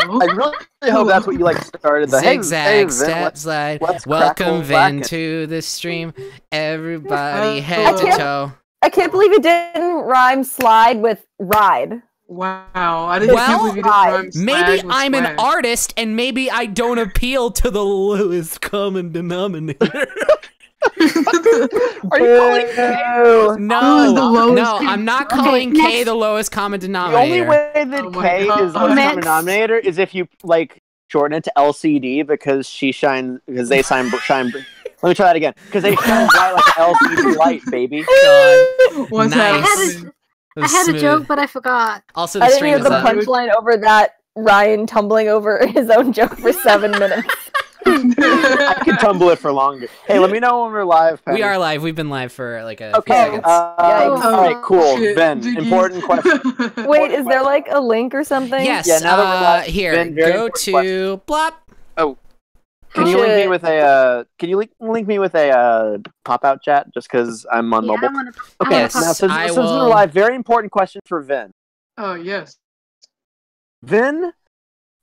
I really hope that's what you like started the zigzag step slide. Welcome Vin to the stream. Everybody head to toe. I can't believe it didn't rhyme slide with ride. Wow, I didn't can't believe you didn't rhyme maybe with I'm swag. an artist, and maybe I don't appeal to the lowest common denominator. Are you calling K? No, I'm not calling K the lowest common The denominator. only way that K is the lowest common denominator is if you like shorten it to LCD because they shine. Let me try that again. Because they shine bright like an LCD light, baby. What's Nice. I had a joke, but I forgot. Also, I the didn't stream hear is the up. punchline over that Ryan tumbling over his own joke for 7 minutes. I could tumble it for longer. Hey, let me know when we're live. Penny. We are live. We've been live for like a few Okay. seconds. Alright, cool. Shit, Ben, Jiggy. important question. Wait, is there like a link or something? Yes. Yeah, now that we're live, Here, Ben, very go important to Blop. Oh, can you link me with a? Can you link me with a pop-out chat? Just because I'm on mobile. Okay. Yes, Now, since I we're will- live, very important question for Vin. Oh yes. Vin,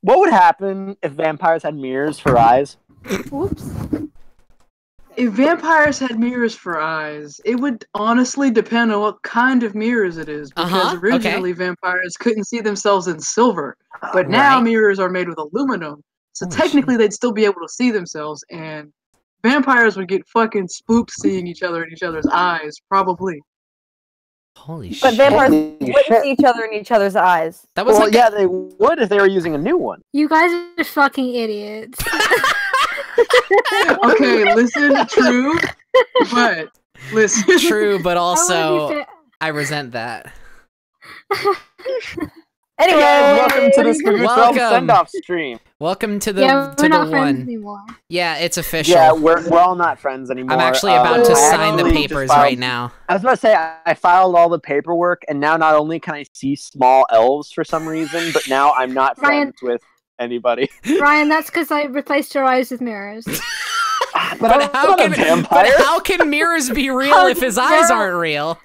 what would happen if vampires had mirrors for eyes? Whoops. If vampires had mirrors for eyes, it would honestly depend on what kind of mirrors it is. Because originally vampires couldn't see themselves in silver, but now mirrors are made with aluminum. So technically, they'd still be able to see themselves, and vampires would get fucking spooked seeing each other in each other's eyes, probably. Holy shit. But vampires wouldn't see each other in each other's eyes. That was like yeah, they would if they were using a new one. You guys are fucking idiots. Okay, listen, true, but listen. true, but I also wanna be I resent that. Anyway, welcome to the Spagoots Welcome. Sendoff stream. Welcome to the Yeah, we're not friends one. anymore. Yeah, it's official. Yeah, we're all not friends anymore. I'm actually about to I sign the actually papers just filed- right now. I was about to say I filed all the paperwork, and now not only can I see small elves for some reason, but now I'm not Ryan- friends with anybody. Ryan, that's because I replaced your eyes with mirrors. But I'm not a vampire. But how can mirrors be real if his eyes aren't real?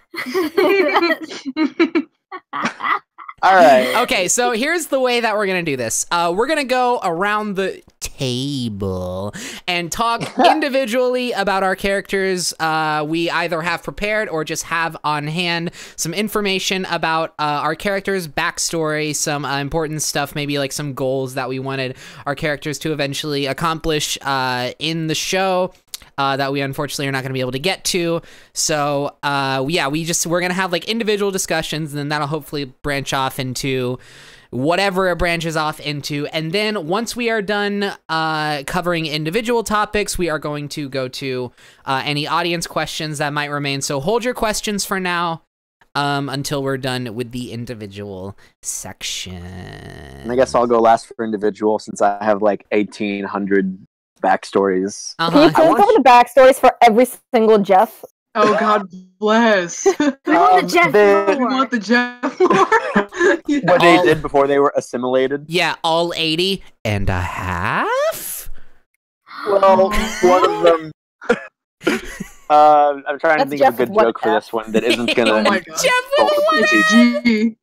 All right. Okay, so here's the way that we're gonna do this. We're gonna go around the table and talk individually about our characters. We either have prepared or just have on hand some information about our characters' backstory, some important stuff, maybe like some goals that we wanted our characters to eventually accomplish in the show. That we unfortunately are not going to be able to get to. So yeah, we're going to have like individual discussions, and then that'll hopefully branch off into whatever it branches off into. And then once we are done covering individual topics, we are going to go to any audience questions that might remain. So hold your questions for now until we're done with the individual section. And I guess I'll go last for individual since I have like 1,800 backstories. Can you please cover the backstories for every single Jeff? Oh, God bless. We want the Jeff We lore. want the Jeff lore. What they did before they were assimilated. Yeah, all 80 and a half? Well, one of them... I'm trying to think of a good joke for this one that isn't gonna... Oh my God. Jeff with a one It's G.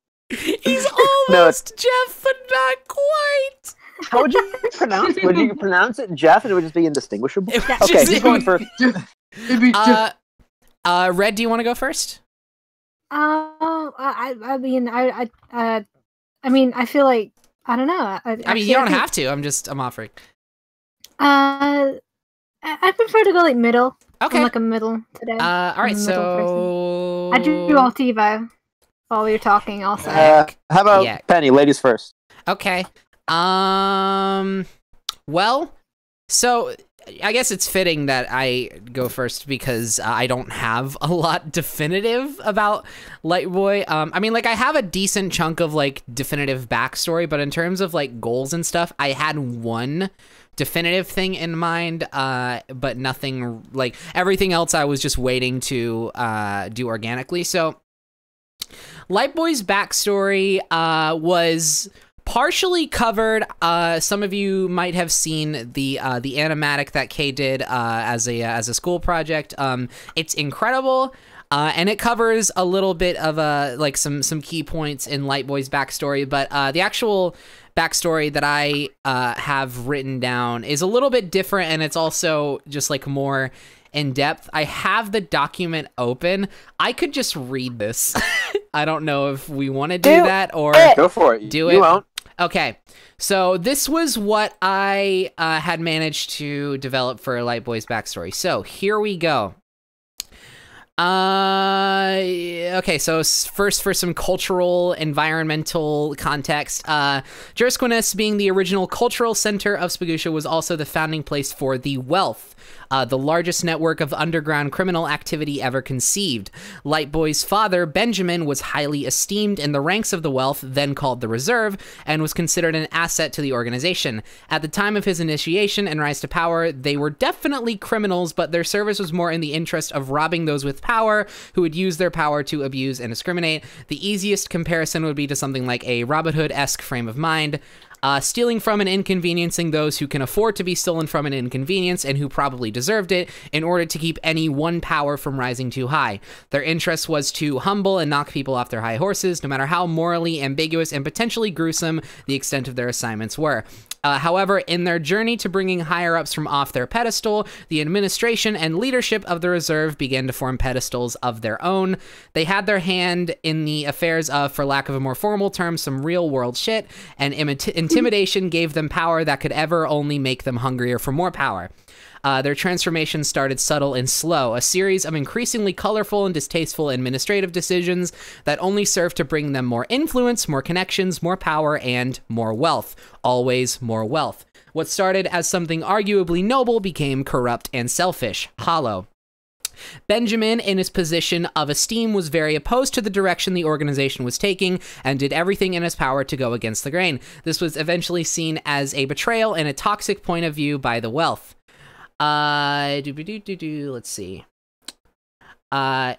He's almost Jeff, but not quite. How would you pronounce it? Would you pronounce it Jeff and it would just be indistinguishable? It would Okay, just- who's going first? It'd be Jeff. Red, do you want to go first? I mean, I feel like I don't know. I mean, you don't have to. I'm offering. I prefer to go like middle. Okay. I'm like a middle today. All right, I'm a middle so person. I do Altivo while we were talking. Also, How about Yeah. Penny? Ladies first. Okay. Well, so I guess it's fitting that I go first because I don't have a lot definitive about Lightboy. I mean, like, I have a decent chunk of, like, definitive backstory, but in terms of, like, goals and stuff, I had one definitive thing in mind, but nothing, like, everything else I was just waiting to do organically. So, Lightboy's backstory was partially covered. Some of you might have seen the animatic that Kay did as a school project. It's incredible, and it covers a little bit of like some key points in Lightboy's backstory. But the actual backstory that I have written down is a little bit different, and it's also just like more in depth. I have the document open. I could just read this. I don't know if we want to do that or go for it. Do it. You won't. Okay, so this was what I had managed to develop for Lightboy's backstory. So here we go. Okay, so first for some cultural, environmental context, Jurisquinus, being the original cultural center of Spagootia, was also the founding place for the Wealth, the largest network of underground criminal activity ever conceived. Lightboy's father, Benjamin, was highly esteemed in the ranks of the Wealth, then called the Reserve, and was considered an asset to the organization. At the time of his initiation and rise to power, they were definitely criminals, but their service was more in the interest of robbing those with power who would use their power to abuse and discriminate. The easiest comparison would be to something like a Robin Hood-esque frame of mind. Stealing from and inconveniencing those who can afford to be stolen from and inconvenience and who probably deserved it in order to keep any one power from rising too high. Their interest was to humble and knock people off their high horses, no matter how morally ambiguous and potentially gruesome the extent of their assignments were. However, in their journey to bringing higher-ups from off their pedestal, the administration and leadership of the Reserve began to form pedestals of their own. They had their hand in the affairs of, for lack of a more formal term, some real-world shit, and intimidation gave them power that could ever only make them hungrier for more power. Their transformation started subtle and slow, a series of increasingly colorful and distasteful administrative decisions that only served to bring them more influence, more connections, more power, and more wealth. Always more wealth. What started as something arguably noble became corrupt and selfish, hollow. Benjamin, in his position of esteem, was very opposed to the direction the organization was taking and did everything in his power to go against the grain. This was eventually seen as a betrayal and a toxic point of view by the Wealth. Let's see. Okay.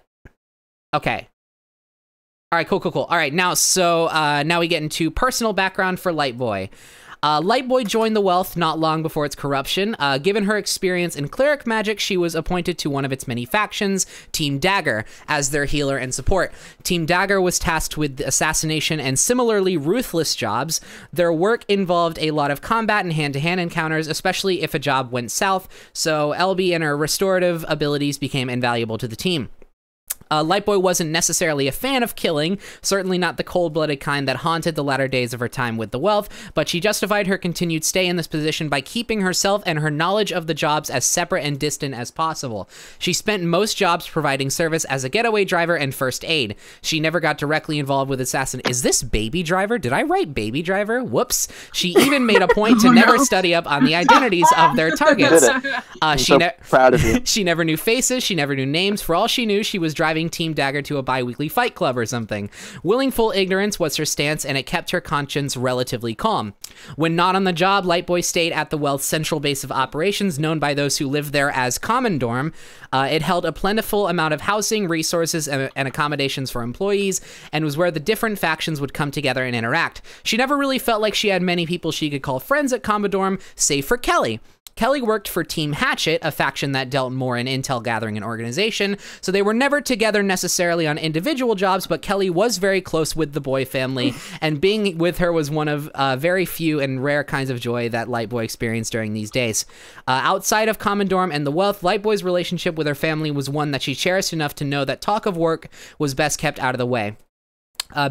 All right, cool. All right, now we get into personal background for Lightboy. Lightboy joined the Wealth not long before its corruption. Given her experience in cleric magic, she was appointed to one of its many factions, Team Dagger, as their healer and support. Team Dagger was tasked with assassination and similarly ruthless jobs. Their work involved a lot of combat and hand-to-hand encounters, especially if a job went south, so LB and her restorative abilities became invaluable to the team. Lightboy wasn't necessarily a fan of killing, certainly not the cold-blooded kind that haunted the latter days of her time with the Wealth, but she justified her continued stay in this position by keeping herself and her knowledge of the jobs as separate and distant as possible. She spent most jobs providing service as a getaway driver and first aid. She never got directly involved with assassin. Is this Baby Driver? Did I write Baby Driver? Whoops. She even made a point to never study up on the identities of their targets. I'm so proud of you. She never knew faces. She never knew names. For all she knew, she was driving Team Dagger to a bi-weekly fight club or something. Willingful ignorance was her stance, and it kept her conscience relatively calm. When not on the job, Lightboy stayed at the Wealth's central base of operations, known by those who lived there as Common Dorm. It held a plentiful amount of housing, resources, and accommodations for employees, and was where the different factions would come together and interact. She never really felt like she had many people she could call friends at Common Dorm, save for Kelly. Kelly worked for Team Hatchet, a faction that dealt more in intel gathering and organization, so they were never together necessarily on individual jobs, but Kelly was very close with the Boy family, and being with her was one of very few and rare kinds of joy that Lightboy experienced during these days. Outside of Common Dorm and the Wealth, Lightboy's relationship with her family was one that she cherished enough to know that talk of work was best kept out of the way.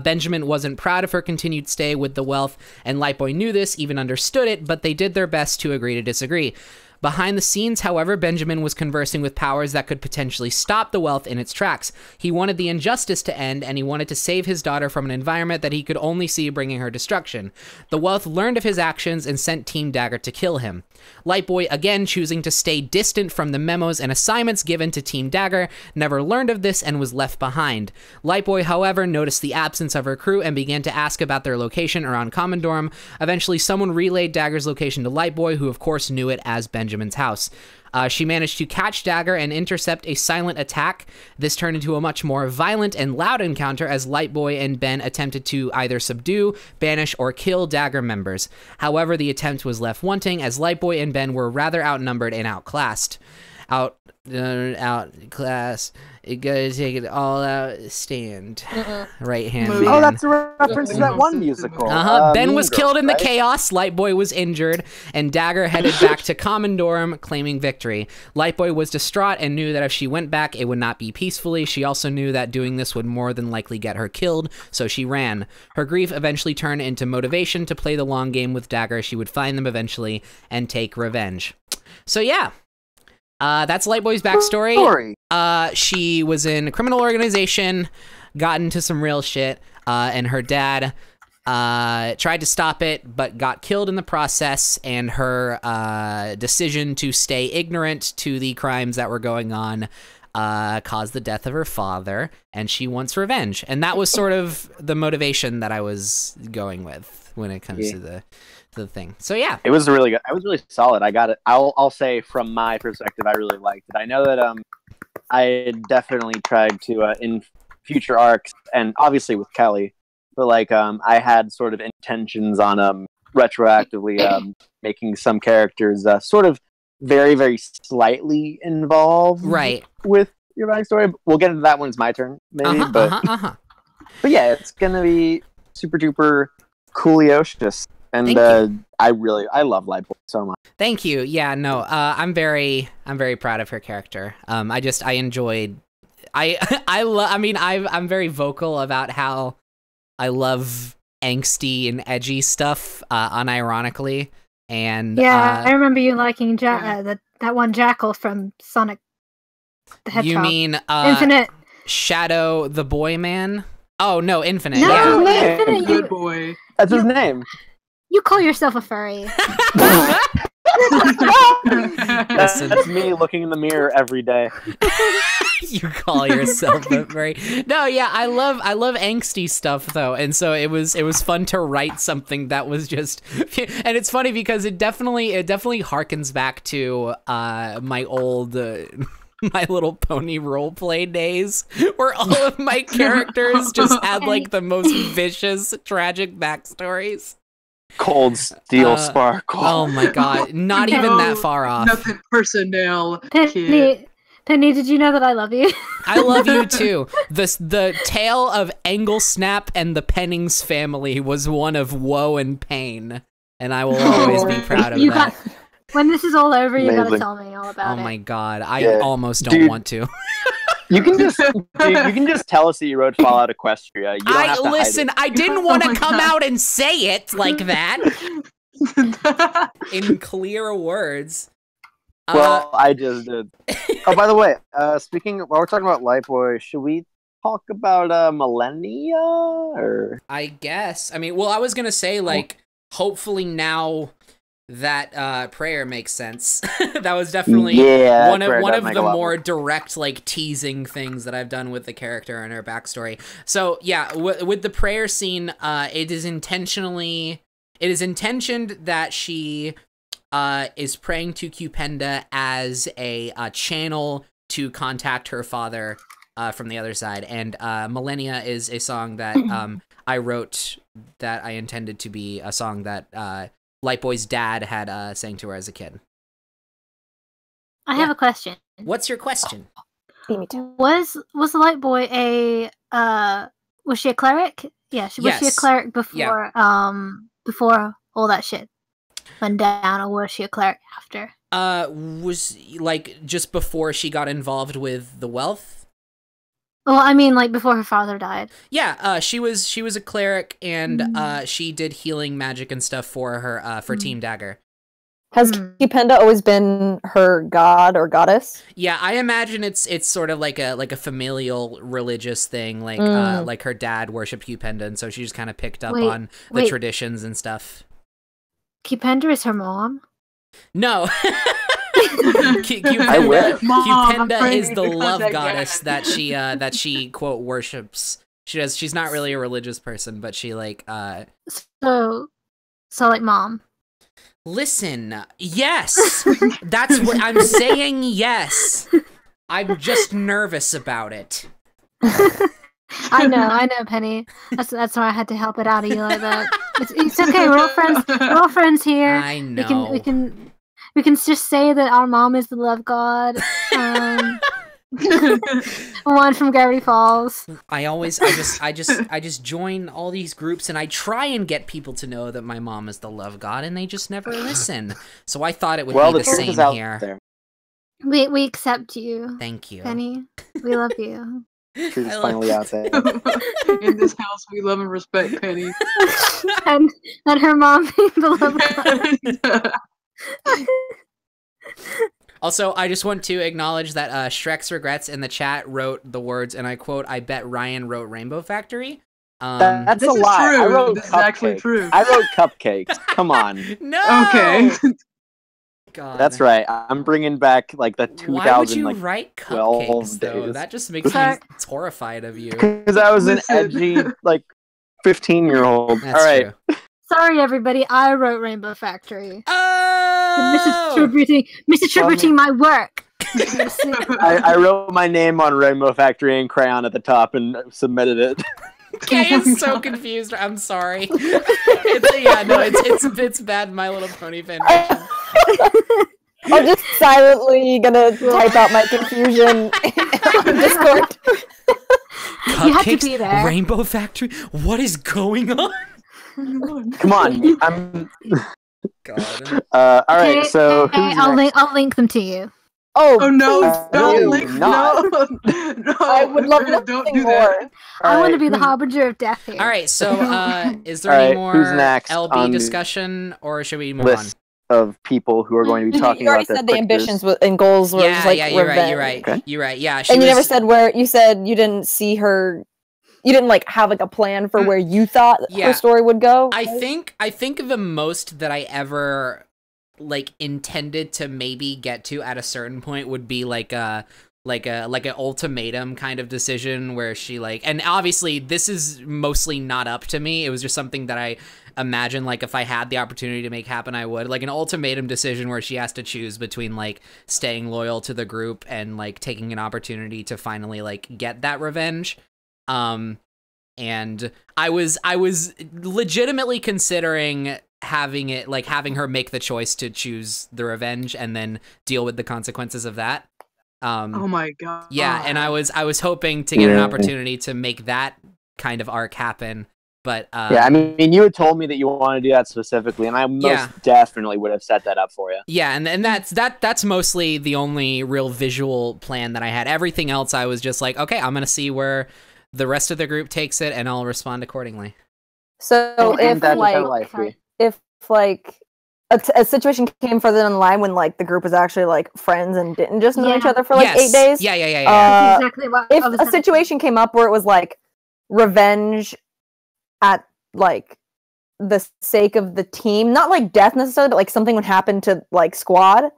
Benjamin wasn't proud of her continued stay with the Wealth, and Lightboy knew this, even understood it, but they did their best to agree to disagree. Behind the scenes, however, Benjamin was conversing with powers that could potentially stop the Wealth in its tracks. He wanted the injustice to end, and he wanted to save his daughter from an environment that he could only see bringing her destruction. The Wealth learned of his actions and sent Team Dagger to kill him. Lightboy, again choosing to stay distant from the memos and assignments given to Team Dagger, never learned of this and was left behind. Lightboy, however, noticed the absence of her crew and began to ask about their location around Common Dorm. Eventually, someone relayed Dagger's location to Lightboy, who of course knew it as Benjamin's house. She managed to catch Dagger and intercept a silent attack. This turned into a much more violent and loud encounter as Lightboy and Ben attempted to either subdue, banish, or kill Dagger members. However, the attempt was left wanting as Lightboy and Ben were rather outnumbered and outclassed. Outclass. You gotta take it all out. Stand. Right hand. Oh, that's a reference to that one musical. Ben was killed in the chaos. Lightboy was injured, and Dagger headed back to Commandorm, claiming victory. Lightboy was distraught and knew that if she went back, it would not be peacefully. She also knew that doing this would more than likely get her killed, so she ran. Her grief eventually turned into motivation to play the long game with Dagger. She would find them eventually and take revenge. So yeah. That's Lightboy's backstory. She was in a criminal organization, got into some real shit, and her dad tried to stop it, but got killed in the process, and her decision to stay ignorant to the crimes that were going on caused the death of her father, and she wants revenge. And that was sort of the motivation that I was going with when it comes to the thing. So yeah, it was really good. I was really solid. I got it. I'll say from my perspective, I really liked it. I know that I definitely tried to in future arcs, and obviously with Kelly, but like I had sort of intentions on retroactively making some characters sort of very, very slightly involved with your backstory. We'll get into that when it's my turn, maybe. But yeah, it's gonna be super duper cooliocious. And I love Lightboy so much. Thank you. Yeah, no, I'm very proud of her character. I'm very vocal about how I love angsty and edgy stuff, unironically. And yeah, I remember you liking that one Jackal from Sonic the Hedgehog. You mean Infinite Shadow the Boy Man? Oh no, Infinite. No, yeah. Infinite. Good boy. That's his name. You call yourself a furry. That's me looking in the mirror every day. You call yourself a furry. No, yeah, I love angsty stuff though, and so it was fun to write something that was just, and it's funny because it definitely harkens back to my old My Little Pony roleplay days, where all of my characters just had like the most vicious, tragic backstories. Cold Steel Sparkle. Oh my god, not even that far off. Nothing personnel. Penny, did you know that I love you? I love you too. The tale of Anglesnap and the Pennings family was one of woe and pain, and I will always be proud of that. When this is all over, you gotta tell me all about it. Oh my god, I almost don't want to. You can just tell us that you wrote Fallout Equestria. You don't have to listen. I didn't want to come out and say it like that in clear words. Well, I just did. Oh, by the way, while we're talking about Lightboy, should we talk about Millennia? Or I guess. I mean, well, I was gonna say like, hopefully now that prayer makes sense. That was definitely one of the more direct like teasing things that I've done with the character and her backstory. So yeah, with the prayer scene, it is intentioned that she is praying to Cupenda as a channel to contact her father from the other side, and Millennia is a song that I wrote that I intended to be a song that Lightboy's dad had sang to her as a kid. I have a question. What's your question? Was Lightboy was she a cleric? Yeah, was she a cleric before before all that shit went down, or was she a cleric after? Was like just before she got involved with the wealth? Well, I mean, like before her father died. Yeah, she was a cleric, and she did healing magic and stuff for her for Team Dagger. Has Cupenda always been her god or goddess? Yeah, I imagine it's sort of like a familial religious thing, like her dad worshipped Cupenda, and so she just kind of picked up on the traditions and stuff. Cupenda is her mom? No. Cupenda is the love goddess that she quote worships. She's not really a religious person, but she like so like mom. Listen, yes, that's what I'm saying. Yes, I'm just nervous about it. I know, Penny. That's why I had to help it out of you like that. It's okay. We're all friends. We're all friends here. I know. We can just say that our mom is the love god. One from Gravity Falls. I just join all these groups and I try and get people to know that my mom is the love god, and they just never listen. So I thought it would be the same here. There. We accept you. Thank you, Penny. We love you. Truth is finally out there. In this house, we love and respect Penny. and her mom being the love god. Also, I just want to acknowledge that Shrek's Regrets in the chat wrote the words, and I quote, "I bet Ryan wrote Rainbow Factory." That's this a lie. True. I wrote this is actually true. I wrote cupcakes. Come on. No. Okay. God. That's right. I'm bringing back like the 2000. Why would you write cupcakes though? Days. That just makes me horrified of you. Because I was an edgy like 15-year-old. That's all right. True. Sorry, everybody. I wrote Rainbow Factory. Oh! Misattributing my work. I wrote my name on Rainbow Factory in crayon at the top and submitted it. Kay is so confused. I'm sorry. It's bad My Little Pony fanfiction. I'm just silently gonna type out my confusion on Discord. You have to be there. Rainbow Factory? What is going on? Come on. I'm... God. All right, so I'll link them to you. Oh no! Don't link. No. I would love nothing more. I want to be the harbinger of death here. All right, so is there any more who's next LB discussion, or should we move list on? Of people who are going to be talking you already about said their the ambitions and goals were just like you're revenge. right. Okay. You're right. Yeah, And you never said where. You said you didn't see her. You didn't like have like a plan for where you thought her story would go. I think the most that I ever like intended to maybe get to at a certain point would be like an ultimatum kind of decision where she like, and obviously this is mostly not up to me. It was just something that I imagine like if I had the opportunity to make happen, I would, like an ultimatum decision where she has to choose between like staying loyal to the group and like taking an opportunity to finally like get that revenge. And I was legitimately considering having her make the choice to choose the revenge and then deal with the consequences of that. Oh my god. Yeah, and I was hoping to get an opportunity to make that kind of arc happen. But yeah, I mean, you had told me that you wanted to do that specifically, and I most definitely would have set that up for you. Yeah, and that's mostly the only real visual plan that I had. Everything else, I was just like, okay, I'm gonna see where the rest of the group takes it, and I'll respond accordingly. So if a situation came further down the line when like the group was actually like friends and didn't just know each other for like 8 days. Yeah. That's exactly what if a situation came up where it was like revenge at like the sake of the team, not like death necessarily, but like something would happen to like squad,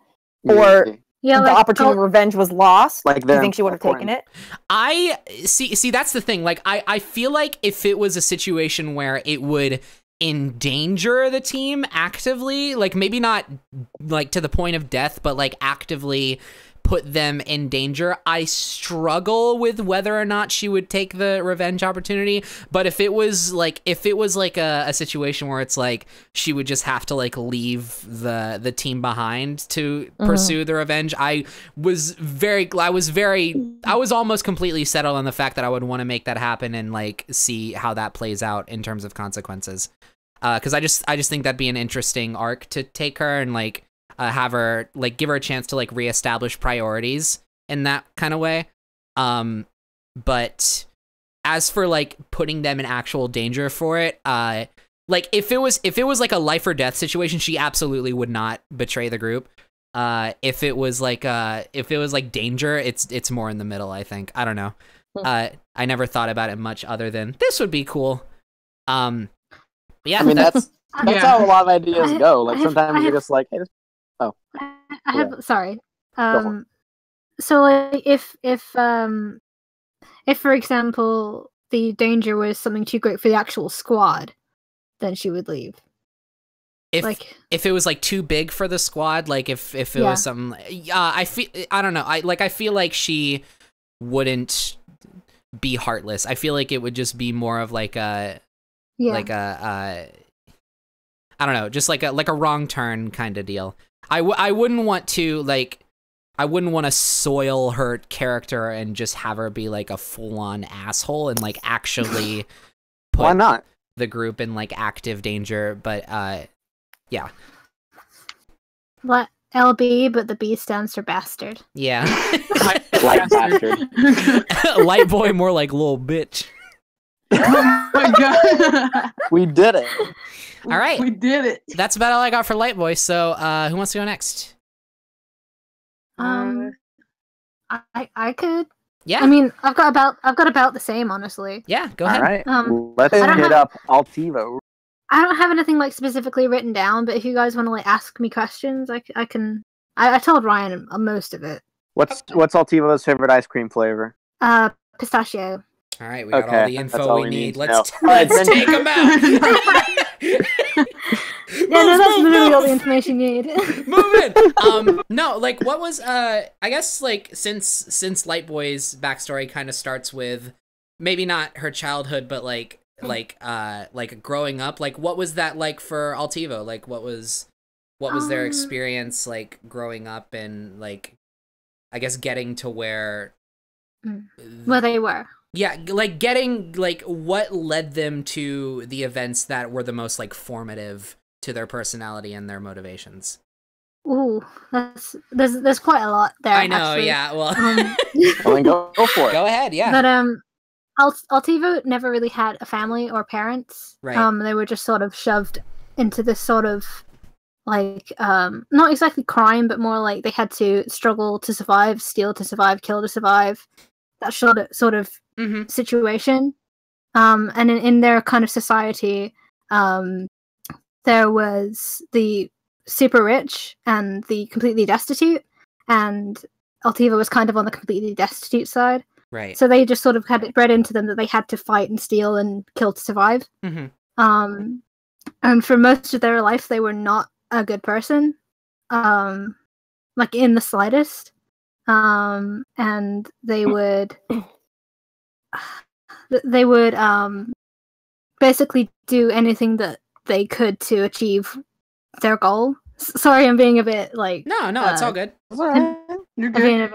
or the opportunity of revenge was lost. Like, do you think she would have taken it? I see. That's the thing. Like, I feel like if it was a situation where it would endanger the team actively, like maybe not like to the point of death, but like actively put them in danger, I struggle with whether or not she would take the revenge opportunity. But if it was like a situation where it's like she would just have to like leave the team behind to pursue the revenge, I was almost completely settled on the fact that I would want to make that happen and like see how that plays out in terms of consequences. Because I just think that'd be an interesting arc to take her and like have her like give her a chance to like reestablish priorities in that kind of way. But as for like putting them in actual danger for it, like if it was like a life or death situation, she absolutely would not betray the group. If it was like danger, it's more in the middle, I think. I don't know. I never thought about it much other than this would be cool. Yeah, I mean that's how a lot of ideas go. Like sometimes you're just like, hey, sorry. So like if for example the danger was something too great for the actual squad, then she would leave. if it was like too big for the squad, like if it was something, I don't know. I feel like she wouldn't be heartless. I feel like it would just be more of like a I don't know, just like a wrong turn kind of deal. I wouldn't want to soil her character and just have her be like a full-on asshole and like actually put why not the group in like active danger. But yeah. What? LB, but the B stands for bastard. Yeah. Light bastard. Light boy, more like little bitch. Oh my god. We did it. All right. We did it. That's about all I got for Light Boy. So who wants to go next? I could. Yeah. I mean, I've got about the same, honestly. Yeah, go ahead. All right. Let's hit up Altivo. I don't have anything like specifically written down, but if you guys want to like ask me questions, I can. I told Ryan most of it. What's Altivo's favorite ice cream flavor? Pistachio. All right, we got all the info we need. Let's take them out. That's literally all the information you need. Move in. No, like what was I guess like since Light Boy's backstory kind of starts with maybe not her childhood, but like growing up. Like what was that like for Altivo? Like what was their experience like growing up and like I guess getting to where they were. Yeah, like getting like what led them to the events that were the most like formative to their personality and their motivations. Ooh, there's quite a lot there. I know, actually. yeah. Well, well, go for it. Go ahead, yeah. But Altivo never really had a family or parents. Right. They were just sort of shoved into this sort of like not exactly crime, but more like they had to struggle to survive, steal to survive, kill to survive. That sort of situation. And in their kind of society, there was the super rich and the completely destitute, and Altivo was kind of on the completely destitute side. Right. So they just sort of had it bred into them that they had to fight and steal and kill to survive. And for most of their life, they were not a good person, like in the slightest. And they would basically do anything that they could to achieve their goal. Sorry, I'm being a bit like no, it's all good. You're good.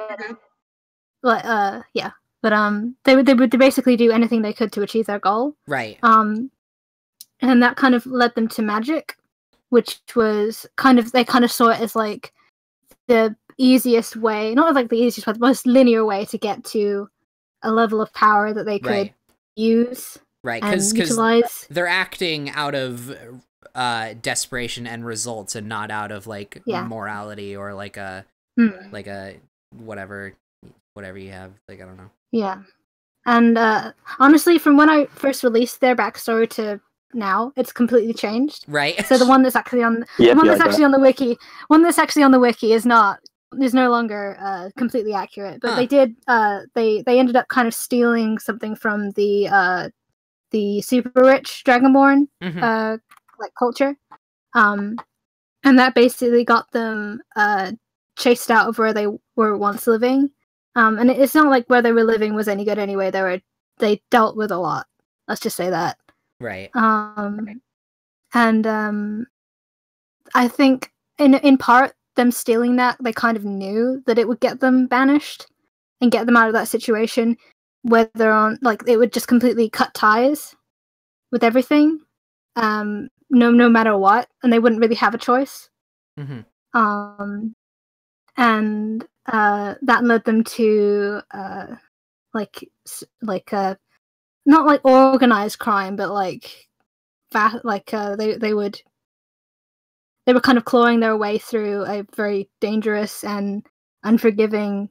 Yeah, but they would basically do anything they could to achieve their goal. Right. And that kind of led them to magic, which was they kind of saw it as like the easiest way, not like the easiest way, the most linear way to get to a level of power that they could use. Right, because they're acting out of desperation and results, and not out of like morality or like a whatever you have. Like I don't know. Yeah, and honestly, from when I first released their backstory to now, it's completely changed. Right. So the one that's actually on on the wiki, is no longer completely accurate. But they did they ended up kind of stealing something from the super rich Dragonborn like culture, and that basically got them chased out of where they were once living. And it's not like where they were living was any good anyway. They dealt with a lot. Let's just say that. Right. And I think in part them stealing that, they kind of knew that it would get them banished and get them out of that situation, whether on like it would just completely cut ties with everything, no matter what, and they wouldn't really have a choice. And that led them to not like organized crime, but they were kind of clawing their way through a very dangerous and unforgiving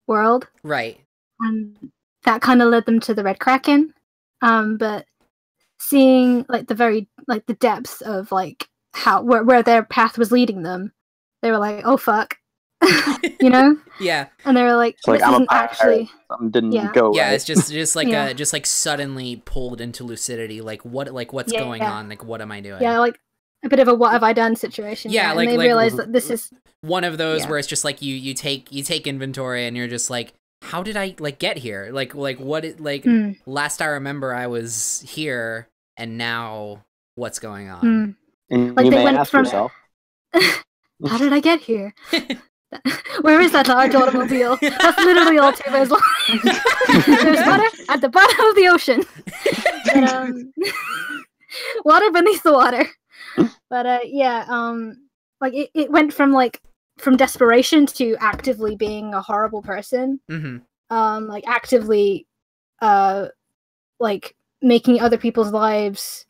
world. Right. And that kind of led them to the Red Kraken. But seeing like the depths of like where their path was leading them, they were like, oh fuck. You know? Yeah. And they were like, this isn't actually something didn't go yeah, right. it's just like just like suddenly pulled into lucidity, like what's going on, like what am I doing? Yeah, like a bit of a what have I done situation. Yeah, and like they realize that this is one of those where it's just like you take inventory and you're just like, how did I get here? Like what it last I remember I was here and now what's going on? And like you they may went ask from yourself, how did I get here? Where is that large automobile? That's literally all Altivo's line. There's water at the bottom of the ocean. But, water beneath the water. But like it went from desperation to actively being a horrible person. Like actively like making other people's lives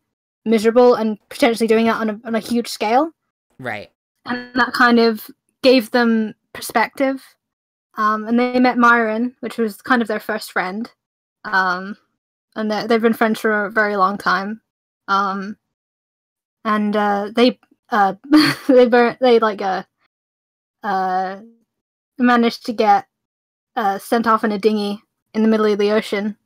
miserable and potentially doing it on a huge scale. Right. And that kind of gave them perspective. And they met Myron, which was kind of their first friend. And they've been friends for a very long time. And they managed to get sent off in a dinghy in the middle of the ocean.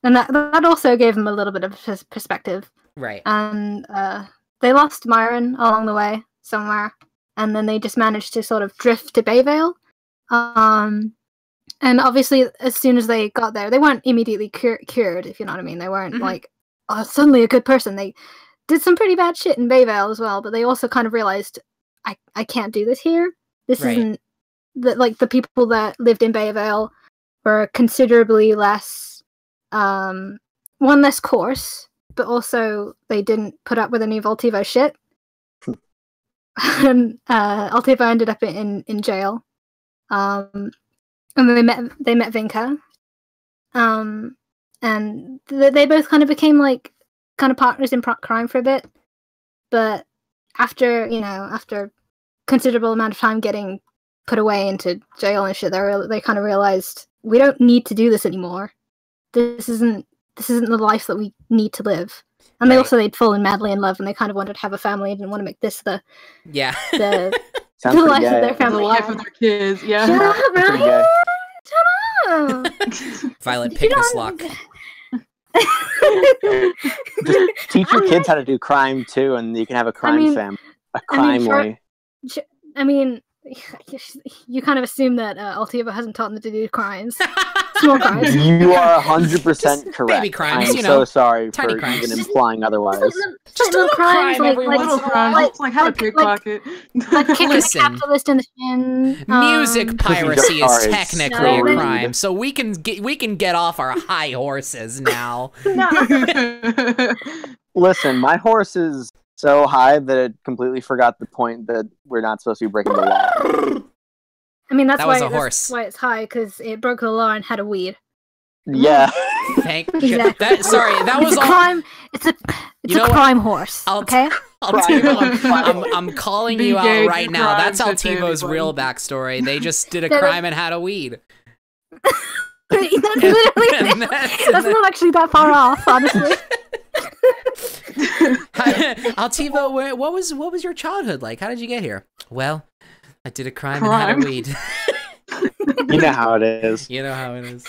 And that also gave them a little bit of perspective. Right. And they lost Myron along the way somewhere, and then they just managed to sort of drift to Bayvale. And obviously, as soon as they got there, they weren't immediately cured, if you know what I mean. They weren't like, oh, suddenly a good person. They did some pretty bad shit in Bayvale as well, but they also kind of realized, I can't do this here. This isn't... the people that lived in Bayvale were considerably less... one, less coarse, but also they didn't put up with any of Altivo shit. And Altivo ended up in jail. And they met Vinca. And they both kind of became like kind of partners in crime for a bit. But after considerable amount of time getting put away into jail and shit, they kind of realized, we don't need to do this anymore. This isn't the life that we need to live. And they'd fallen madly in love, and they kind of wanted to have a family and didn't want to make this the life of their family. The life of their kids, yeah. Shut up, Ryan! Shut up! Violet, pick this lock. Just teach your kids how to do crime too, and you can have a crime family. I mean, you kind of assume that Altivo hasn't taught them to do crimes. Small crimes. You are 100% correct. Baby crimes, I'm so sorry for even implying otherwise. Just a little crime, little crimes, like how to pickpocket. Like kicking a capitalist in the shin. Music piracy is technically a crime, so we can get off our high horses now. Listen, my horse is so high that it completely forgot the point that we're not supposed to be breaking the law. I mean, that's why it's high, because it broke the law and had a weed. Yeah. Exactly. That was all. Crime. It's a crime horse. Okay. I'm calling you out right now. That's Altivo's real backstory. They just did a crime and had a weed. That's not actually that far off, honestly. Altivo, what was your childhood like? How did you get here? Well, I did a crime and had a weed. You know how it is. You know how it is.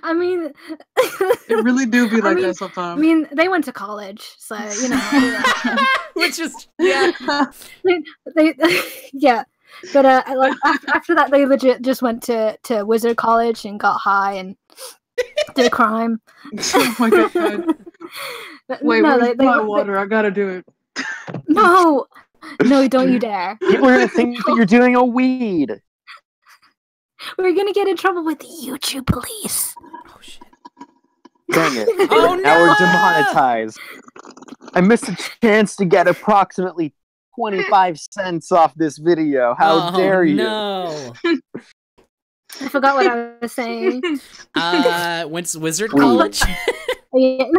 I mean, it really do be like that sometimes. I mean, they went to college, so you know. Which is yeah. They yeah. But like after that, they legit just went to Wizard College and got high and did a crime. Oh my god! Wait, where's my water? I gotta do it. No, don't you dare! People are gonna think that you're doing a weed. We're gonna get in trouble with the YouTube police. Oh shit! Dang it! Oh no! Now we're demonetized. I missed a chance to get approximately 25 cents off this video. How dare you? No. I forgot what I was saying. Went to Wizard College? They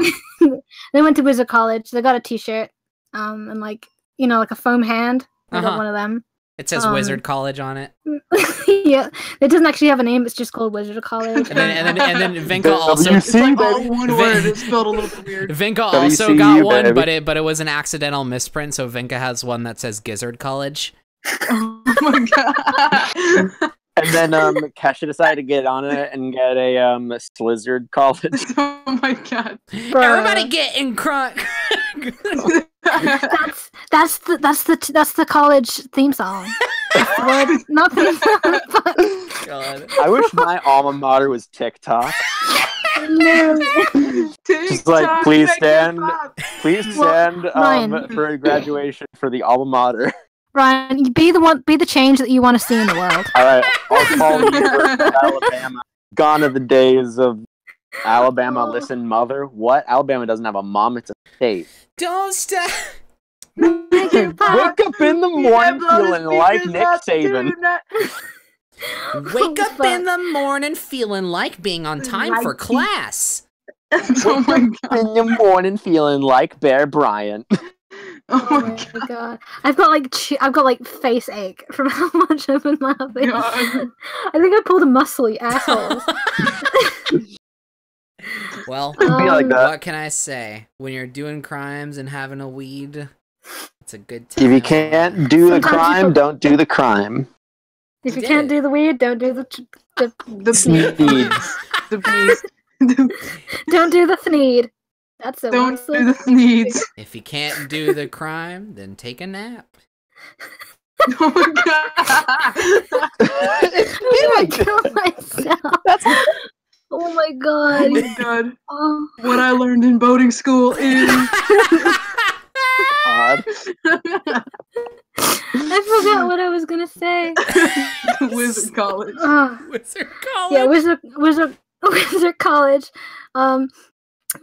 went to Wizard College. They got a t-shirt. And like a foam hand. I got one of them. It says Wizard College on it. Yeah. It doesn't actually have a name, it's just called Wizard College. And then Vinca also it's like all one word, it's spelled a little bit weird. Vinca also got one, but it was an accidental misprint, so Vinca has one that says Gizzard College. Oh my god. And then Kesha decided to get on it and get a Slizzard College. Oh my god. Everybody get in crunk. That's the college theme song. That's the word, not theme song. But... God. I wish my alma mater was TikTok. Just like, please stand for graduation for the alma mater. Ryan, you be the change that you want to see in the world. All right, I'll call you Alabama. Gone are the days of Alabama. Listen, mother. What? Alabama doesn't have a mom. It's a state. Don't stop. Wake up in the morning feeling like Nick Saban. Wake up in the morning feeling like being on time for class. Oh my god. In the morning feeling like Bear Bryant. Oh my god. I've got like face ache from how much I've been laughing. God. I think I pulled a muscle, you assholes. Well, like what can I say? When you're doing crimes and having a weed, it's a good time. If you can't do the crime, don't do the crime. If you can't do the weed, don't do the sneeds. Don't do the thneed. That's a don't do the thneeds. If you can't do the crime, then take a nap. Oh my god! I killed myself. Oh my god! Oh my god! Oh. What I learned in boating school is. Odd. I forgot what I was gonna say. Wizard College. Wizard College. Yeah, Wizard College.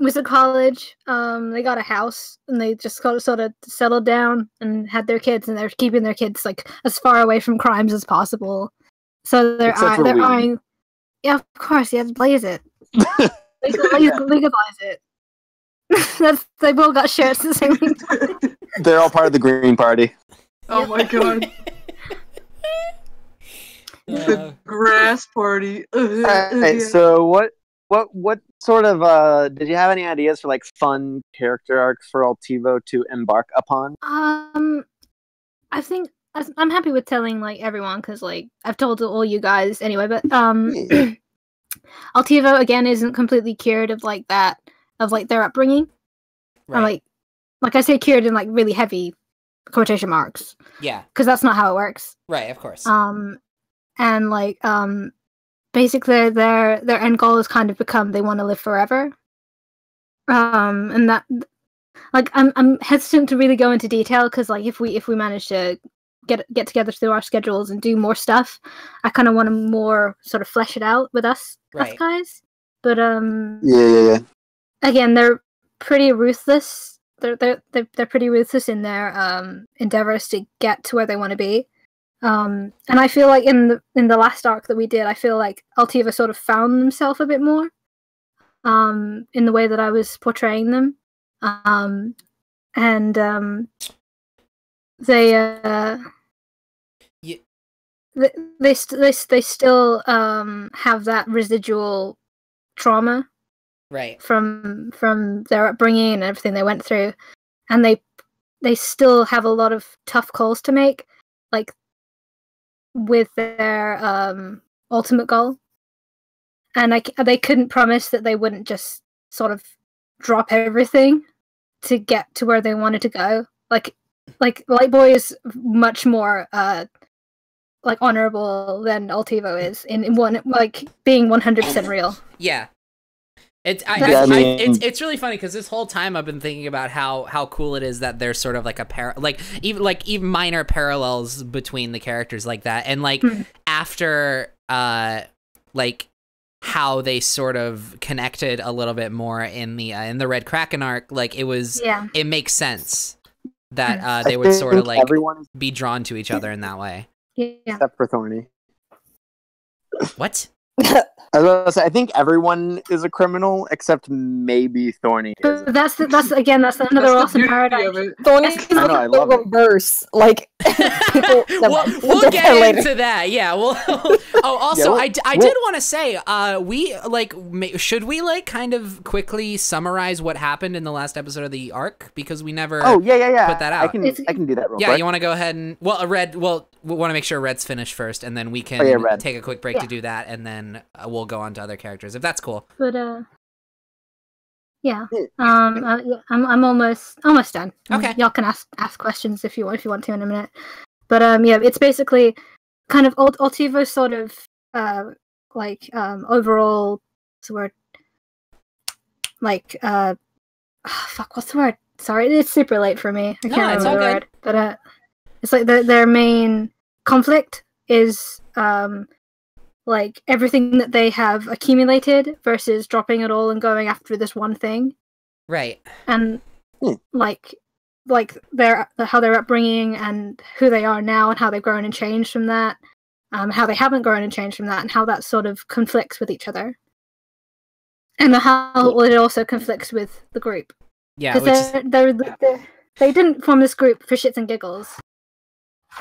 Wizard College. They got a house and they just sort of settled down and had their kids, and they're keeping their kids like as far away from crimes as possible. So they're eyeing. Yeah, of course. You have to blaze it. Legalize it. They've all got shirts the same thing. They're all part of the Green Party. Oh my god. The grass party. Alright, so what sort of did you have any ideas for like fun character arcs for Altivo to embark upon? I think I'm happy with telling like everyone because like I've told all you guys anyway, but Altivo again isn't completely cured of like that of like their upbringing. Right. Like I say cured in like really heavy quotation marks. Yeah. Because that's not how it works. Right, of course. And like basically their end goal has kind of become they want to live forever. And that like I'm hesitant to really go into detail because like if we manage to get together through our schedules and do more stuff, I kind of want to more sort of flesh it out with us guys. But yeah. Again, they're pretty ruthless. They're pretty ruthless in their endeavors to get to where they want to be. And I feel like in the last arc that we did, I feel like Altivo sort of found themselves a bit more in the way that I was portraying them. They still have that residual trauma, right, from their upbringing and everything they went through, and they still have a lot of tough calls to make, like with their ultimate goal, and they couldn't promise that they wouldn't just sort of drop everything to get to where they wanted to go. Like Lightboy is much more like honorable than Altivo is in one, like being 100% real. Yeah. It's really funny because this whole time I've been thinking about how cool it is that there's sort of like a even minor parallels between the characters like that, and like after like how they sort of connected a little bit more in the Red Kraken arc, like it makes sense that they would sort of like be drawn to each other in that way. Yeah. Except for Thorny. What? I was gonna say, I think everyone is a criminal except maybe Thorny. But that's another awesome paradigm. Thorny's I love it. Reverse. Like people. We'll get into that. Yeah. Well. Oh, also, I did want to say, should we like kind of quickly summarize what happened in the last episode of the arc, because we never. Oh yeah. Put that out. I can do that real quick. Yeah, you want to go ahead and we want to make sure Red's finished first, and then we can take a quick break to do that, and then we'll go on to other characters if that's cool. But Yeah. I'm almost done. Okay. Y'all can ask questions if you want to in a minute. But yeah, it's basically kind of Altivo sort of overall, what's the word? Like fuck, what's the word? Sorry, it's super late for me. I can't remember the word. But it's like their main conflict is like everything that they have accumulated versus dropping it all and going after this one thing. Right. And like how their upbringing and who they are now and how they've grown and changed from that. How they haven't grown and changed from that, and how that sort of conflicts with each other. And how it also conflicts with the group. Yeah, because they didn't form this group for shits and giggles.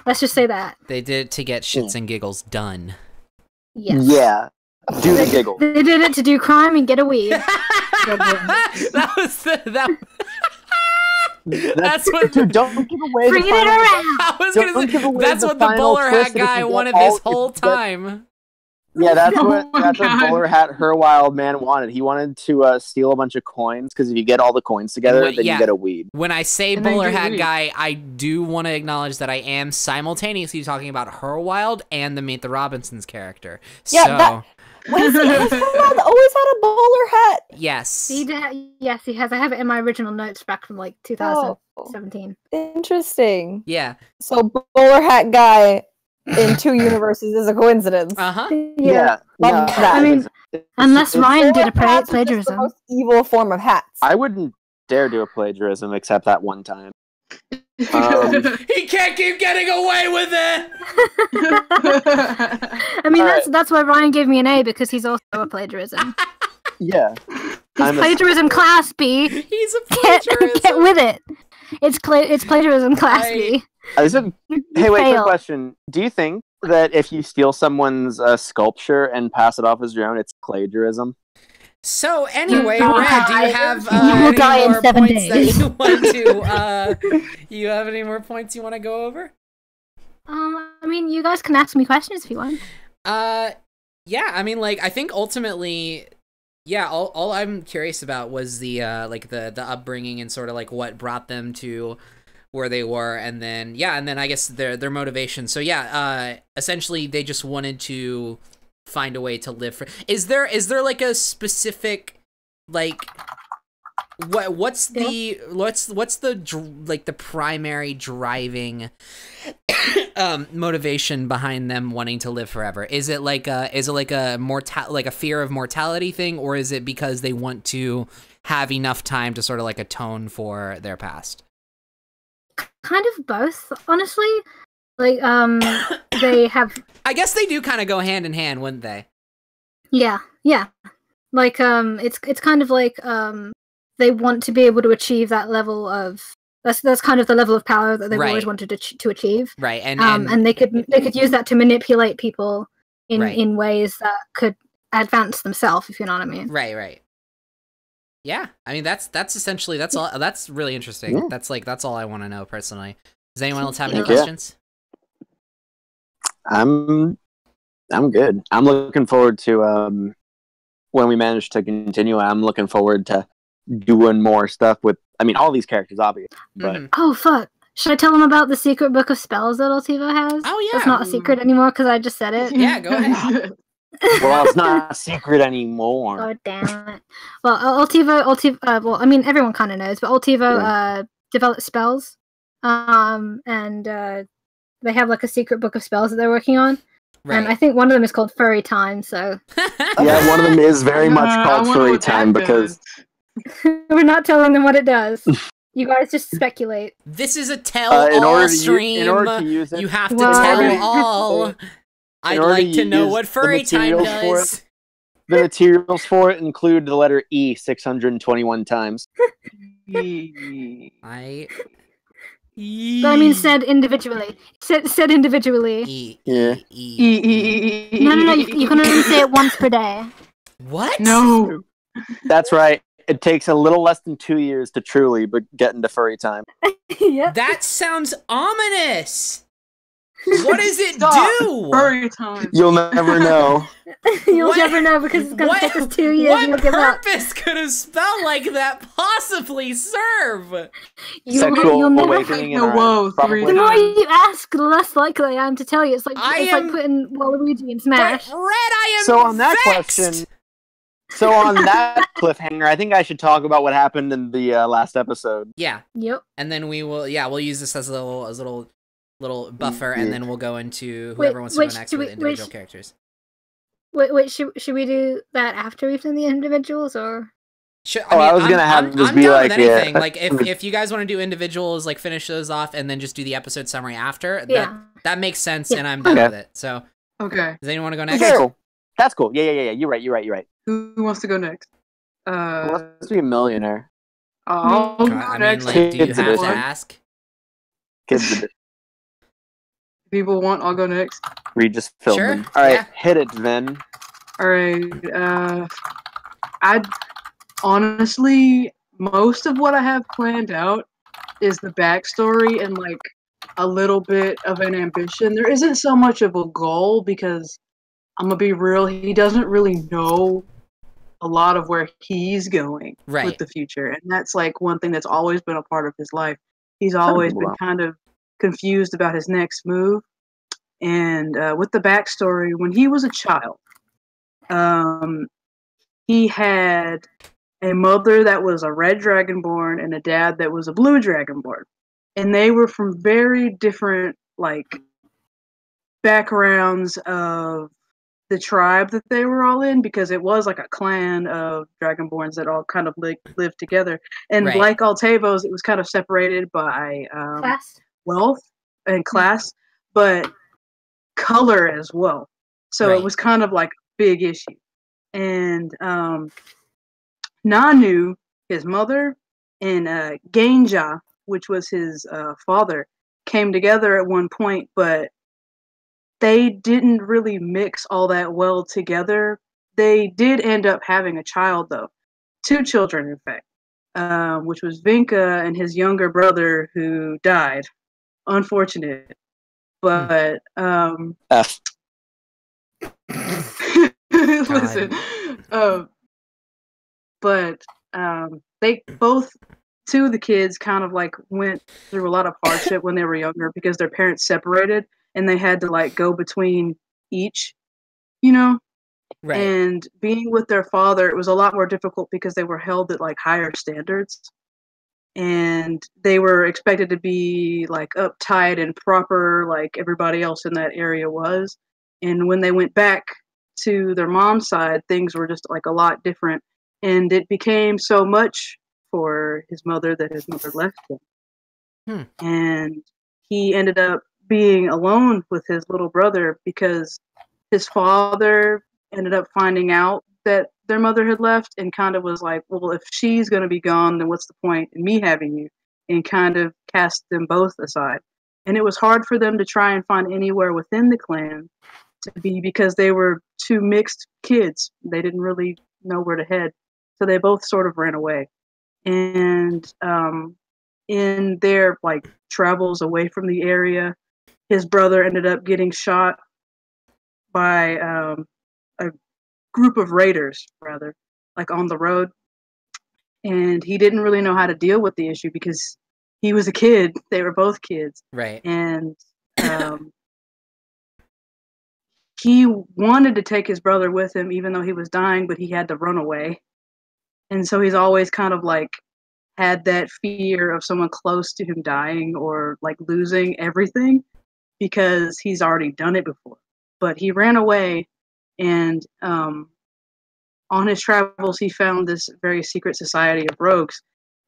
Let's just say that. They did it to get shits and giggles done. Yes. Yeah. Do the giggle. They did it to do crime and get a weed. That was that's what. Dude, don't give away. Bring it around. I was gonna say that's what the bowler hat guy wanted this whole time. Yeah, that's what bowler hat her wild man wanted. He wanted to steal a bunch of coins because if you get all the coins together, then you get a weed. When I say bowler hat guy, I do want to acknowledge that I am simultaneously talking about her wild and the Meet the Robinsons character. Yeah, has Herwild always had a bowler hat? Yes. Yes, he has. I have it in my original notes back from like 2017. Interesting. Yeah. So bowler hat guy in 2 universes is a coincidence. Yeah. Love that. I mean, unless Ryan did a plagiarism. The most evil form of hats. I wouldn't dare do a plagiarism except that one time. He can't keep getting away with it. I mean, that's why Ryan gave me an A, because he's also a plagiarism. Yeah. He's plagiarism class B. He's a plagiarism. Get with it. It's plagiarism class B. Hey, wait, quick question. Do you think that if you steal someone's sculpture and pass it off as your own, it's plagiarism? So anyway, Rad, do you have you will die in 7 days. That you want to? You have any more points you want to go over? I mean, you guys can ask me questions if you want. Yeah. I mean, like, I think ultimately, yeah. All I'm curious about was the like the upbringing and sort of like what brought them to where they were, and then I guess their motivation. So yeah, essentially they just wanted to find a way to live for. Is there like a specific like what's the like the primary driving motivation behind them wanting to live forever? Is it like a fear of mortality thing, or is it because they want to have enough time to sort of like atone for their past? Kind of both, honestly. Like, they have. I guess they do kind of go hand in hand, wouldn't they? Yeah. Like, it's kind of like, they want to be able to achieve that level of. That's kind of the level of power that they've always wanted to achieve. Right, and they could use that to manipulate people in ways that could advance themselves, if you know what I mean. Right. Yeah, I mean that's essentially that's all. That's really interesting. Yeah. That's all I want to know personally. Does anyone else have any questions? I'm good. I'm looking forward to when we manage to continue. I'm looking forward to doing more stuff with. I mean, all these characters, obviously. But oh fuck! Should I tell them about the secret book of spells that Altivo has? Oh yeah, it's not a secret anymore because I just said it. Yeah, go ahead. Well, it's not a secret anymore. Oh damn it! Well, Altivo. Well, I mean, everyone kind of knows, but Altivo develops spells, and they have like a secret book of spells that they're working on. Right. And I think one of them is called Furry Time. So yeah, one of them is very much called Furry Time because we're not telling them what it does. You guys just speculate. This is a tell-all stream. In order to use it, you have to tell all. I'd like to know what Furry Time does. The materials for it include the letter E 621 times. I mean, said individually. Said individually. Yeah. No. You can only say it once per day. What? No. That's right. It takes a little less than 2 years to truly get into Furry Time. Yeah. That sounds ominous. What does it do? Furry time. You'll never know. You'll never know because it's gonna take us 2 years. What purpose could a spell like that possibly serve? Sexual never awakening in whoa, our 3 The more you ask, the less likely I am to tell you. It's like like putting Waluigi in Smash. But Red, I am So on that vexed. question, so on that cliffhanger, I think I should talk about what happened in the last episode. Yeah. Yep. And then we'll use this as a little buffer, and then we'll go into whoever wants to go next with individual characters. Wait, should we do that after we've done the individuals, or? I was gonna have this be like anything. Like if you guys want to do individuals, like finish those off, and then just do the episode summary after. Yeah. That makes sense, and I'm done with it. So. Okay. Does anyone want to go next? Okay, cool. That's cool. Yeah. You're right. Who wants to go next? Let's be a millionaire. I'll go next. Like, do you Kids have to edition. ask? Kids edition. People want, I'll go next. We just filmed Sure, them. All right, yeah. hit it, Vin. All right. I honestly, most of what I have planned out is the backstory and like a little bit of an ambition. There isn't so much of a goal because I'm gonna be real. He doesn't really know a lot of where he's going with the future, and that's like one thing that's always been a part of his life. He's always been kind of confused about his next move. And with the backstory, when he was a child, he had a mother that was a red dragonborn and a dad that was a blue dragonborn, and they were from very different like backgrounds of the tribe that they were all in, because it was like a clan of dragonborns that all kind of lived together. And like Altavo's, it was kind of separated by Class. Wealth and class, but color as well. So it was kind of like a big issue. And Nanu, his mother, and Genja, which was his father, came together at one point, but they didn't really mix all that well together. They did end up having a child, though. 2 children, in fact, which was Vinca and his younger brother who died. Unfortunate. But, listen, they both, 2 of the kids kind of like went through a lot of hardship when they were younger because their parents separated and they had to like go between each, you know? Right. And being with their father, it was a lot more difficult because they were held at like higher standards. And they were expected to be like uptight and proper like everybody else in that area was. And when they went back to their mom's side, things were just like a lot different. And it became so much for his mother that his mother left him. And he ended up being alone with his little brother because his father ended up finding out that their mother had left and kind of was like, well, if she's going to be gone, then what's the point in me having you? And kind of cast them both aside. And it was hard for them to try and find anywhere within the clan to be because they were 2 mixed kids. They didn't really know where to head. So they both sort of ran away. And in their like travels away from the area, his brother ended up getting shot by a group of raiders, rather, like on the road. And he didn't really know how to deal with the issue because he was a kid. They were both kids. Right. And he wanted to take his brother with him even though he was dying, but he had to run away. And so he's always kind of like had that fear of someone close to him dying or like losing everything because he's already done it before. But he ran away, and on his travels he found this very secret society of rogues,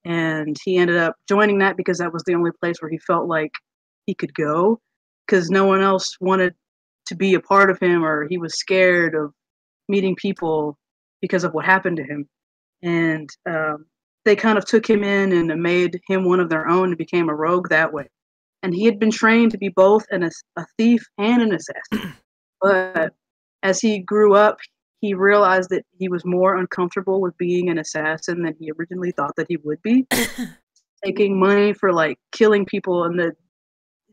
and he ended up joining that because that was the only place where he felt like he could go, because no one else wanted to be a part of him, or he was scared of meeting people because of what happened to him. And they kind of took him in and made him one of their own and became a rogue that way. And he had been trained to be both a thief and an assassin. But as he grew up, he realized that he was more uncomfortable with being an assassin than he originally thought that he would be. Taking money for like killing people, and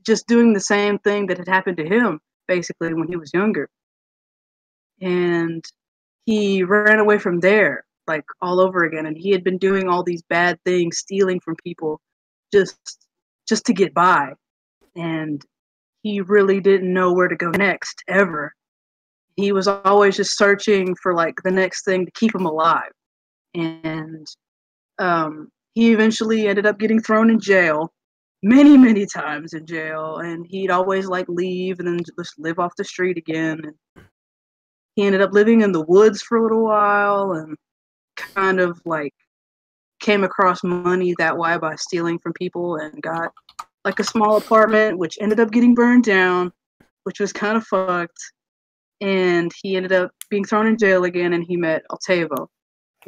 just doing the same thing that had happened to him, basically, when he was younger. And he ran away from there, like, all over again. And he had been doing all these bad things, stealing from people, just to get by. And he really didn't know where to go next, ever. He was always just searching for, like, the next thing to keep him alive. And he eventually ended up getting thrown in jail, many times in jail. And he'd always, like, leave and then just live off the street again. And he ended up living in the woods for a little while and kind of, like, came across money that way by stealing from people and got, like, a small apartment, which ended up getting burned down, which was kind of fucked. And he ended up being thrown in jail again, and he met Altivo.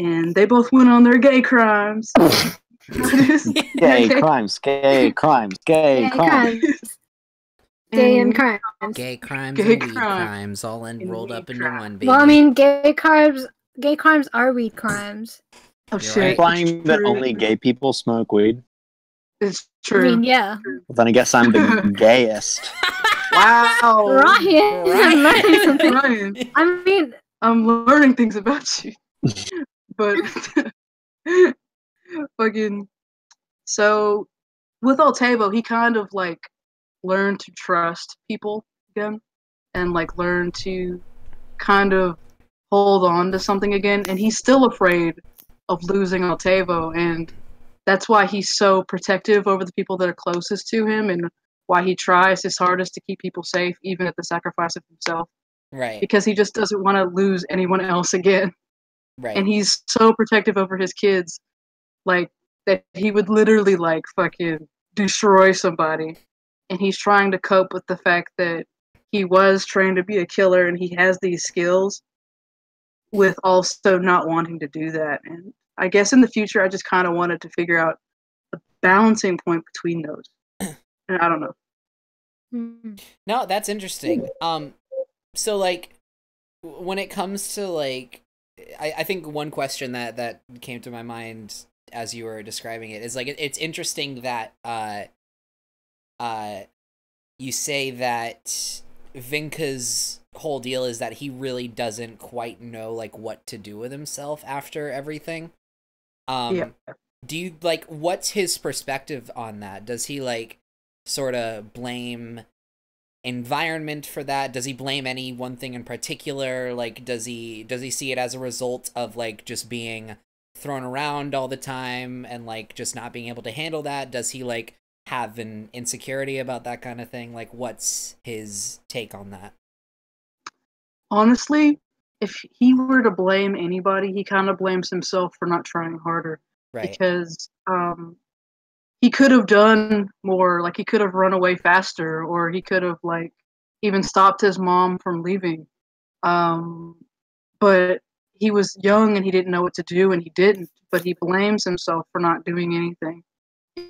And they both went on their gay crimes. Gay crimes. Gay crimes. Gay and crimes. Gay crimes and weed crimes all rolled up into one, baby. Well, I mean, gay crimes are weed crimes. Oh, shit. Implying that only gay people smoke weed? It's true. I mean, yeah. Well, then I guess I'm the gayest. Wow. Ryan, I'm learning something. Ryan, I mean, I'm learning things about you. But fucking, so with Altivo, he kind of, like, learned to trust people again, and, like, learn to kind of hold on to something again. And he's still afraid of losing Altivo, and that's why he's so protective over the people that are closest to him, and why he tries his hardest to keep people safe, even at the sacrifice of himself. Right. Because he just doesn't want to lose anyone else again. Right. And he's so protective over his kids, like, that he would literally, like, fucking destroy somebody. And he's trying to cope with the fact that he was trained to be a killer and he has these skills, with also not wanting to do that. And I guess in the future, I just kind of wanted to figure out a balancing point between those. And I don't know. No, that's interesting. So, like, when it comes to, like, I think one question that came to my mind as you were describing it is, like, it's interesting that you say that Vinca's whole deal is that he really doesn't quite know, like, what to do with himself after everything. Yeah. Do you, like, what's his perspective on that? Does he, like, sort of blame environment for that? Does he blame any one thing in particular? Like, does he see it as a result of, like, just being thrown around all the time and, like, just not being able to handle that? Does he, like, have an insecurity about that kind of thing? Like, what's his take on that? Honestly, if he were to blame anybody, he kind of blames himself for not trying harder. Right. Because he could have done more, like, he could have run away faster, or he could have, like, even stopped his mom from leaving. But he was young and he didn't know what to do, and he didn't. But he blames himself for not doing anything.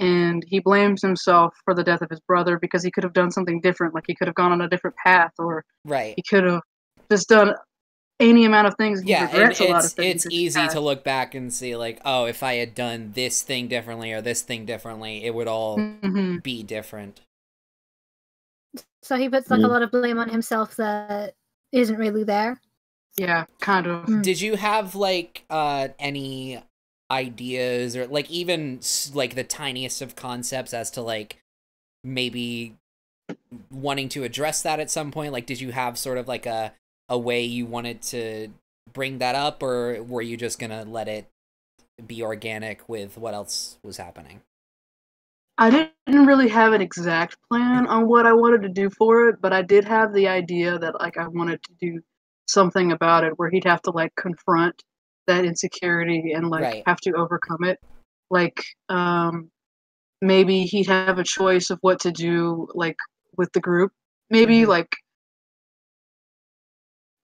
And he blames himself for the death of his brother because he could have done something different. Like, he could have gone on a different path, or right. He could have just done any amount of things. Yeah, and it's easy to look back and see, like, oh, if I had done this thing differently or this thing differently, it would all be different. So he puts, like, a lot of blame on himself that isn't really there. Yeah, kind of. Did you have, like, any ideas, or, like, even, like, the tiniest of concepts as to, like, maybe wanting to address that at some point? Like, did you have sort of, like, a way you wanted to bring that up, or were you just gonna let it be organic with what else was happening? I didn't really have an exact plan on what I wanted to do for it, but I did have the idea that, like, I wanted to do something about it where he'd have to, like, confront that insecurity and, like, have to overcome it. Like, maybe he'd have a choice of what to do, like, with the group. Maybe, like,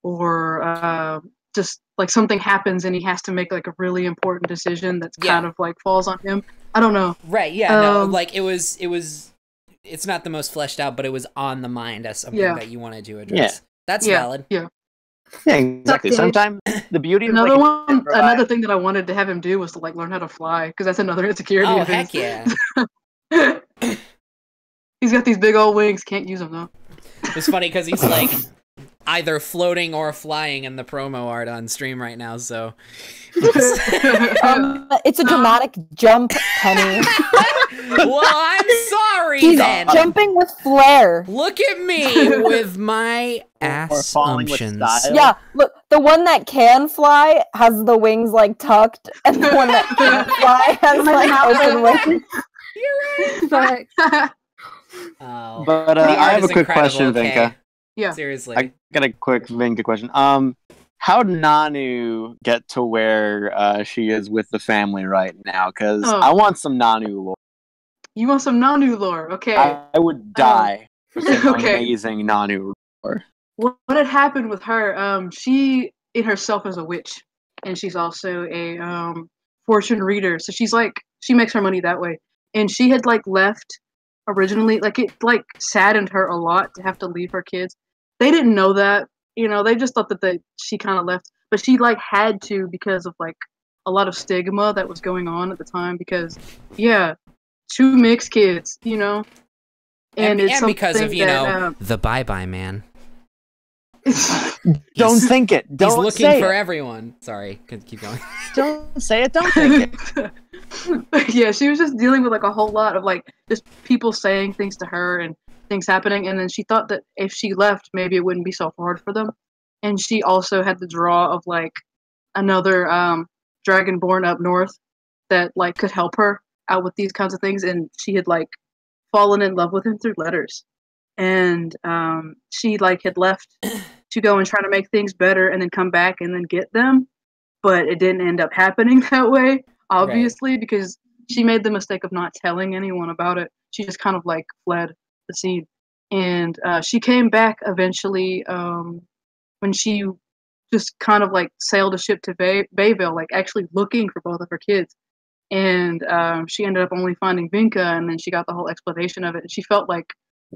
or just, like, something happens and he has to make, like, a really important decision that's kind of, like, falls on him. I don't know. Right, yeah, no, like, it's not the most fleshed out, but it was on the mind as something that you wanted to address. Yeah. That's valid. Yeah, exactly. Sometimes the beauty of, another thing that I wanted to have him do was to, like, learn how to fly, because that's another insecurity of his. Heck yeah. He's got these big old wings. Can't use them though. It's funny because he's like either floating or flying in the promo art on stream right now. So it's a dramatic jump, Penny. Well, I'm sorry. He's then. jumping with flair. Look at me with my assumptions. Yeah, look, the one that can fly has the wings like tucked, and the one that can't fly has like open wings. You're right. Oh. But I have a quick question, Vinca. Yeah. Seriously. I got a quick Vinca question. How did Nanu get to where she is with the family right now? Because I want some Nanu lore. You want some Nanu lore? Okay. I would die for some amazing Nanu lore. What had happened with her? She in herself is a witch, and she's also a fortune reader. So she makes her money that way. And she had left originally, it saddened her a lot to have to leave her kids. They didn't know that, they just thought that she kind of left, but she had to because of a lot of stigma that was going on at the time because 2 mixed kids, and it's because of the bye man. Don't think it. Don't he's looking say for it. everyone. Sorry, keep going. Don't say it. Don't think it. Yeah, she was just dealing with a whole lot of just people saying things to her and things happening, and then she thought that if she left, maybe it wouldn't be so hard for them. And she also had the draw of another dragonborn up north that could help her out with these kinds of things, and she had fallen in love with him through letters. And she had left to go and try to make things better and then come back and then get them, but it didn't end up happening that way, obviously, because she made the mistake of not telling anyone about it. She just kind of fled the scene, and she came back eventually when she just kind of sailed a ship to Bayville, actually looking for both of her kids, and she ended up only finding Vinca, and then she got the whole explanation of it, and she felt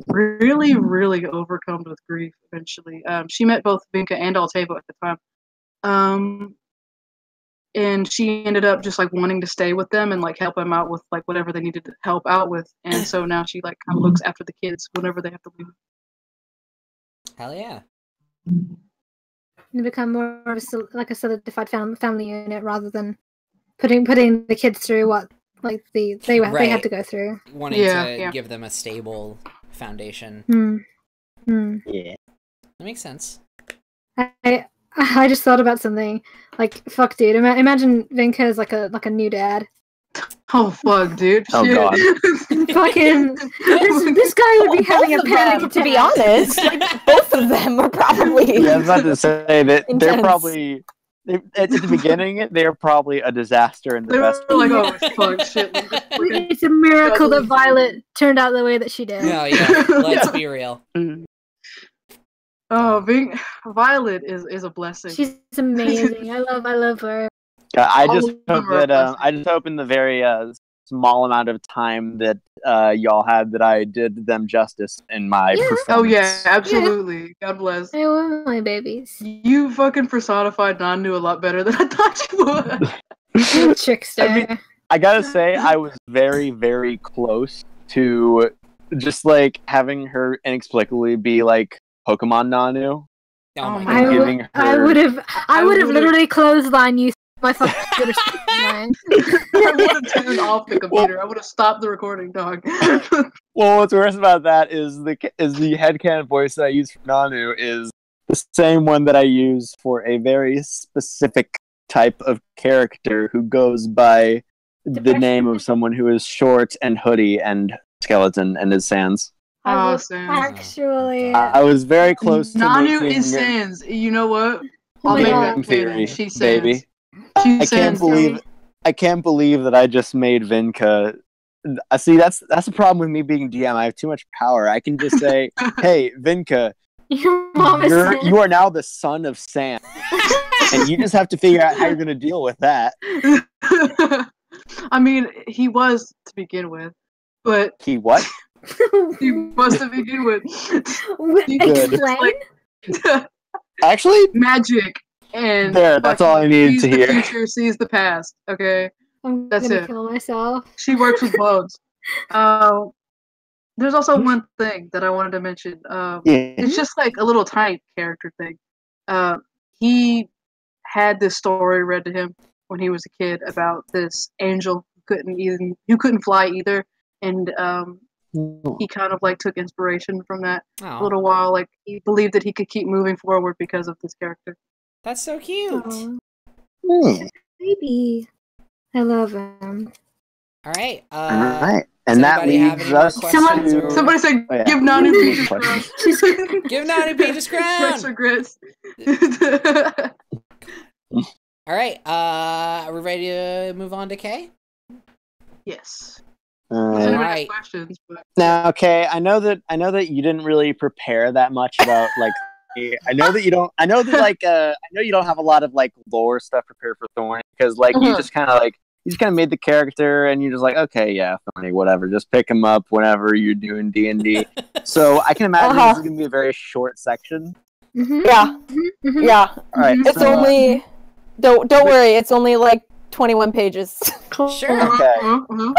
really, really overcome with grief eventually. She met both Vinca and Altivo at the time. And she ended up just wanting to stay with them and help them out with whatever they needed to help out with. And so now she kind of looks after the kids whenever they have to leave. Hell yeah. You become more of a solidified family unit rather than putting the kids through what they had to go through. Wanting to give them a stable foundation. Yeah. That makes sense. I just thought about something. Fuck, dude. Imagine Vinca as a new dad. Oh fuck, dude. Oh Shit. god. Fucking this guy would be having a panic attack. To be honest, both of them are probably. Yeah, I was about to say that intense. they're probably at the beginning. They're probably a disaster in the best way. Oh fuck, shit. It's a miracle that Violet turned out the way that she did. No, yeah. Let's be real. Oh, Violet is a blessing. She's amazing. I love her. I just hope in the very small amount of time that y'all had that I did them justice in my performance. Oh yeah, absolutely. Yeah. God bless. I love my babies. You fucking personified Nanu a lot better than I thought you would. Trickster. I gotta say, I was very, very close to just having her inexplicably be Pokemon Nanu. Oh my god. I would have literally clotheslined you. My fucking computer. I would have turned off the computer. I would have stopped the recording, dog. Well, what's worse about that is the headcanon voice that I use for Nanu is the same one that I use for a very specific type of character who goes by the name of someone who is short and hoodie and skeleton and is Sans. Oh, Sans. Actually, I was very close to Nanu is Sans. You know what? I'll make that theory, She's baby. Sans. I can't believe that I just made Vinca. See, that's the problem with me being DM. I have too much power. I can just say, "Hey, Vinca, you are now the son of Sam," and you just have to figure out how you're going to deal with that. I mean, he was to begin with, but he what? He was to begin with. Explain. Actually, magic. And there, that's all I needed to hear. The future sees the past. Okay, I'm that's gonna it. kill myself. She works with bugs. There's also one thing that I wanted to mention. It's just like a little tiny character thing. He had this story read to him when he was a kid about this angel who couldn't fly either, and he kind of like took inspiration from that a little while. Like he believed that he could keep moving forward because of this character. That's so cute. Baby, I love him. All right. All right. And that leaves us to... Somebody said, give Nanu Peach's crown. Give Nanu Peach's crown. Regrets. All right. Are we ready to move on to Kay? Yes. All right. Questions, but... Now, Kay, I know that you didn't really prepare that much about like. I know that you don't. I know that like. I know you don't have a lot of like lore stuff prepared for Thorny because like you just kind of made the character and you're just like, okay, yeah, Thorny, whatever. Just pick him up whenever you're doing D&D. So I can imagine this is gonna be a very short section. Yeah. Yeah. All right. It's only. Don't worry. It's only like 21 pages. Sure. Okay.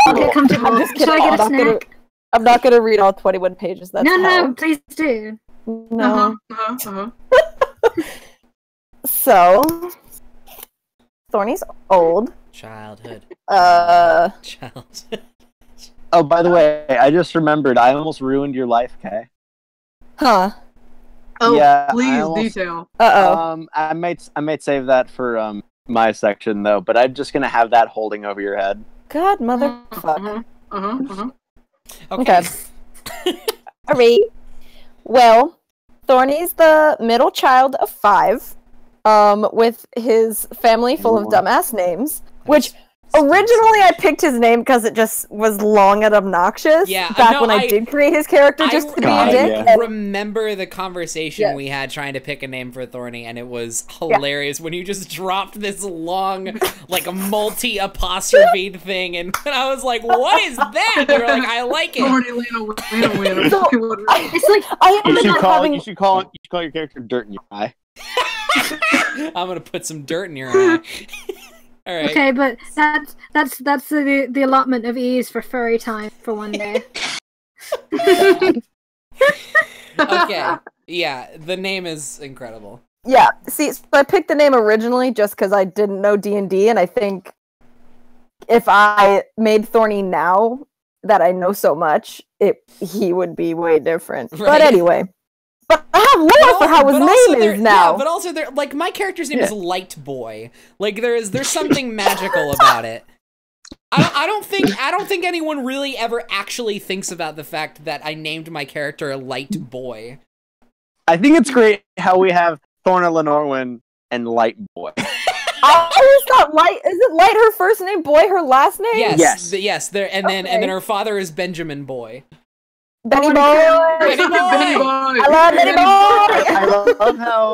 Okay, come to I'm just kidding. Should I get a snack? I'm not gonna read all 21 pages. That's No, please do. No. So, Thorny's old. Childhood. Childhood. Oh, by the way, I just remembered. I almost ruined your life, Kay. Huh. Oh, yeah, please detail. I might save that for my section though, but I'm just gonna have that holding over your head. God, motherfucker. Okay. Alright. Well, Thorny's the middle child of 5, with his family full of dumbass names, which originally I picked his name because it just was long and obnoxious. Yeah, back when I did create his character just to be a dick. I remember the conversation we had trying to pick a name for Thorny, and it was hilarious when you just dropped this long, like a multi-apostrophed thing, and I was like, "What is that?" And you were like, "I like it." Thorny, Lena. So, it's like you should call your character Dirt in Your Eye. I'm gonna put some dirt in your eye. All right. Okay, but that's the allotment of ease for furry time for one day. Okay. Yeah, the name is incredible. Yeah. See, so I picked the name originally just because I didn't know D&D, and I think if I made Thorny now that I know so much, he would be way different. Right. But anyway. But I have lore for how his name is now. Yeah, but also, like, my character's name is Light Boy. Like, there's something magical about it. I don't think anyone really ever actually thinks about the fact that I named my character Light Boy. I think it's great how we have Thorna Lenorwyn and Light Boy. I always thought Light. Is it Light her first name, Boy her last name? Yes. And then her father is Benjamin Boy. Benny Boy! Benny Boy! I love Benny Boy!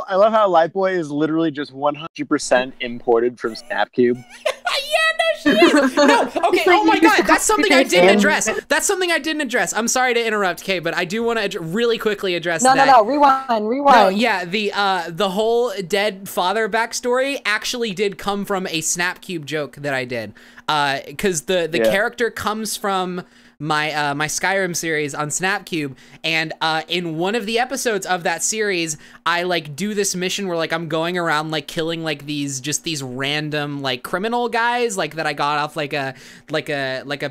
I love how Light Boy is literally just 100% imported from Snapcube. Yeah, no, she is. No, okay. Oh my God, that's something I didn't address. I'm sorry to interrupt, Kay, but I do want to really quickly address that. No, rewind. No, yeah, the whole dead father backstory actually did come from a Snapcube joke that I did, because the character comes from my my Skyrim series on Snapcube, and in one of the episodes of that series, I like do this mission where like I'm going around like killing like these random like criminal guys like that I got off like a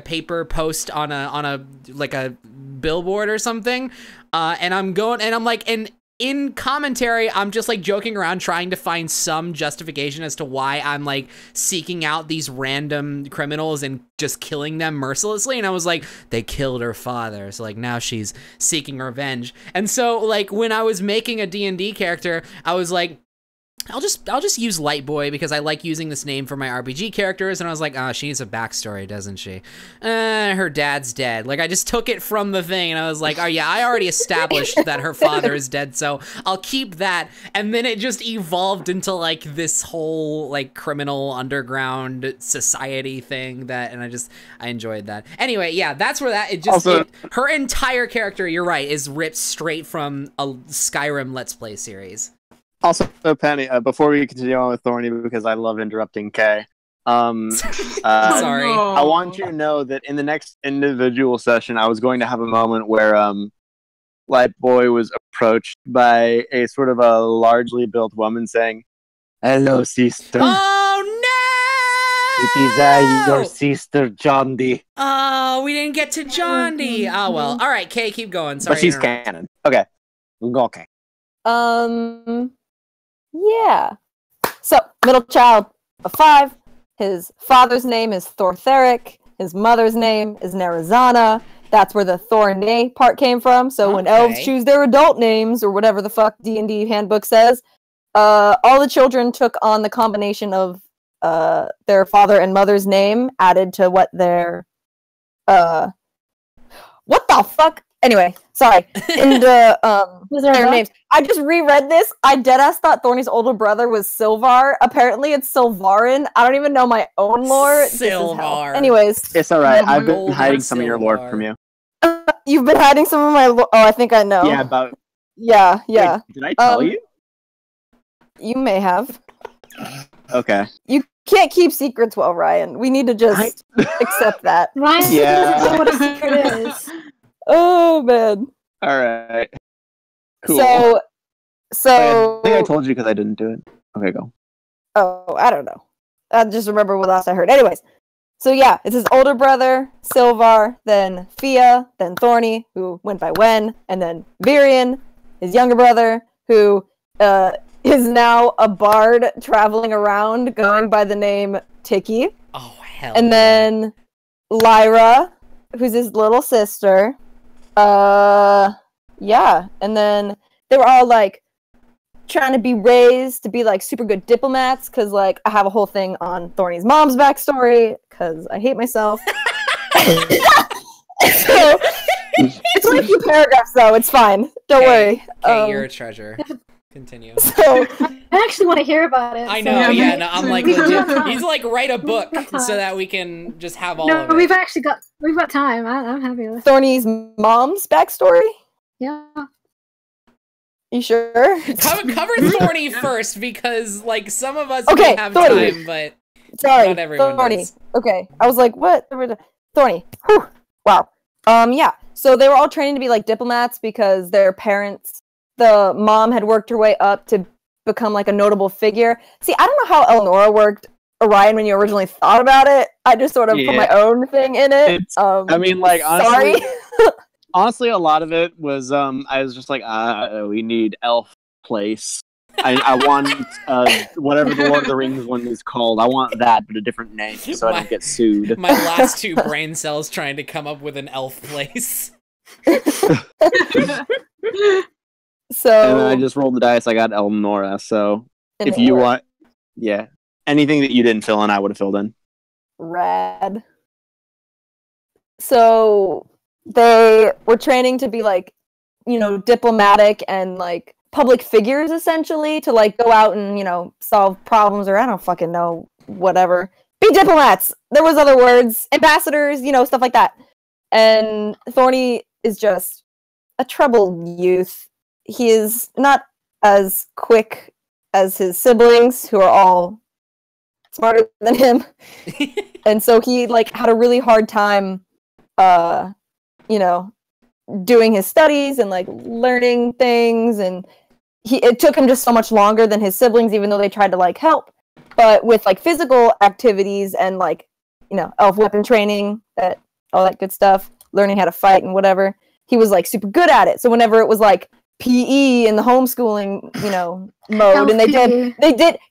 paper post on a like a billboard or something, and I'm going and I'm like in commentary, I'm just like joking around trying to find some justification as to why I'm like seeking out these random criminals and just killing them mercilessly. And I was like, they killed her father, so like now she's seeking revenge. And so like when I was making a D&D character, I was like, I'll just use Light Boy because I like using this name for my RPG characters, and I was like, oh, she needs a backstory, doesn't she? Her dad's dead. Like, I just took it from the thing, and I was like, oh yeah, I already established that her father is dead, so I'll keep that. And then it just evolved into like this whole like criminal underground society thing and I enjoyed that. Anyway, yeah, that's where her entire character, you're right, is ripped straight from a Skyrim Let's Play series. Also, Penny, before we continue on with Thorny, because I love interrupting Kay, Sorry. I want you to know that in the next individual session, I was going to have a moment where Light Boy was approached by a sort of a largely built woman saying, "Hello, sister. Oh no! It is I, your sister, John D." Oh, we didn't get to John D. Oh well. All right, Kay, keep going. Sorry, But she's canon. Okay. Okay. Yeah. So, middle child of 5. His father's name is Thortheric. His mother's name is Narazana. That's where the Thorny part came from. So when elves choose their adult names, or whatever the fuck D&D handbook says, all the children took on the combination of their father and mother's name added to what their... what the fuck? Anyway, sorry. Their names. I just reread this. I deadass thought Thorny's older brother was Silvar. Apparently it's Silvarin. I don't even know my own lore. Silvar. Anyways. It's alright. I've been hiding some of your lore from you. You've been hiding some of my lore? Oh, I think I know. Yeah, about... Yeah. Wait, did I tell you? You may have. Okay. You can't keep secrets well, Ryan. We need to just accept that. Ryan doesn't know what a secret is. Oh, man. Alright. Cool. So I think I told you because I didn't do it. Okay, go. Oh, I don't know. I just remember what last I heard. Anyways, so yeah, it's his older brother, Silvar, then Fia, then Thorny, who went by Wen, and then Virion, his younger brother, who is now a bard traveling around going by the name Tiki. Oh, hell. And then Lyra, who's his little sister. Yeah, and then they were all like trying to be raised to be like super good diplomats, because like I have a whole thing on Thorny's mom's backstory because I hate myself. So it's only a few paragraphs though, it's fine, don't worry. Okay, you're a treasure. Continue. So I actually want to hear about it. I know, yeah, no, I'm like legit. He's like, write a book so that we can just have all of it. We've got time. I'm happy with Thorny's mom's backstory? Yeah. You sure? Cover Thorny first, because like some of us may have Thorny. time, but sorry, not everyone Thorny. does. Okay, I was like, what? Thorny. Whew. Wow. Yeah. So they were all training to be like diplomats because their parents, the mom had worked her way up to become like a notable figure. See, I don't know how Eleonora worked, Orion, when you originally thought about it. I just sort of put my own thing in it. I mean, like, honestly, sorry. honestly, a lot of it was, I was just like, we need elf place. I want, whatever the Lord of the Rings one is called, I want that, but a different name, so I don't get sued. My last 2 brain cells trying to come up with an elf place. So, and then I just rolled the dice, I got Eleonora, so if you want, yeah, anything that you didn't fill in, I would have filled in. Rad. So they were training to be like, you know, diplomatic and like public figures, essentially, to like go out and, you know, solve problems, or I don't fucking know, whatever. Be diplomats. There was other words, ambassadors, you know, stuff like that. And Thorny is just a troubled youth. He is not as quick as his siblings, who are all smarter than him. And so he like had a really hard time, you know, doing his studies and like learning things, and it took him just so much longer than his siblings, even though they tried to like help. But with like physical activities and like, you know, elf weapon training, all that good stuff, learning how to fight and whatever, he was like super good at it. So whenever it was like PE in the homeschooling, you know, mode, and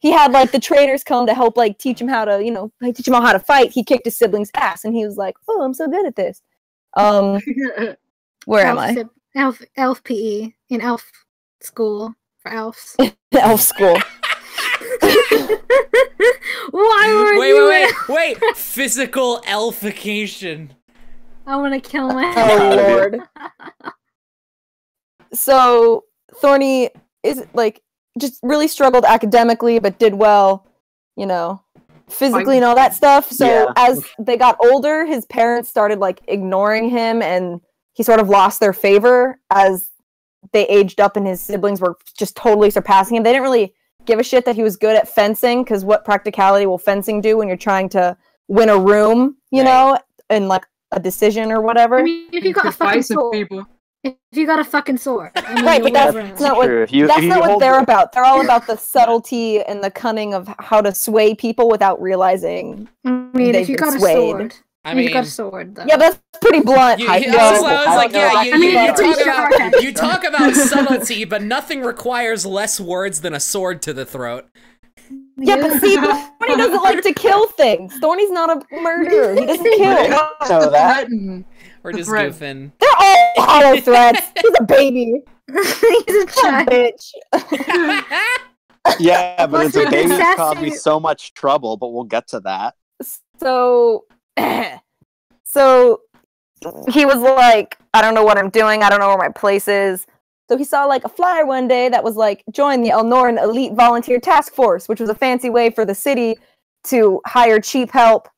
he had like the trainers come to help like teach him how to, you know, like, teach him all how to fight. He kicked his siblings' ass, and he was like, "Oh, I'm so good at this." Where am I? Elf PE in elf school for elves. Elf school. Why were wait! Physical elfication. I want to kill myself. Oh Lord. So Thorny is like just really struggled academically, but did well, you know, physically and all that stuff. So as they got older, his parents started like ignoring him, and he sort of lost their favor as they aged up, and his siblings were just totally surpassing him. They didn't really give a shit that he was good at fencing, because what practicality will fencing do when you're trying to win a room, you know, and like a decision or whatever? I mean, if you got a fucking sword. People. If you got a fucking sword. I mean, right, but that's not what they're about. They're all about the subtlety and the cunning of how to sway people without realizing if you got swayed. A sword. I mean, you got a sword, though. Yeah, that's pretty blunt. You talk about subtlety, but nothing requires less words than a sword to the throat. Yeah, but see, Thorny doesn't like to kill things. Thorny's not a murderer. He doesn't kill. So that... We're just goofing. They're all hollow threats. He's a baby. He's a child. Bitch. Yeah, but it's a baby that caused me so much trouble, but we'll get to that. So he was like, I don't know what I'm doing. I don't know where my place is. So he saw like a flyer one day that was like, join the Elnoran Elite Volunteer Task Force, which was a fancy way for the city to hire cheap help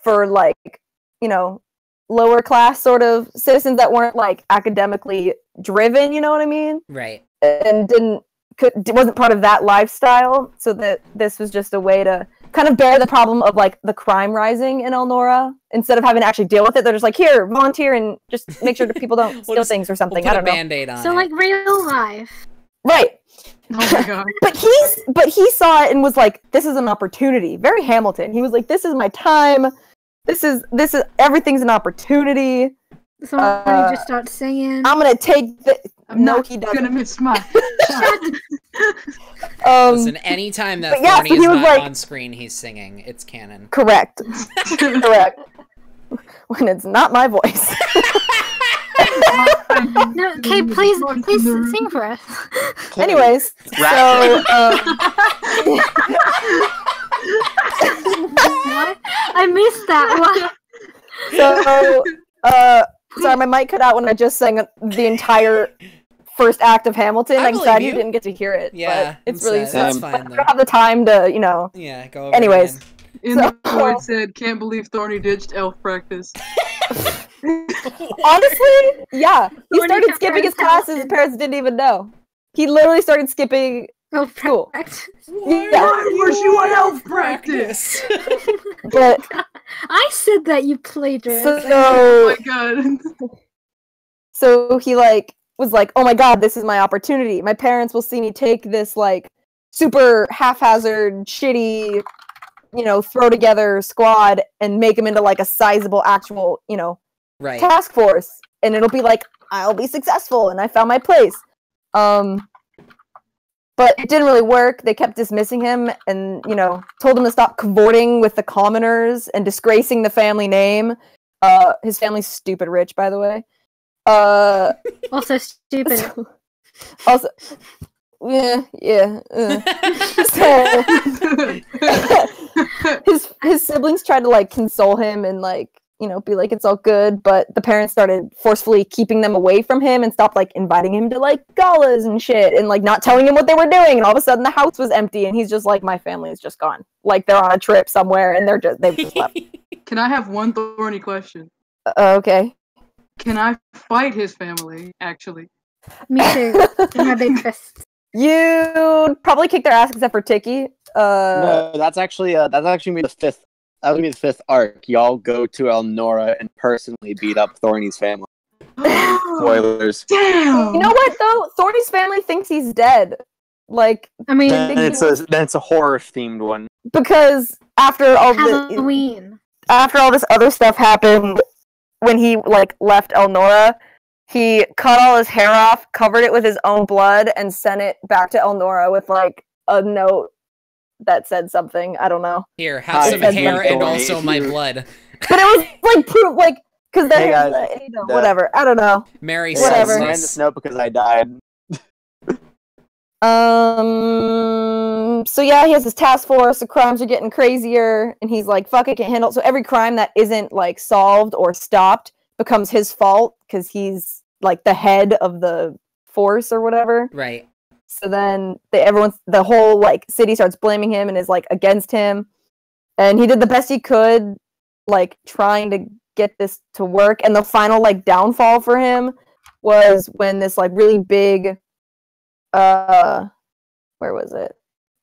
for like, you know, lower class sort of citizens that weren't like academically driven, you know what I mean? Right. And wasn't part of that lifestyle. So that this was just a way to kind of bear the problem of like the crime rising in Elnora. Instead of having to actually deal with it, they're just like, here, volunteer and just make sure that people don't steal things or something. We'll I don't know. Band-Aid on so like real life. Right. Oh my god. But he saw it and was like, this is an opportunity. Very Hamilton. He was like, this is my time. This is everything's an opportunity. Somebody just starts singing. I'm gonna take the. He doesn't. Gonna miss my. Listen, anytime that Thorny is not like, on screen, he's singing. It's canon. Correct. Correct. When it's not my voice. No, okay, please sing for us. Anyways, so. I missed that one. So, sorry, my mic cut out when I just sang the entire first act of Hamilton. I'm sad you didn't get to hear it. Yeah, but it's really sad. That's fine. I don't have the time to, you know. Yeah, go over. Anyways, the board said, "Can't believe Thorny ditched elf practice." Honestly, yeah, he started skipping his classes. His parents didn't even know. He literally started skipping school. Why was you on elf practice? But I said that you plagiarized. So, oh my god. So he like was like, oh my god, this is my opportunity. My parents will see me take this like super haphazard, shitty, you know, throw together squad and make them into like a sizable actual, you know, task force, and it'll be like I'll be successful and I found my place. But it didn't really work. They kept dismissing him and, you know, told him to stop cavorting with the commoners and disgracing the family name. His family's stupid rich, by the way. Also stupid. Also, yeah. So, his siblings tried to, like, console him and, like, you know, be like, it's all good, but the parents started forcefully keeping them away from him and stopped, like, inviting him to, like, galas and shit and, like, not telling him what they were doing, and all of a sudden the house was empty, and he's just like, my family is just gone. Like, they're on a trip somewhere, and they've just left. Can I have one thorny question? Okay. Can I fight his family, actually? Me too. My big fist. You'd probably kick their ass except for Tiki. No, that's actually the fifth. That would be the fifth arc. Y'all go to Elnora and personally beat up Thorny's family. Spoilers. Damn. You know what though? Thorny's family thinks he's dead. Like, I mean, then it's a horror themed one. Because after all after all this other stuff happened, when he like left Elnora, he cut all his hair off, covered it with his own blood, and sent it back to Elnora with like a note that said something. I don't know. Here, have some hair and also my blood. But it was like proof, like because you know, whatever. I don't know. Mary whatever. I signed this note because I died. So yeah, he has his task force. The crimes are getting crazier, and he's like, "Fuck, I can't handle it." So every crime that isn't like solved or stopped becomes his fault because he's like the head of the force or whatever. Right. So then the whole like city starts blaming him and is like against him. And he did the best he could, like trying to get this to work. And the final like downfall for him was when this like really big, where was it?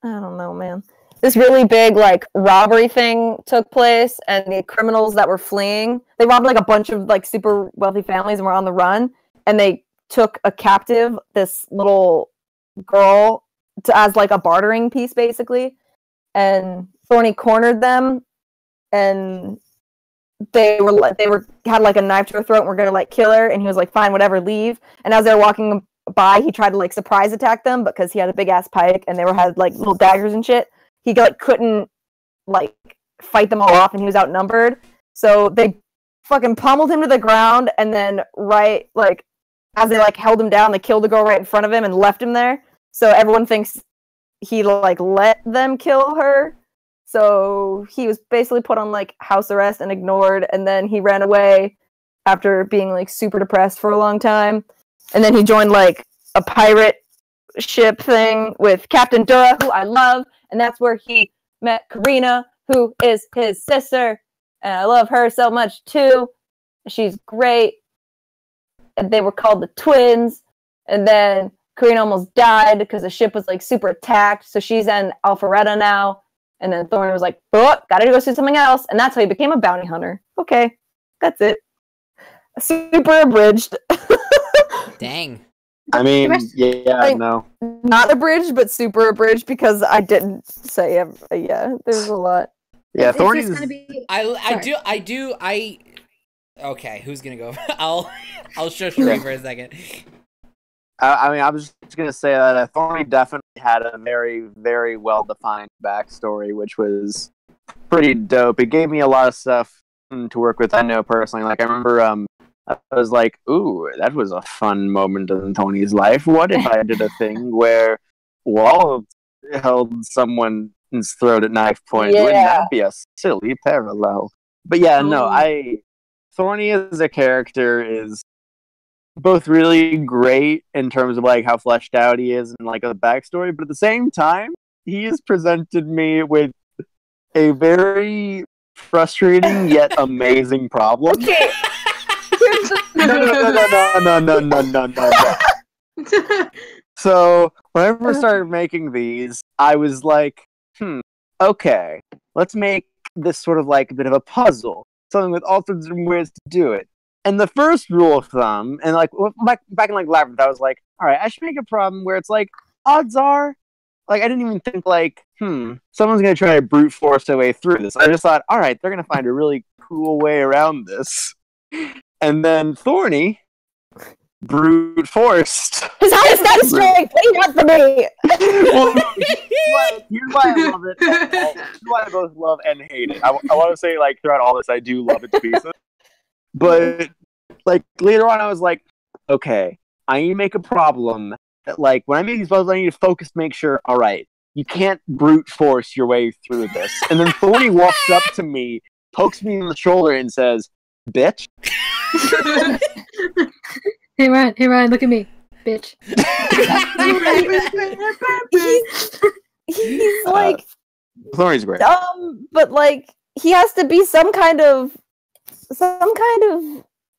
I don't know, man. This really big like robbery thing took place, and the criminals that were fleeing, they robbed like a bunch of like super wealthy families and were on the run, and they took a captive, this little girl, as like a bartering piece basically, and Thorny cornered them, and they had like a knife to her throat and were gonna like kill her, and he was like, fine, whatever, leave. And as they were walking by, he tried to like surprise attack them because he had a big ass pike and they had like little daggers and shit. He like couldn't like fight them all off, and he was outnumbered. So they fucking pummeled him to the ground, and then right like as they like held him down, they killed the girl right in front of him and left him there. So everyone thinks he like let them kill her. So he was basically put on like house arrest and ignored, and then he ran away after being like super depressed for a long time. And then he joined like a pirate ship thing with Captain Dura, who I love, and that's where he met Karina, who is his sister, and I love her so much too. She's great. And they were called the twins, and then Karina almost died because the ship was like super attacked, so she's in Alpharetta now. And then Thorny was like, oh, gotta go see something else, and that's how he became a bounty hunter. Okay, that's it. Super abridged. Dang. I mean, yeah, like, no. Not abridged, but super abridged because I didn't say yeah, there's a lot. Yeah, Thorny's... Okay, who's gonna go? I'll shush you for a second. I mean, I was just gonna say that Thorny definitely had a very, very well-defined backstory, which was pretty dope. It gave me a lot of stuff to work with. I know personally, like I remember, I was like, "Ooh, that was a fun moment in Thorny's life. What if I did a thing where Wall held someone's throat at knife point? Yeah. Wouldn't that be a silly parallel?" But yeah, no, Thorny as a character is both really great in terms of like how fleshed out he is and like a backstory, but at the same time, he has presented me with a very frustrating yet amazing problem. Okay. No. So when I first started making these, I was like, okay, let's make this sort of like a bit of a puzzle. Something with all sorts of ways to do it. And the first rule of thumb, and like back in like Labyrinth, I was like, all right, I should make a problem where it's like, odds are, like I didn't even think like, someone's gonna try to brute force their way through this. I just thought, all right, they're gonna find a really cool way around this. And then Thorny brute forced. His highest status strength. What do you want from me? Well, here's why I love it. Here's why I both love and hate it. I want to say like throughout all this, I do love it to pieces. But like later on, I was like, okay, I need to make a problem that like when I make these puzzles, I need to focus, make sure. All right, you can't brute force your way through this. And then Thorny walks up to me, pokes me in the shoulder, and says, "Bitch." Hey Ryan, look at me, bitch. he's like Thorny's great. But like he has to be some kind of I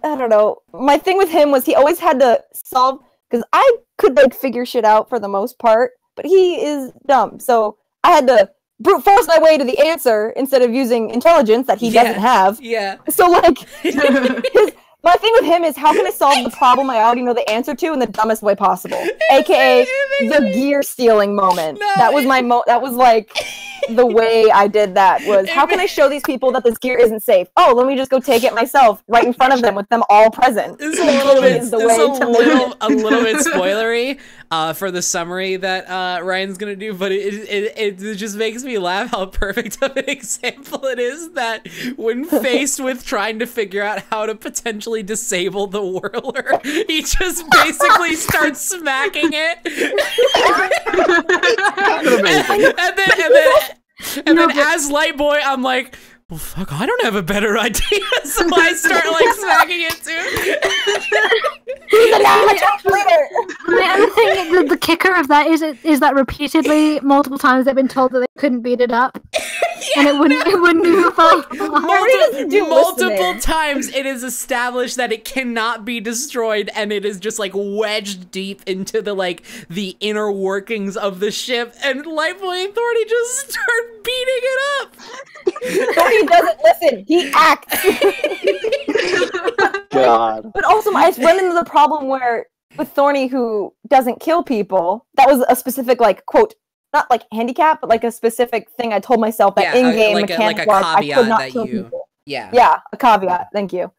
don't know. My thing with him was he always had to solve, because I could like figure shit out for the most part, but he is dumb. So I had to brute force my way to the answer instead of using intelligence that he doesn't have. Yeah. So like my thing with him is, how can I solve the problem I already know the answer to in the dumbest way possible? AKA the gear stealing moment. No, that was that was like the way I did that, was how can I show these people that this gear isn't safe? Oh, let me just go take it myself right in front of them with them all present. It's a little bit spoilery for the summary that Ryan's gonna do, but it just makes me laugh how perfect of an example it is that when faced with trying to figure out how to potentially disable the whirler, he just basically starts smacking it. and then as Light Boy, I'm like, well, fuck, I don't have a better idea, so I start like smacking it too. The other thing, the kicker of that is that repeatedly, multiple times, they've been told that they couldn't beat it up. and it wouldn't even fall apart. Multiple times it is established that it cannot be destroyed, and it is just like wedged deep into the inner workings of the ship, and Lightboy and Thorny just start beating it up. Thorny doesn't listen, he acts. God. But also I run into the problem where with Thorny, who doesn't kill people, that was a specific quote, not handicap, but a specific thing I told myself that in-game mechanic was I could not kill people. Yeah, a caveat. Thank you.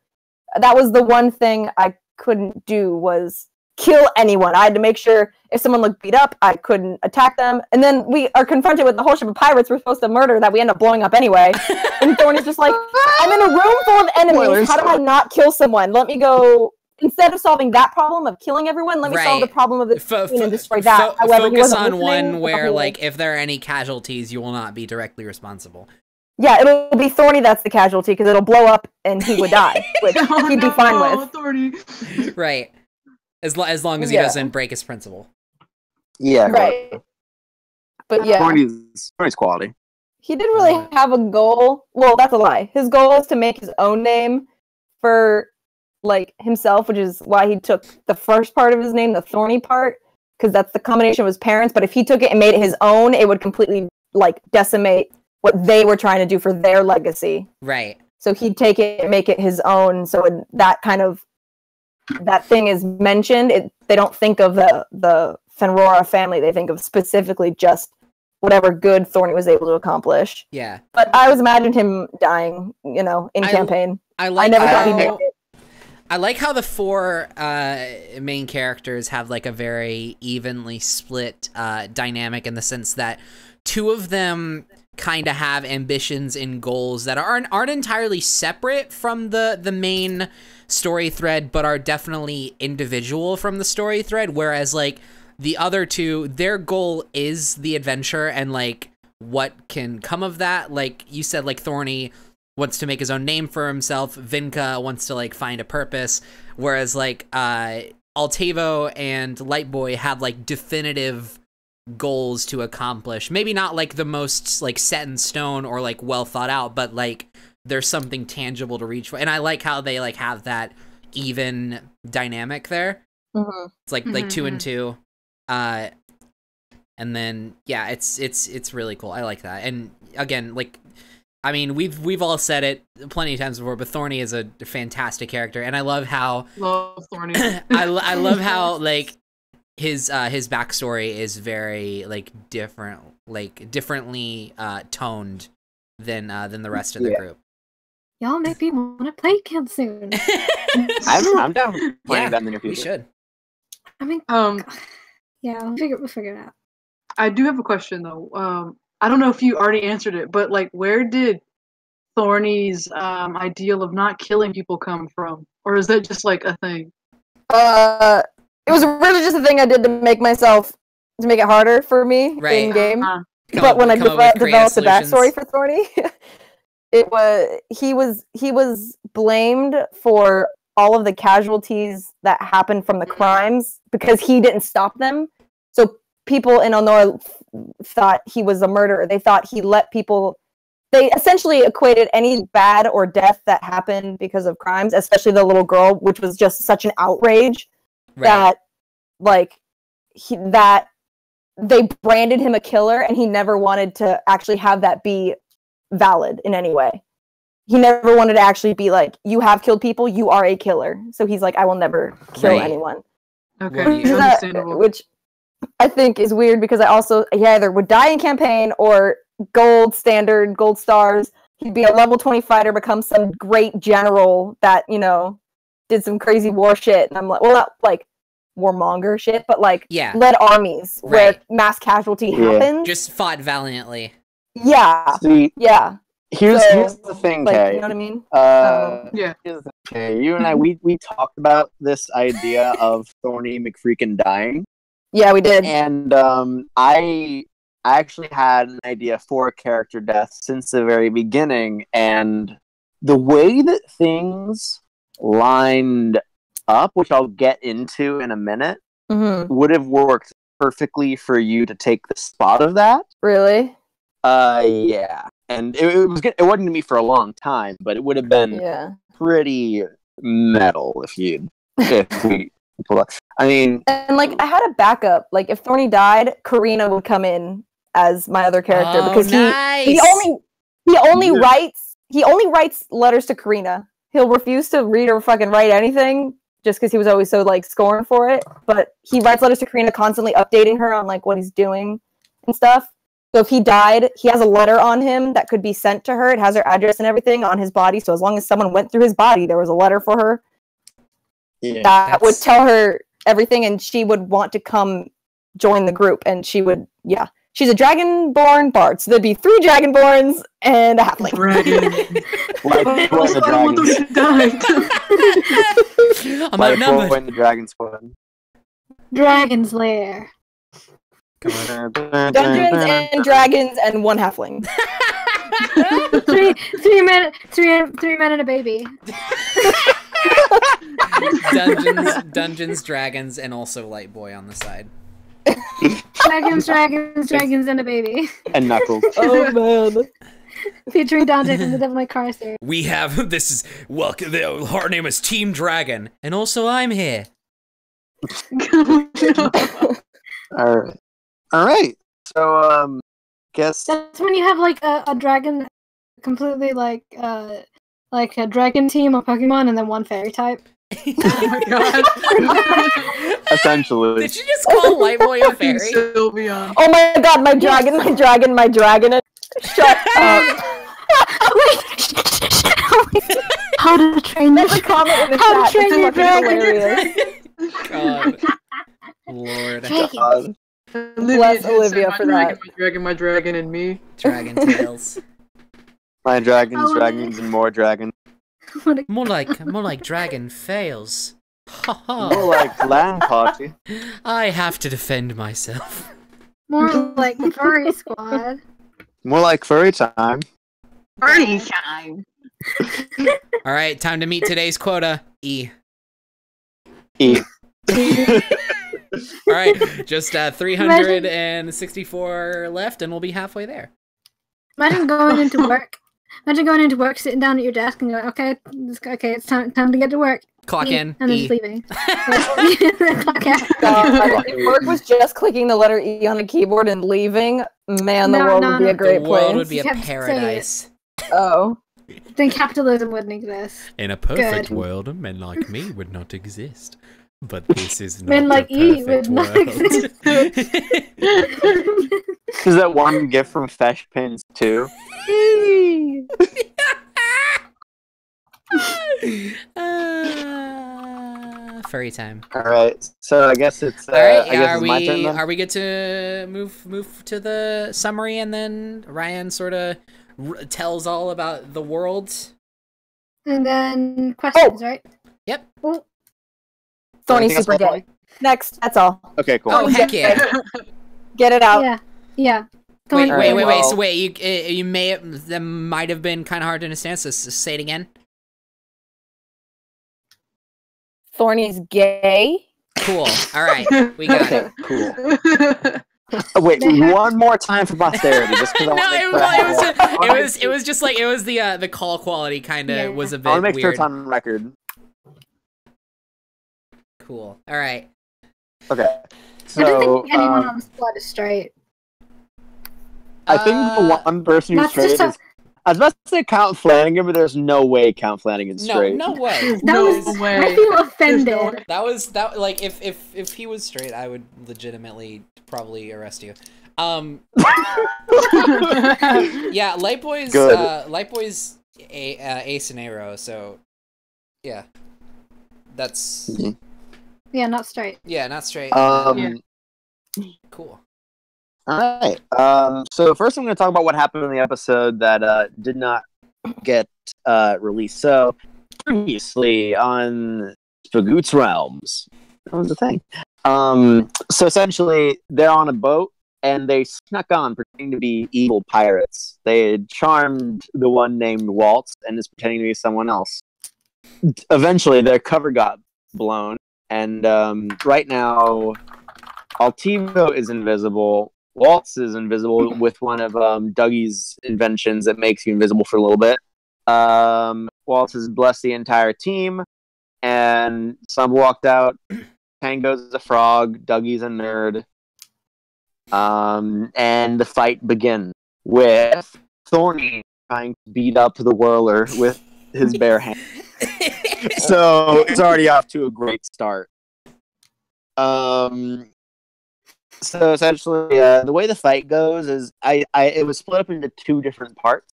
That was the one thing I couldn't do, was kill anyone. I had to make sure if someone looked beat up, I couldn't attack them. And then we are confronted with the whole ship of pirates we're supposed to murder that we end up blowing up anyway. And Thorny's just like, I'm in a room full of enemies. How do I not kill someone? Let me go. Instead of solving that problem of killing everyone, let me solve the problem of the and destroy that. However, focus on one where, if there are any casualties, you will not be directly responsible. Yeah, it'll be Thorny that's the casualty, because it'll blow up and he would die, which he'd be fine with. Thorny. Right. As long as he doesn't break his principle. Yeah. Right. But yeah. Thorny's quality. He didn't really have a goal. Well, that's a lie. His goal is to make his own name for himself, which is why he took the first part of his name, the Thorny part, because that's the combination of his parents. But if he took it and made it his own, it would completely decimate what they were trying to do for their legacy. Right. So he'd take it and make it his own. So that thing is mentioned. They don't think of the Fenrora family. They think of specifically just whatever good Thorny was able to accomplish. Yeah. But I always imagined him dying, in campaign. I never thought he'd make it. I like how the four main characters have a very evenly split dynamic, in the sense that two of them kind of have ambitions and goals that aren't entirely separate from the main story thread, but are definitely individual from the story thread, whereas the other two, their goal is the adventure and what can come of that. Like you said, Thorny wants to make his own name for himself. Vinca wants to find a purpose, whereas Altivo and Lightboy have definitive goals to accomplish. Maybe not the most set in stone or well thought out, but there's something tangible to reach for. And I like how they have that even dynamic there. Mm-hmm. It's 2 and 2. And then yeah, it's really cool. I like that. And again, I mean, we've all said it plenty of times before, but Thorny is a fantastic character, and I love how Thorny. I love how his backstory is very differently toned than the rest of the group. Y'all make me want to play Kim soon. I'm down for playing that in the near future. We should. I mean, yeah, we'll figure it out. I do have a question though. I don't know if you already answered it, but where did Thorny's ideal of not killing people come from, or is that just a thing? It was really just a thing I did to make it harder for me in game. But when I developed the backstory for Thorny, he was blamed for all of the casualties that happened from the crimes because he didn't stop them. So people in Honora thought he was a murderer. They thought he let people. They essentially equated any bad or death that happened because of crimes, especially the little girl, which was just such an outrage that that they branded him a killer, and he never wanted to actually have that be valid in any way. He never wanted to actually be you have killed people, you are a killer. So he's I will never kill anyone. Okay, understandable. Which I think is weird because he either would die in campaign or gold stars. He'd be a level 20 fighter, become some great general that, did some crazy war shit. And I'm well, not warmonger shit, but led armies where mass casualty happens. Just fought valiantly. Yeah. See, yeah. Here's the thing, Kay. You know what I mean? Yeah. Here's the thing, Kay. You and I, we talked about this idea of Thorny McFreakin dying. Yeah, we did. And I actually had an idea for a character death since the very beginning, and the way that things lined up, which I'll get into in a minute, would have worked perfectly for you to take the spot of that. Really? Yeah. and it wouldn't gonna be for a long time, but it would have been pretty metal if we pull up. I mean, and like I had a backup. Like if Thorny died, Karina would come in as my other character because he only writes letters to Karina. He'll refuse to read or fucking write anything just because he was always so like scorned for it. But he writes letters to Karina, constantly updating her on like what he's doing and stuff. So if he died, he has a letter on him that could be sent to her. It has her address and everything on his body. So as long as someone went through his body, there was a letter for her that would tell her everything, and she would want to come join the group. And she would, she's a dragonborn bard. So there'd be 3 dragonborns and a halfling. I want those to die. I'm outnumbered. When the dragon spawn. Dragon's Lair. Dungeons and Dragons and 1 halfling. 3 men and a baby. Dungeons, dragons, and also Light Boy on the side. Dragons, and a baby. And Knuckles. Oh man. Featuring Dante from the Devil May Cry series. We have welcome. Our name is Team Dragon, and also I'm here. All right. So guess that's when you have like a dragon, completely like a dragon team of Pokemon, and then 1 fairy type. Oh my god. Essentially. Did you just call Light Boy a fairy? Sylveon. Oh my god, my dragon. Shut up. How to train There's a comment in the How chat. to train your dragon. Hilarious. God. Lord. God. Bless Olivia for that. My dragon, and me. Dragon Tales. My dragons, and more dragons. More like dragon fails. Ha ha. More like land party. I have to defend myself. More like furry squad. More like furry time. Furry time. All right, time to meet today's quota. E. E. All right, just 364 left, and we'll be halfway there. Imagine going into work. Sitting down at your desk, and going, "Okay, it's time to get to work." Clock in, and then E. just leaving. Clock out. If work was just clicking the letter E on a keyboard and leaving, man, the world would be a great place. The world place. would be a paradise. Oh. Then capitalism wouldn't exist. In a perfect world, men like me would not exist. But this is not men like E would world. not exist. Is that one gift from Fesh Pins 2? Furry time. All right, so I guess it's. All right, I guess it's my turn, then? Are we good to move to the summary, and then Ryan sort of tells all about the world, and then questions, right? Yep. Oh. Thorny's super gay. Next, that's all. Okay, cool. Oh heck yeah! Get it out. Yeah. Wait. Well, So wait, you that might have been kind of hard to understand. So say it again. Thorny's gay. Cool. All right, we got it. Cool. Wait, one more time for posterity, just because it was just like the call quality kind of was a bit I want to make weird. sure it's on record. Cool. All right. Okay. I don't So think anyone on the squad is straight. I think the one person who's straight is. I was about to say Count Flanagan, but there's no way Count Flanagan's straight. No way. No way. I feel offended. That was like if he was straight, I would legitimately probably arrest you. Yeah, Light Boy's ace and arrow, so yeah. That's Yeah, not straight. Yeah, not straight. Yeah. Cool. Alright. So first I'm going to talk about what happened in the episode that did not get released. So previously on Spagoots Realms, that was the thing. So essentially they're on a boat and they snuck on pretending to be evil pirates. They had charmed the one named Waltz and is pretending to be someone else. Eventually their cover got blown and right now Altivo is invisible. Waltz is invisible with one of Dougie's inventions that makes you invisible for a little bit. Waltz has blessed the entire team, and some walked out. Tango's a frog, Dougie's a nerd. And the fight begins with Thorny trying to beat up the whirler with his bare hand. So it's already off to a great start. So essentially, the way the fight goes is it was split up into two different parts.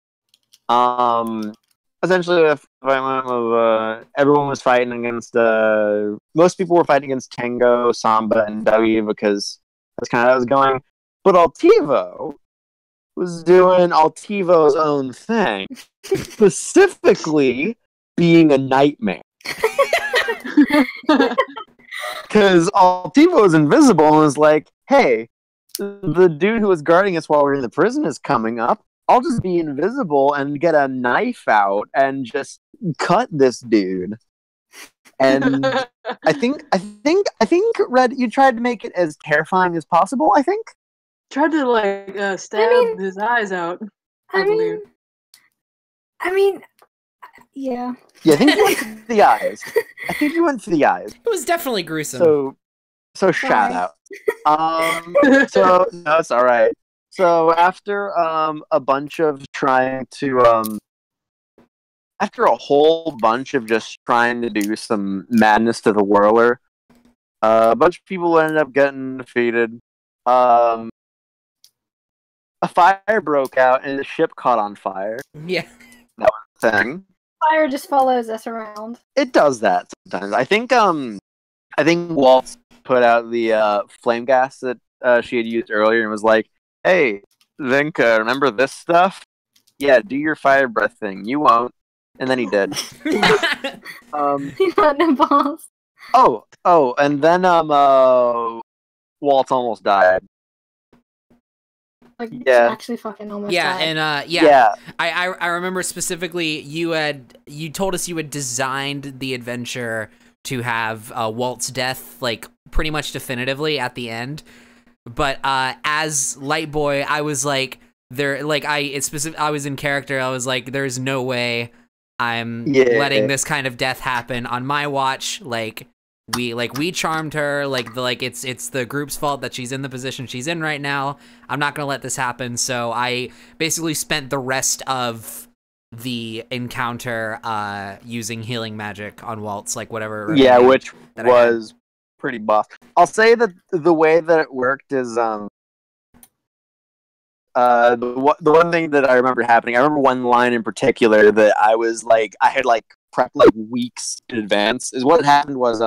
Essentially, everyone was fighting against. Most people were fighting against Tango, Samba, and Dougie because that's kind of how it was going. But Altivo was doing Altivo's own thing, specifically being a nightmare. Because Altivo is invisible and is like, hey, the dude who was guarding us while we were in the prison is coming up. I'll just be invisible and get a knife out and just cut this dude. And I think, Red, you tried to make it as terrifying as possible, I think? Tried to, stab his eyes out, I believe. Yeah. Yeah, I think you went for the eyes. It was definitely gruesome. So shout out. So that's all right. So after a bunch of trying to after a whole bunch of just trying to do some madness to the whirler, a bunch of people ended up getting defeated. A fire broke out and the ship caught on fire. Yeah. That was the thing. Fire just follows us around. It does that sometimes. I think Waltz put out the flame gas that she had used earlier and was like, "Hey, Vinca, remember this stuff? Yeah, do your fire breath thing. You won't." And then he did. He got no balls. Oh, and then Waltz almost died. Like, yeah. Actually fucking almost died. And yeah. I remember specifically you told us you had designed the adventure to have Walt's death like pretty much definitively at the end. But as Light Boy, I was like I was in character. I was like, there's no way I'm letting this kind of death happen on my watch. We charmed her, it's the group's fault that she's in the position she's in right now. I'm not gonna let this happen. So I basically spent the rest of the encounter using healing magic on Waltz, whatever. Yeah, which was pretty buff. I'll say that the way that it worked is the one thing that I remember happening. I remember one line in particular that I was I had prepped weeks in advance. Is what happened was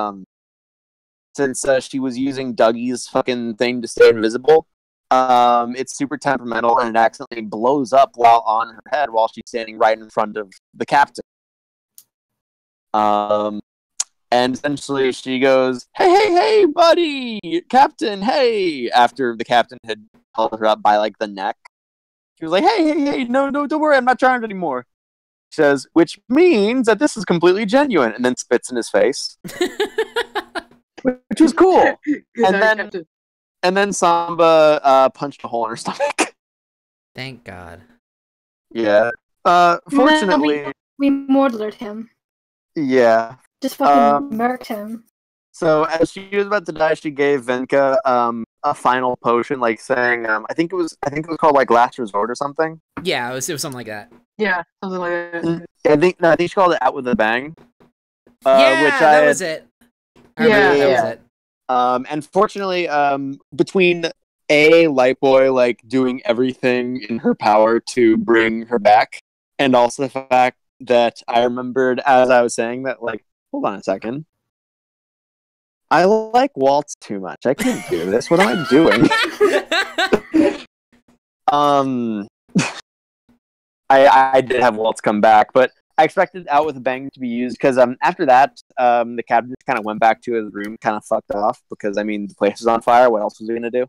since she was using Dougie's fucking thing to stay invisible, it's super temperamental and it accidentally blows up while on her head while she's standing right in front of the captain. And essentially she goes, hey, buddy, Captain, hey, after the captain had held her up by the neck. She was like, hey, no, don't worry, I'm not charmed anymore. She says, which means that this is completely genuine, and then spits in his face. Which was cool. And then Samba punched a hole in her stomach. Thank God. Yeah. Fortunately, we murdered him. Yeah. Just fucking murked him. So as she was about to die, she gave Vinca a final potion, saying, I think it was called Last Resort or something. Yeah, it was something like that. Yeah, something like that. I think she called it Out with a Bang. That was it. That was it. And fortunately, between Light Boy doing everything in her power to bring her back, and also the fact that I remembered as I was saying that hold on a second. I like Waltz too much. I can't do this. What am I doing? I did have Waltz come back, but I expected Out with a Bang to be used because after that, the captain just kind of went back to his room, kind of fucked off because the place was on fire. What else was he gonna do?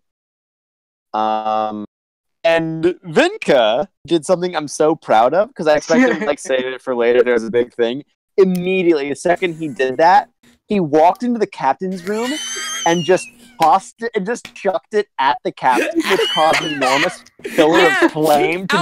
And Vinca did something I'm so proud of because I expected him to save it for later. There was a big thing. Immediately, the second he did that, he walked into the captain's room and just tossed it and just chucked it at the captain, which caused an enormous pillar of flame to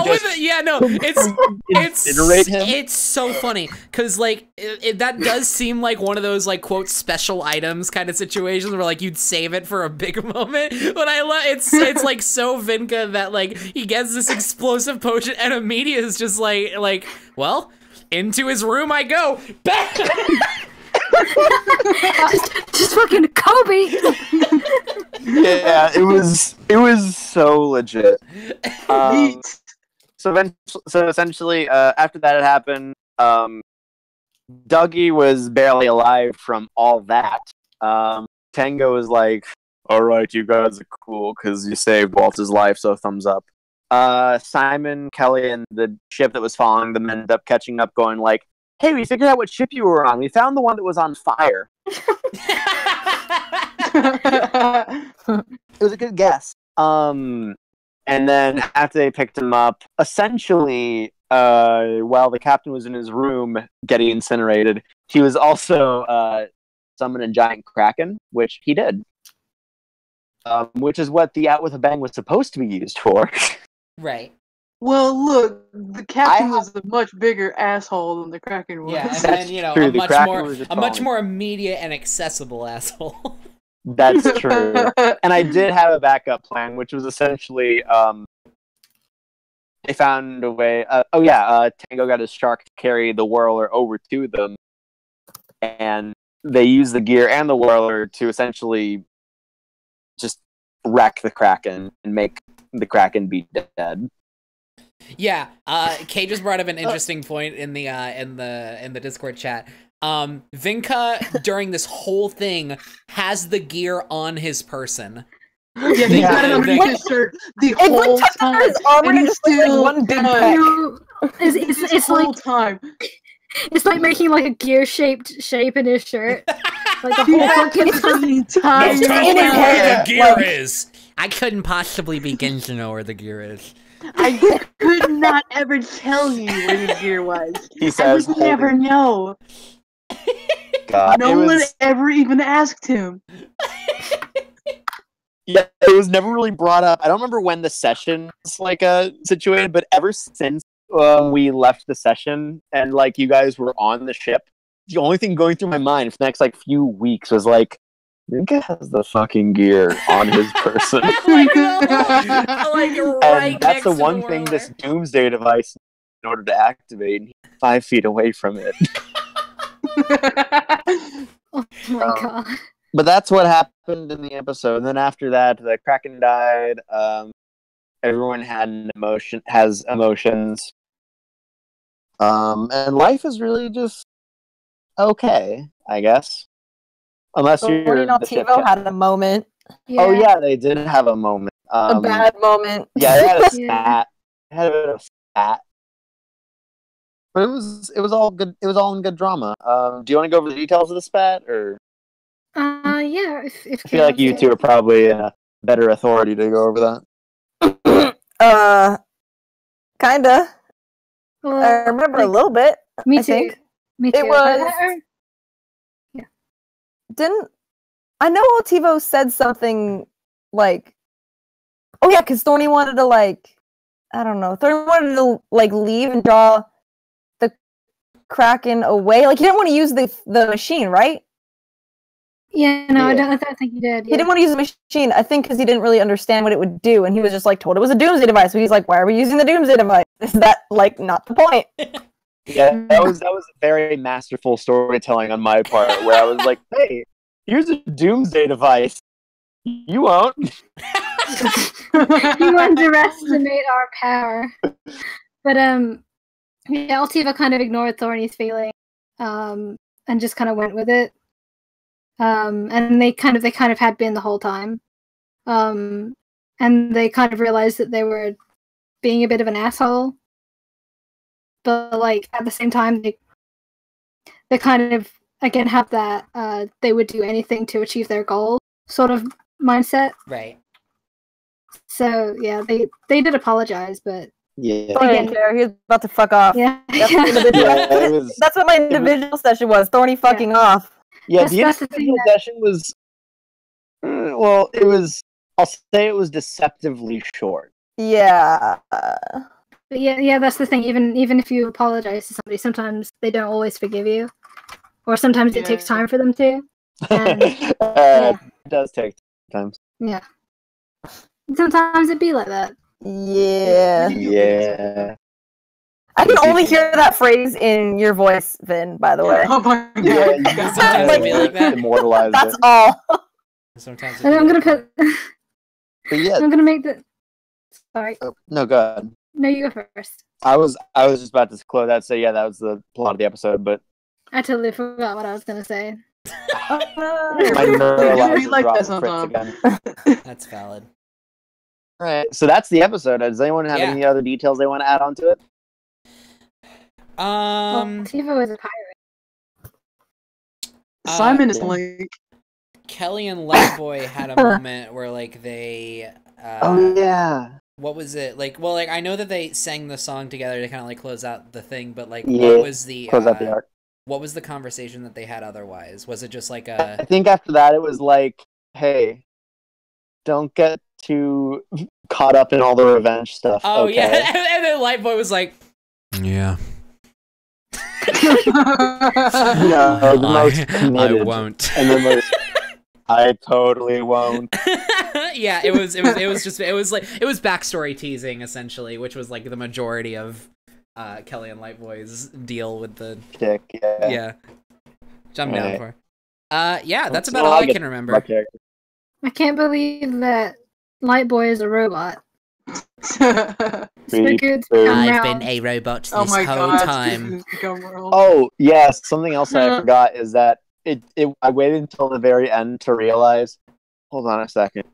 incinerate him. It's so funny because like that does seem like one of those like quote special items kind of situations where like you'd save it for a big moment. But I love it's like so Vinca that like he gets this explosive potion and immediately is just like well, into his room I go. just fucking Kobe. Yeah, it was so legit. So essentially, after that had happened, Dougie was barely alive from all that. Tango was like, "All right, you guys are cool because you saved Walter's life, so thumbs up." Simon, Kelly, and the ship that was following them ended up catching up, going like, "Hey, we figured out what ship you were on. We found the one that was on fire." It was a good guess. And then after they picked him up, essentially, while the captain was in his room getting incinerated, he was also summoning a giant kraken, which he did. Which is what the Out with a Bang was supposed to be used for. Right. Well, look, the captain was a much bigger asshole than the Kraken was. Yeah, and then, you know, a much more immediate and accessible asshole. That's true. And I did have a backup plan, which was essentially, they found a way, Tango got his shark to carry the whirler over to them, and they used the gear and the whirler to essentially just wreck the Kraken and make the Kraken be dead. Yeah, Kay just brought up an interesting point in the Discord chat. Vinca during this whole thing has the gear on his person. Yeah, he got it underneath his shirt the whole time. And he's still one big it's whole like time. It's like making like a gear-shaped shape in his shirt. Like the whole fucking time. The gear is. I couldn't possibly begin to know where the gear is. I could not ever tell you where the gear was. He says, I would never know. God, no one ever even asked him. Yeah, it was never really brought up. I don't remember when the session was situated, but ever since we left the session and like you guys were on the ship, the only thing going through my mind for the next like few weeks was like, Vinca has the fucking gear on his person. And that's the one thing this doomsday device, in order to activate, he's 5 feet away from it. Oh my god. But that's what happened in the episode. And then after that, the Kraken died. Everyone has emotions. And life is really just okay, I guess. Unless you're Thorny and Altivo had a moment. Yeah. Oh yeah, they did have a moment. A bad moment. Yeah, they had a spat. They had a bit of spat. But it was all good. It was all in good drama. Do you want to go over the details of the spat, or? Yeah. If I feel like you two are probably a better authority to go over that. Kinda. Well, I remember a little bit. Me I too. think. Me too. It was. I know Altivo said something like, oh yeah, because Thorny wanted to like, I don't know, Thorny wanted to like leave and draw the Kraken away. Like he didn't want to use the machine, right? Yeah, no, I don't think he did. He didn't want to use the machine, I think, because he didn't really understand what it would do, and he was just like told it was a doomsday device. So he's like, why are we using the doomsday device? Is that like not the point? Yeah, that was very masterful storytelling on my part, where I was like, hey, here's a doomsday device. You won't. You underestimate our power. But yeah, Altivo kind of ignored Thorny's feeling, and just kind of went with it. And they kind of had been the whole time. And they kind of realized that they were being a bit of an asshole. But like at the same time, they kind of again have that they would do anything to achieve their goal sort of mindset. Right. So yeah, they did apologize, but yeah, Thorny didn't care. He was about to fuck off. Yeah, that's what my individual session was. Thorny fucking off. Yeah, the individual session was Well, it was. I'll say it was deceptively short. Yeah. But yeah, that's the thing. Even if you apologize to somebody, sometimes they don't always forgive you, or sometimes it takes time for them to. And, It does take time. Yeah. Sometimes it be like that. Yeah. I can only hear that phrase in your voice, Vin, by the way. Oh my god. Yeah, sometimes it be like that. Immortalized That's all. Sometimes And I'm gonna put. But yeah. I'm gonna make the. Sorry. Oh, no, go ahead. No, you go first. I was just about to close that. So yeah, that was the plot of the episode. But I totally forgot what I was gonna say. my neuralizer like dropped that the Fritz sometimes. again. That's valid. All right, so that's the episode. Does anyone have any other details they want to add on to it? Altivo is a pirate. Simon is like. Kelly and Lightboy had a moment where like they. Oh yeah. What was it like? Well, like I know that they sang the song together to kind of like close out the thing, but like, what was the close out the arc? What was the conversation that they had otherwise? Was it just like a? I think after that it was like, hey, don't get too caught up in all the revenge stuff. Oh okay? yeah, and then Lightboy was like, yeah. No, the most committed. I won't. And the most. I totally won't. Yeah, it was backstory teasing essentially, which was like the majority of Kelly and Lightboy's deal with the Dick, yeah. Which I'm down for. Yeah, that's about all I can remember. I can't believe that Lightboy is a robot. Spagoots I've been a robot this whole time. Oh yes, something else that I forgot is that I waited until the very end to realize. Hold on a second.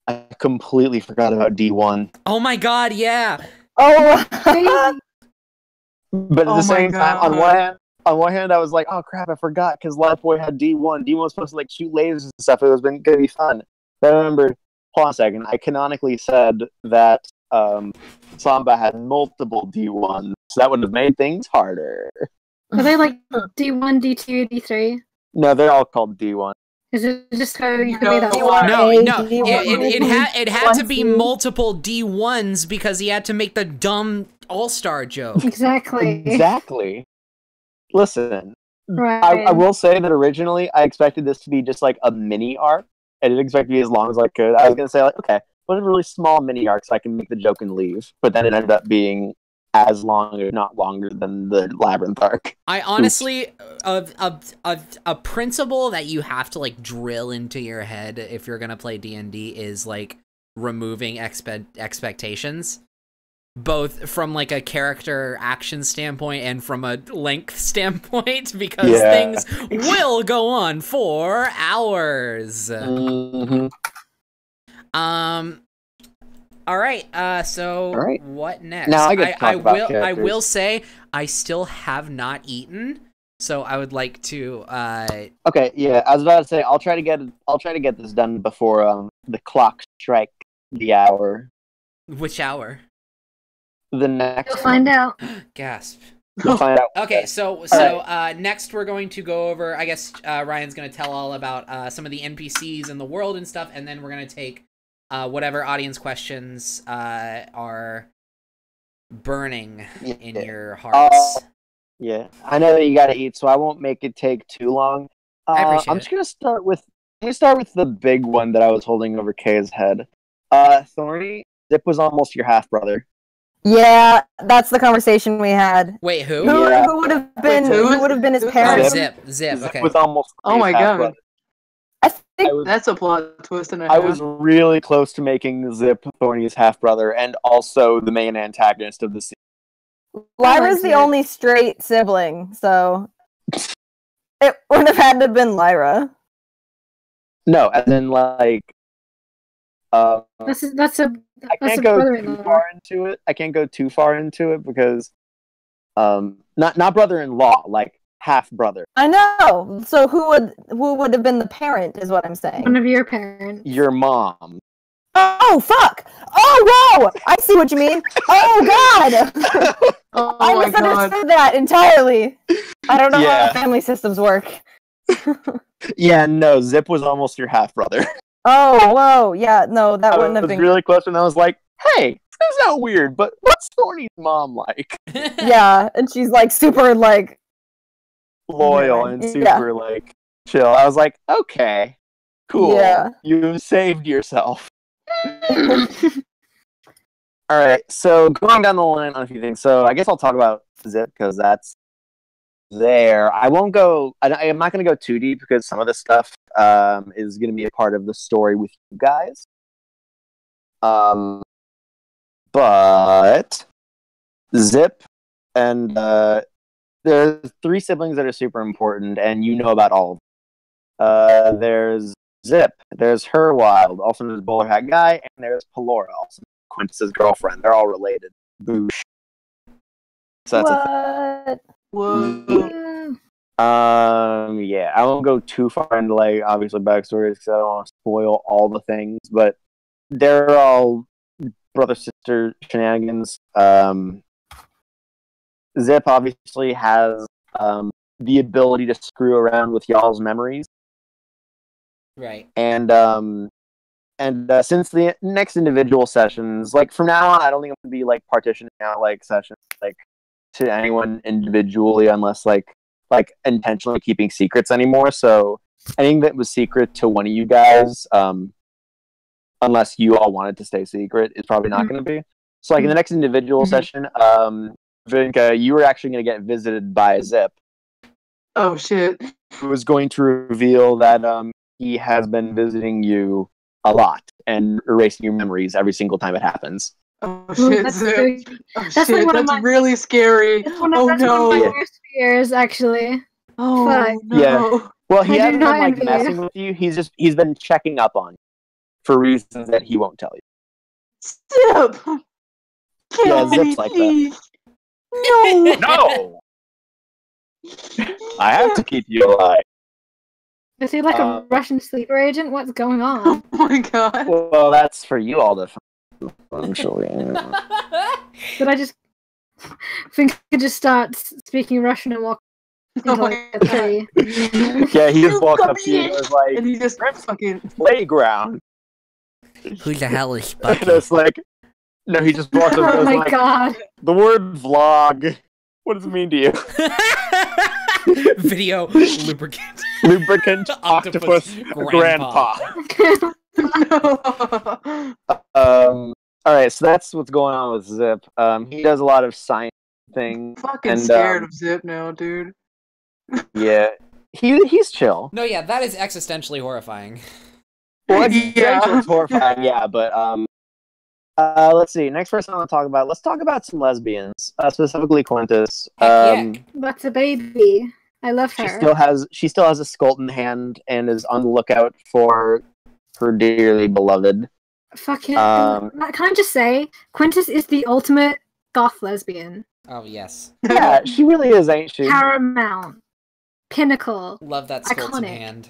I completely forgot about D1. Oh my god, yeah. Oh. But at the same time, on one hand, I was like, "Oh crap, I forgot," because Lightboy had D1. D1 was supposed to like shoot lasers and stuff. It was gonna be fun. But I remembered. Hold on a second. I canonically said that Samba had multiple D1s, so that would have made things harder. Are they like D1, D2, D3? No, they're all called D1. Is it just how you can make that? No. It had to be multiple D1s because he had to make the dumb all-star joke. Exactly. Listen, right. I will say that originally I expected this to be just like a mini arc. I didn't expect it to be as long as I could. I was gonna say like, okay, what a really small mini arc so I can make the joke and leave. But then it ended up being as long, if not longer, than the Labyrinth arc. I honestly, a principle that you have to like drill into your head if you're gonna play D&D is like removing expectations, both from like a character action standpoint and from a length standpoint, because things will go on for hours. Mm-hmm. All right. So what next? Now I get to talk about characters. I will say I still have not eaten, so I would like to. Okay. Yeah, I was about to say I'll try to get this done before the clock strikes the hour. Which hour? The next. You'll find out. Gasp. We'll find out. Okay, so next we're going to go over. I guess Ryan's going to tell all about some of the NPCs in the world and stuff, and then we're going to take whatever audience questions are burning in your hearts. Yeah, I know that you got to eat, so I won't make it take too long. I'm just going to start with the big one that I was holding over Kay's head. Thorny, Zip was almost your half brother. Yeah, that's the conversation we had. Wait, who? Who would have been? Who would have been his parents? Zip. Okay. Was almost. Oh my god. Brother. I think that's a plot twist and a half. I was really close to making Zip Thorny's half brother and also the main antagonist of the scene. Lyra's the only straight sibling, so it would have had to have been Lyra. No, and then like. I can't go too far into it. I can't go too far into it because, not brother-in-law, like half brother. I know. So who would have been the parent? Is what I'm saying. One of your parents. Your mom. Oh fuck! Oh whoa! I see what you mean. Oh god! I misunderstood that entirely. I don't know how family systems work. Yeah, no, Zip was almost your half brother. Oh, whoa, yeah, no, that wouldn't have been really close, and I was like, hey, that's not weird, but what's Thorny's mom like? Yeah, and she's like super like loyal and super like chill. I was like, okay, cool. Yeah. You saved yourself. All right, so going down the line on a few things. So I guess I'll talk about Zip because that's there. I won't go. I'm not going to go too deep because some of this stuff is going to be a part of the story with you guys. But Zip and there are 3 siblings that are super important, and you know about all of them. There's Zip, there's Herwild, also known as Bowler Hat Guy, and there's Pelora, also Quintus's girlfriend. They're all related. Boosh. So that's a thing. Whoa. Yeah, I won't go too far into like obviously backstories because I don't want to spoil all the things, but they're all brother-sister shenanigans. Zip obviously has the ability to screw around with y'all's memories. Right. And since the next individual sessions, like from now on, I don't think I'm gonna be like partitioning out like sessions like to anyone individually unless like intentionally keeping secrets anymore. So anything that was secret to one of you guys, unless you all wanted to stay secret, is probably not going to be. So like in the next individual session, Vinca, you were actually going to get visited by Zip. Oh shit! Who was going to reveal that he has been visiting you a lot and erasing your memories every single time it happens. Oh shit, that's Zip! That's like that's really scary. That's one of my worst fears, actually. Oh Fuck. no! Yeah. Well, he hasn't been like envy messing with you. He's been checking up on you for reasons that he won't tell you. Zip! Yeah, Zip's like that. No! No! I have to keep you alive. Is he like a Russian sleeper agent? What's going on? Oh my god. Well, that's for you all to actually. But I just think I could just start speaking Russian and walk into like a tree. Yeah, he just walks up to you and was like, and he just fucking playground. Who the hell is Bucky? And it's like, no, he just walks up and Oh was my like, god. the word vlog, what does it mean to you? Video lubricant. Lubricant octopus grandpa. No. Alright, so that's what's going on with Zip. He does a lot of science things. Fucking scared of Zip now, dude. Yeah. He's chill. No, yeah, that is existentially horrifying. Well, it's horrifying, yeah, but let's see. Next person I want to talk about. Let's talk about some lesbians, specifically Quintus. That's a baby. I love her. She still has a skull in hand and is on the lookout for her dearly beloved. Fuck yeah. Can I just say, Quintus is the ultimate goth lesbian. Oh yes. Yeah, she really is, ain't she? Paramount. Pinnacle. Love that skull in Iconic. hand.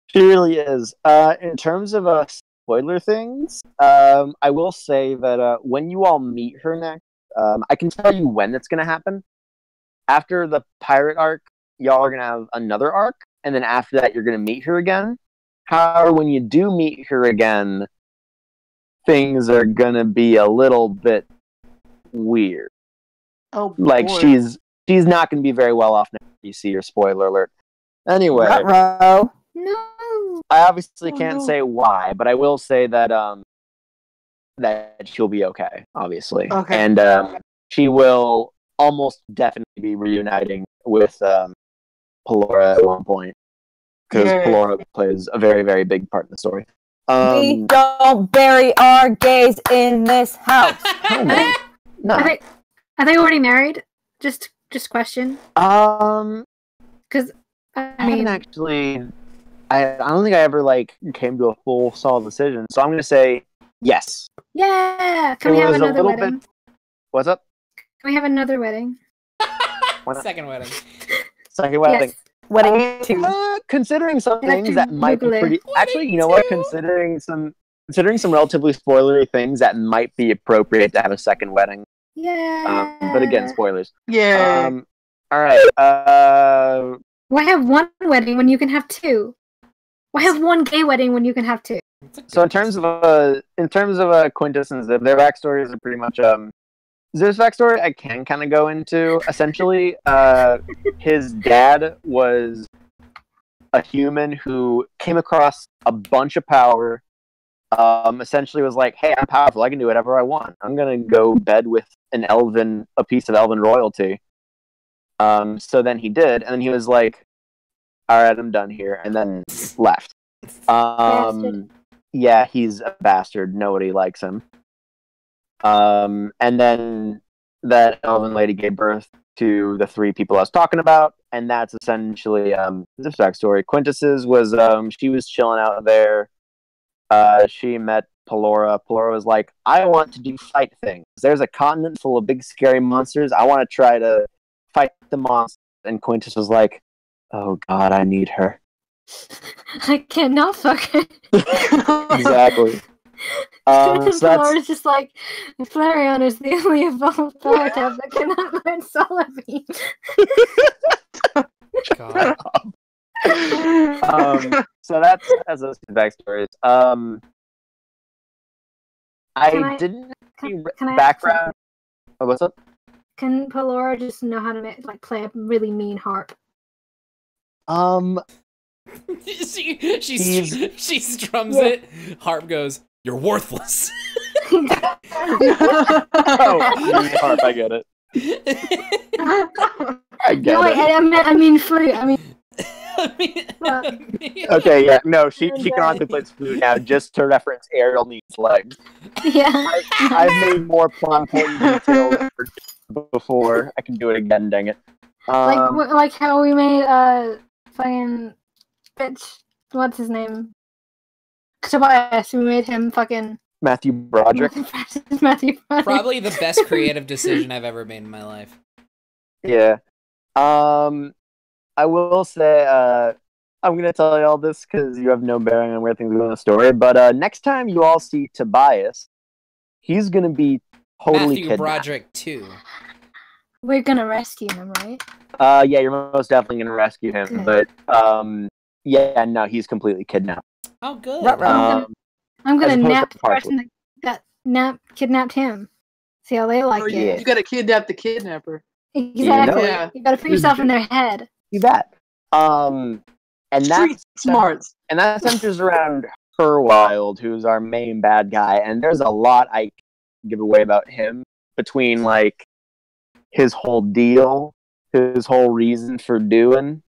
She really is. In terms of spoiler things, I will say that when you all meet her next, I can tell you when it's going to happen. After the pirate arc, y'all are going to have another arc, and then after that, you're going to meet her again. However, when you do meet her again, things are going to be a little bit weird. Oh, like boy. she's not going to be very well off now. You see her. Spoiler alert. Anyway. Ruh-roh. No. I obviously can't say why, but I will say that that she'll be okay, obviously. Okay. And she will almost definitely be reuniting with Pelora at one point. Because Pelora plays a very, very big part in the story. We don't bury our gays in this house. No. Are they already married? Just question. Because I haven't actually. I don't think I ever came to a full solid decision. So I'm gonna say yes. Yeah. Can we have another wedding? What's up? Can we have another wedding? Second wedding. Second wedding. Yes. Wedding 2. Considering some things that might be pretty. Actually, you know what? Considering some relatively spoilery things that might be appropriate to have a second wedding. Yeah. But again, spoilers. Yeah. All right. Why have one wedding when you can have two? Why have one gay wedding when you can have two? So in terms of Quintus and Zip, their backstories are pretty much Zip's backstory I can kind of go into. Essentially, his dad was a human who came across a bunch of power. Essentially was like, hey, I'm powerful, I can do whatever I want. I'm gonna go bed with a piece of elven royalty. So then he did, and then he was like, alright, I'm done here, and then left. Yeah, he's a bastard, nobody likes him. And then that elven lady gave birth to the three people I was talking about, and that's essentially this backstory. Quintus's was she was chilling out there. She met Pelora. Pelora was like, I want to do fight things. There's a continent full of big scary monsters. I want to try to fight the monsters. And Quintus was like, oh god, I need her. I cannot fuck her. Exactly. Pelora's just like, Flareon is the only evolved power type that cannot learn Solar Beam. God. So that's those backstories. I didn't see background. Oh, what's up? Can Pelora just know how to play a really mean harp? she strums it. Harp goes, "You're worthless." Oh, harp, I get it. I get it. I mean flute. I mean. Okay, yeah, no, she canonically plays flute now, just to reference Ariel needs legs. Yeah. I've made more plot point details before. I can do it again, dang it. Like how we made fucking bitch. What's his name? Tobias. We made him fucking Matthew Broderick. Matthew Broderick. Probably the best creative decision I've ever made in my life. Yeah. I will say, I'm going to tell you all this because you have no bearing on where things go in the story, but next time you all see Tobias, he's going to be totally Matthew Broderick, too. We're going to rescue him, right? Yeah, you're most definitely going to rescue him, but, yeah, no, he's completely kidnapped. Oh, good. I'm going to nap the person that kidnapped him. See how they like it. Yeah. You got to kidnap the kidnapper. Exactly. Yeah. You got to put yourself in their head. You bet. And Street smarts. And that centers around Herwild, who's our main bad guy, and there's a lot I can give away about him between like his whole deal, his whole reason for doing,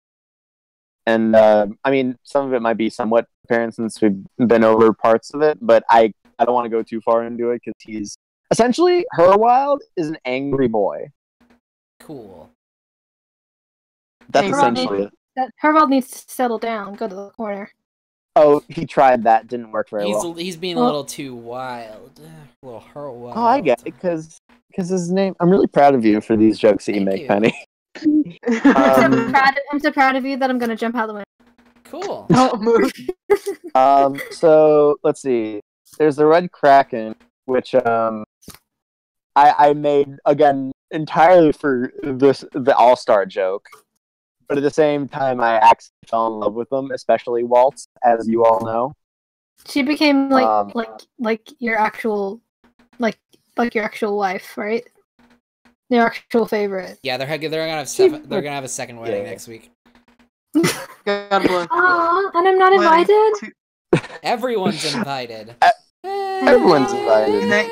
and I mean some of it might be somewhat apparent since we've been over parts of it, but I don't want to go too far into it because he's essentially Herwild is an angry boy. Cool. That's essentially it. Herwild needs to settle down, go to the corner. Oh, he tried that, didn't work very well. He's being a little too wild. A little Herwild. Oh, I get it, because his name... I'm really proud of you for these jokes that you make, Penny. I'm so proud of you that I'm going to jump out the window. Cool. Don't move. So, let's see. There's the Red Kraken, which I made, again, entirely for the All-Star joke. But at the same time, I actually fell in love with them, especially Waltz, as you all know. She became like your actual your actual wife, right? Your actual favorite. Yeah, they're gonna have a second wedding next week. God bless. Aww, and I'm not invited. Everyone's invited. Everyone's invited.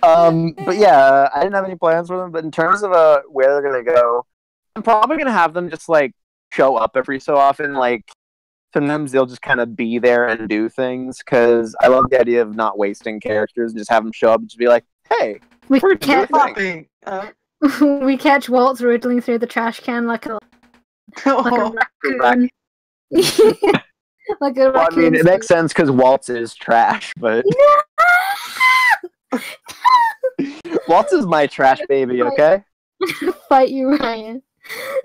But yeah, I didn't have any plans for them, but in terms of where they're gonna go, I'm probably gonna have them just like show up every so often. Like sometimes they'll just kind of be there and do things, because I love the idea of not wasting characters and just have them show up and just be like, hey, we're gonna do a thing. We catch Waltz riddling through the trash can like a raccoon. Like a raccoon. Well, I mean, it makes sense because Waltz is trash, but Waltz is my trash baby, okay? Fight you, Ryan.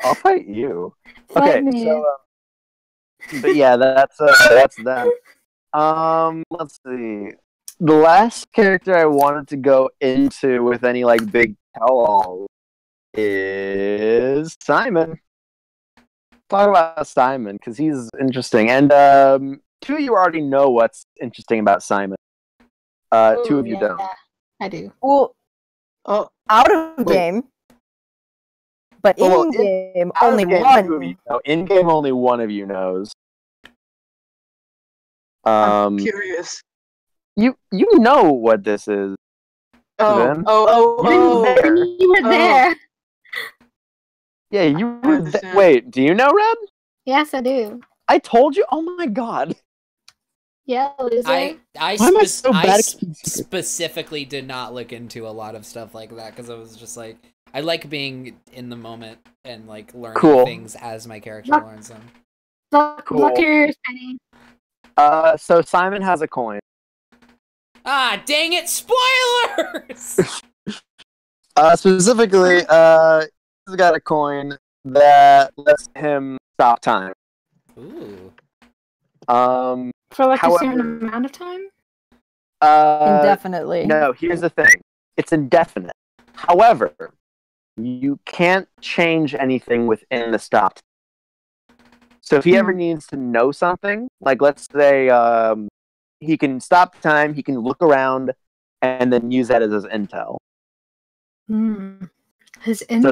I'll fight you. Fight okay, me. so but yeah, that's them. Let's see. The last character I wanted to go into with any like big tell-all is Simon. Talk about Simon because he's interesting, and two of you already know what's interesting about Simon. Two of you don't. I do. Well, out of game, but in game only one. In game, only one of you knows. I'm curious. You know what this is. You were there. Yeah, you were there. Wait, do you know, Reb? Yes, I do. I told you. Oh my god. Yeah, loser. I specifically did not look into a lot of stuff like that because I was just like, I like being in the moment and like learning things as my character learns them. Look yours, Penny. So Simon has a coin. Ah, dang it! Spoilers. Specifically, he's got a coin that lets him stop time. Ooh. For like a certain amount of time? Indefinitely. No, here's the thing. It's indefinite. However, you can't change anything within the stop time. So if he ever needs to know something, like let's say he can stop time, he can look around, and then use that as his intel. His intel. So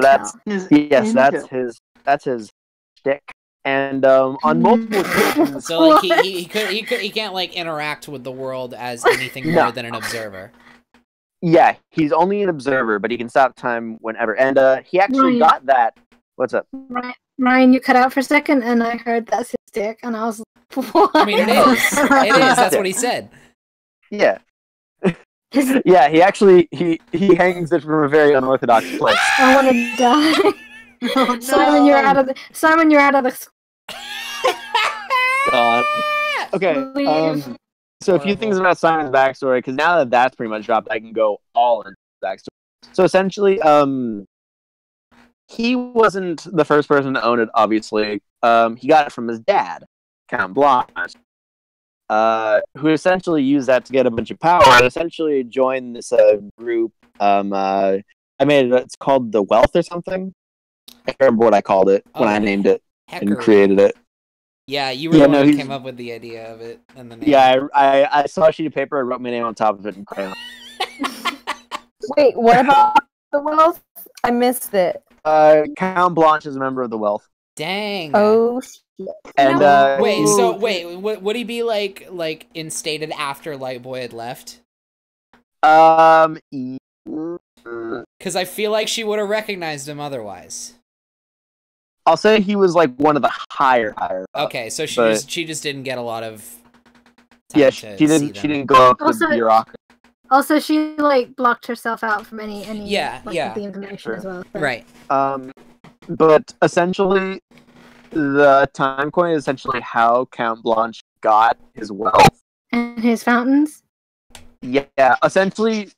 that's his stick. And on multiple occasions, so like he can't like interact with the world as anything more than an observer. Yeah, he's only an observer, but he can stop time whenever. And he actually got that. What's up? Ryan, you cut out for a second, and I heard that's his stick, and I was what? I mean, it is. That's what he said. Yeah. Yeah, he actually he hangs it from a very unorthodox place. I want to die. Oh, no. Simon, you're out of the. God. Okay. So a few things about Simon's backstory, because now that that's pretty much dropped, I can go all into his backstory. So essentially, he wasn't the first person to own it. Obviously, he got it from his dad, Count Blanche, who essentially used that to get a bunch of power and essentially joined this group. I made it. It's called the Wealth or something. I can't remember what I called it when I named it and created it. Yeah, you were the one who came up with the idea of it and the name. Yeah, I saw a sheet of paper, I wrote my name on top of it in crayon. Wait, what about the Wealth? I missed it. Count Blanche is a member of the Wealth. Dang. Oh shit. And would he be like instated after Lightboy had left? Because I feel like she would have recognized him otherwise. I'll say he was like one of the higher up. Okay, so she just didn't get a lot of time yeah, she didn't go up the bureaucracy. Also, she like blocked herself out from any the information as well. So. Right. But essentially, the time coin is essentially how Count Blanche got his wealth and his fountains. Yeah, essentially,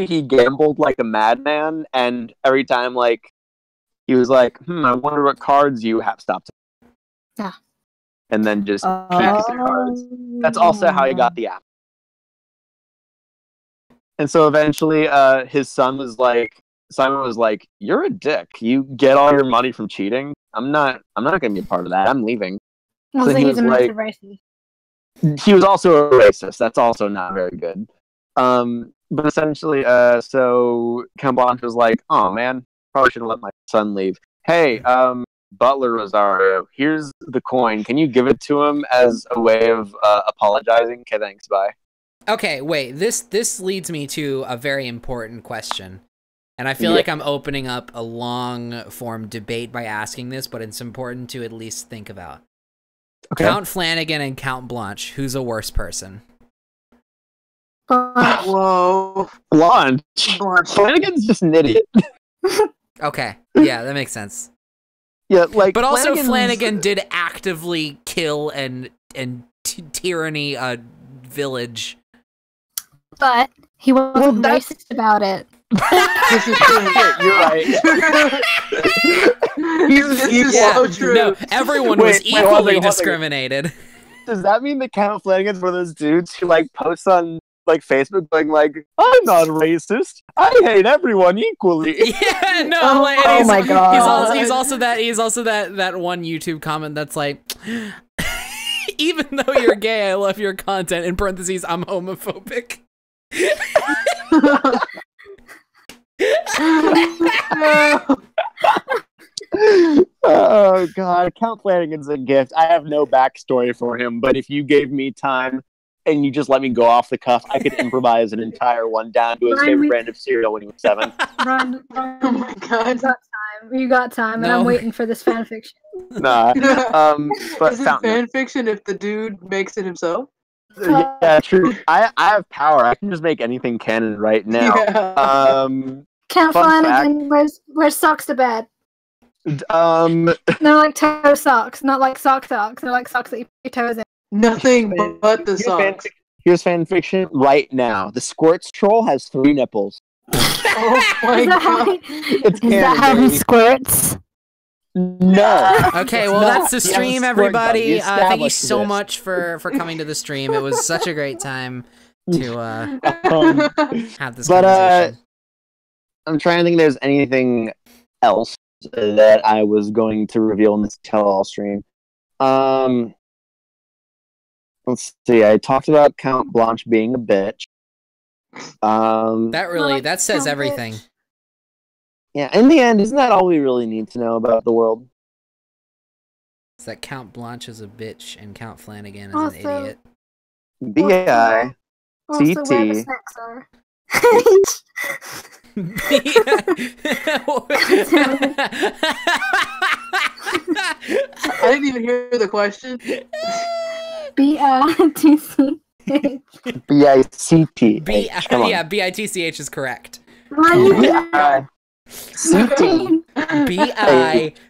he gambled like a madman, and every time like. He was like, I wonder what cards you have stopped. Yeah. And then just peeked at the cards. That's also how he got the app. And so eventually, his son was like, Simon was like, "You're a dick. You get all your money from cheating. I'm not going to be a part of that. I'm leaving." So he was a massive racist. He was also a racist. That's also not very good. But essentially, so Count Blanche was like, "Oh man. Probably should have let my son leave. Hey, Butler Rosario, here's the coin. Can you give it to him as a way of apologizing? Okay, thanks, bye." Okay, wait. This leads me to a very important question. And I feel like I'm opening up a long-form debate by asking this, but it's important to at least think about. Okay. Count Flanagan and Count Blanche, who's a worse person? Whoa. Blanche. Flanagan's just an idiot. Okay, yeah, that makes sense. Yeah, like, but also Flanagan did actively kill and tyranny a village. But he wasn't racist about it. This is true. You're right. he's so true. No, everyone was equally discriminated. Does that mean that Count Flanagan's one of those dudes who like posts on like Facebook going like, I'm not racist. I hate everyone equally. Yeah, no. Oh my god. He's also that one YouTube comment that's like, even though you're gay, I love your content. In parentheses, I'm homophobic. Oh god, Count Flanagan's a gift. I have no backstory for him, but if you gave me time and you just let me go off the cuff, I could improvise an entire one down to his favorite brand of cereal when he was 7. Run, Oh my god. you got time, and I'm waiting for this fanfiction. Nah. But Is it Fountain. fan fiction if the dude makes it himself? Yeah, true. I have power. I can just make anything canon right now. Yeah. Count Fun Flanagan wears socks to bed. Um, They're like toe socks, not like socks. They're like socks that you put your toes in. Nothing but the socks. Here's fan fiction right now. The Squirts troll has 3 nipples. Oh my Is that how god. It's Is that how he canon. squirts? No. Okay, well, not. that's the He has a stream, squirt everybody. gun. We Thank you established so this. much for coming to the stream. It was such a great time to have this But, conversation. I'm trying to think if there's anything else that I was going to reveal in this tell-all stream. Let's see. I talked about Count Blanche being a bitch. That says Count everything. Bitch. Yeah, in the end, isn't that all we really need to know about the world? It's that Count Blanche is a bitch and Count Flanagan is Also- an idiot. B.I. Also, where the CT. snacks are. I didn't even hear the question. BITC. B-I-C-T. Come on. Yeah, BITCH is correct.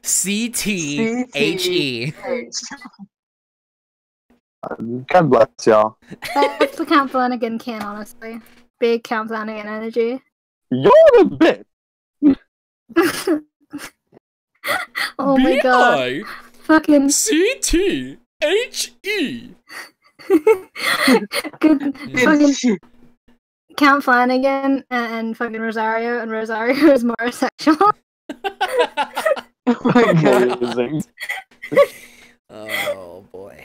B-I-C-T. BICTHE. God bless y'all. That's the Count Flanagan can, honestly. Big Count Flanagan energy. You're a bitch. Oh my god. Fucking BICTHE. good. Fucking Count Flanagan and fucking Rosario, and Rosario is more sexual. Oh my god. Amazing. Oh boy.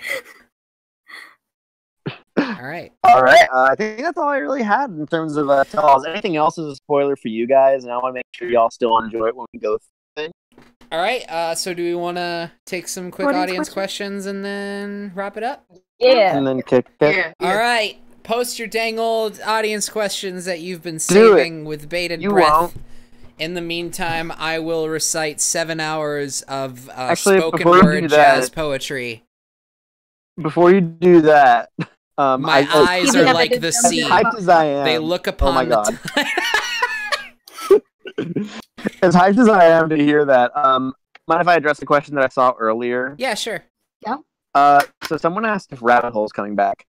All right. All right. I think that's all I really had in terms of tell-alls. Anything else is a spoiler for you guys, and I want to make sure y'all still enjoy it when we go through it. All right. So do we want to take some quick audience questions and then wrap it up? Yeah. And then kick it. Yeah. All right. Post your dang old audience questions that you've been saving with bated breath. Won't. In the meantime, I will recite 7 hours of Actually, spoken before you word do that- jazz poetry. Before you do that, My eyes are like the sea. As hyped as I am, They look upon my the God. tide. as hyped as I am to hear that, mind if I address the question that I saw earlier? Yeah, sure. So someone asked if Rabbit Hole's coming back.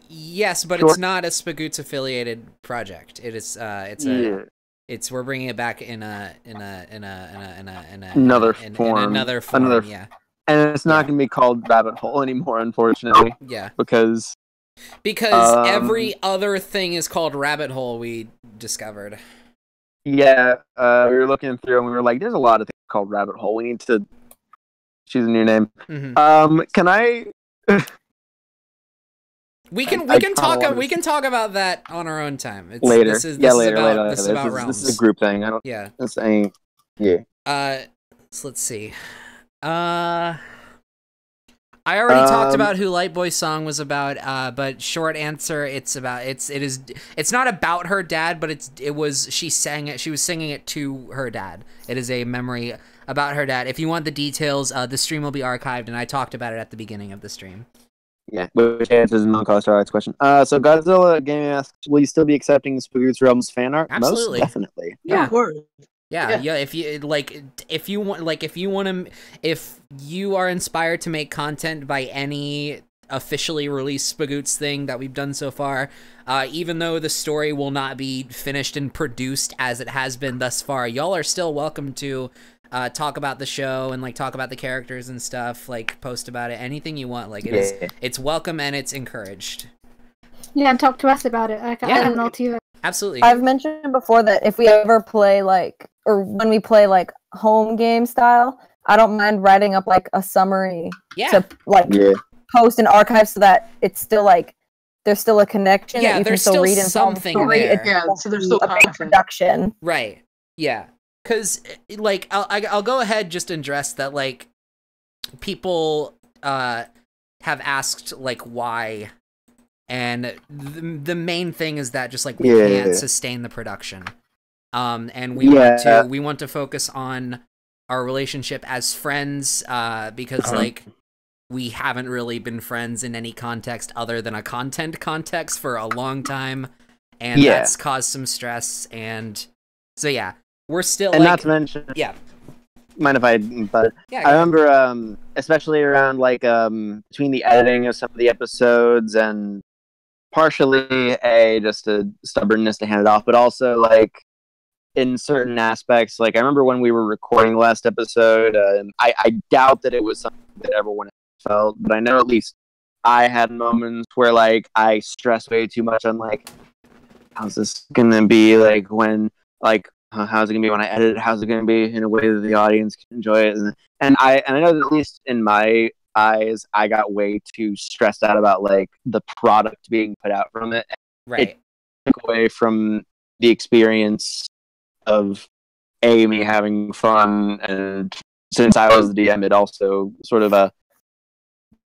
Yes, but Sure. it's not a Spagoots affiliated project. It is. Yeah. It's we're bringing it back in Another in form. another form. Another- Yeah, And it's not going to be called Rabbit Hole anymore, unfortunately, yeah. because Because every other thing is called Rabbit Hole. We discovered. yeah, we were looking through and we were like, "There's a lot of things called Rabbit Hole. We need to choose a new name." Mm-hmm. Can I? We can I talk. kinda We can talk about that on our own time. It's, later. This is later. about, This is about This realms. is a group thing. I don't. Yeah. This ain't. Yeah. So let's see. I already talked about who Lightboy's song was about. But short answer, it's not about her dad, but she sang it. She was singing it to her dad. It is a memory about her dad. If you want the details, the stream will be archived, and I talked about it at the beginning of the stream. Yeah, which answers the non-caller Starlight's question. So Godzilla Gaming asks, will you still be accepting Spagoots Realms fan art? Absolutely. Most definitely. Yeah. Of course. Yeah. If you are inspired to make content by any officially released Spagoots thing that we've done so far, even though the story will not be finished and produced as it has been thus far, y'all are still welcome to talk about the show and talk about the characters and stuff, post about it, anything you want. It's welcome and it's encouraged. Yeah, and talk to us about it. Like, Yeah. I don't know too. Absolutely. I've mentioned before that if we ever play like, or when we play like home game style, I don't mind writing up like a summary to like post and archive so that it's still like there's still a connection that you can still read and something there. Yeah, so there's still a big production. Right. Yeah. Because like I'll go ahead just and address that like people have asked like why. And the main thing is that just like we can't sustain the production, and we want to focus on our relationship as friends, because like we haven't really been friends in any context other than a content context for a long time, and that's caused some stress. And so yeah, we're still and like, not to mention mind if I but I remember especially around like between the editing of some of the episodes and partially just a stubbornness to hand it off, but also like in certain aspects, like I remember when we were recording the last episode, I doubt that it was something that everyone felt, but I know at least I had moments where like I stressed way too much on like how's this gonna be like when like how's it gonna be when I edit it, how's it gonna be in a way that the audience can enjoy it, and I know that at least in my eyes, I got way too stressed out about like the product being put out from it. Right. It took away from the experience of me having fun, and since I was the DM, it also sort of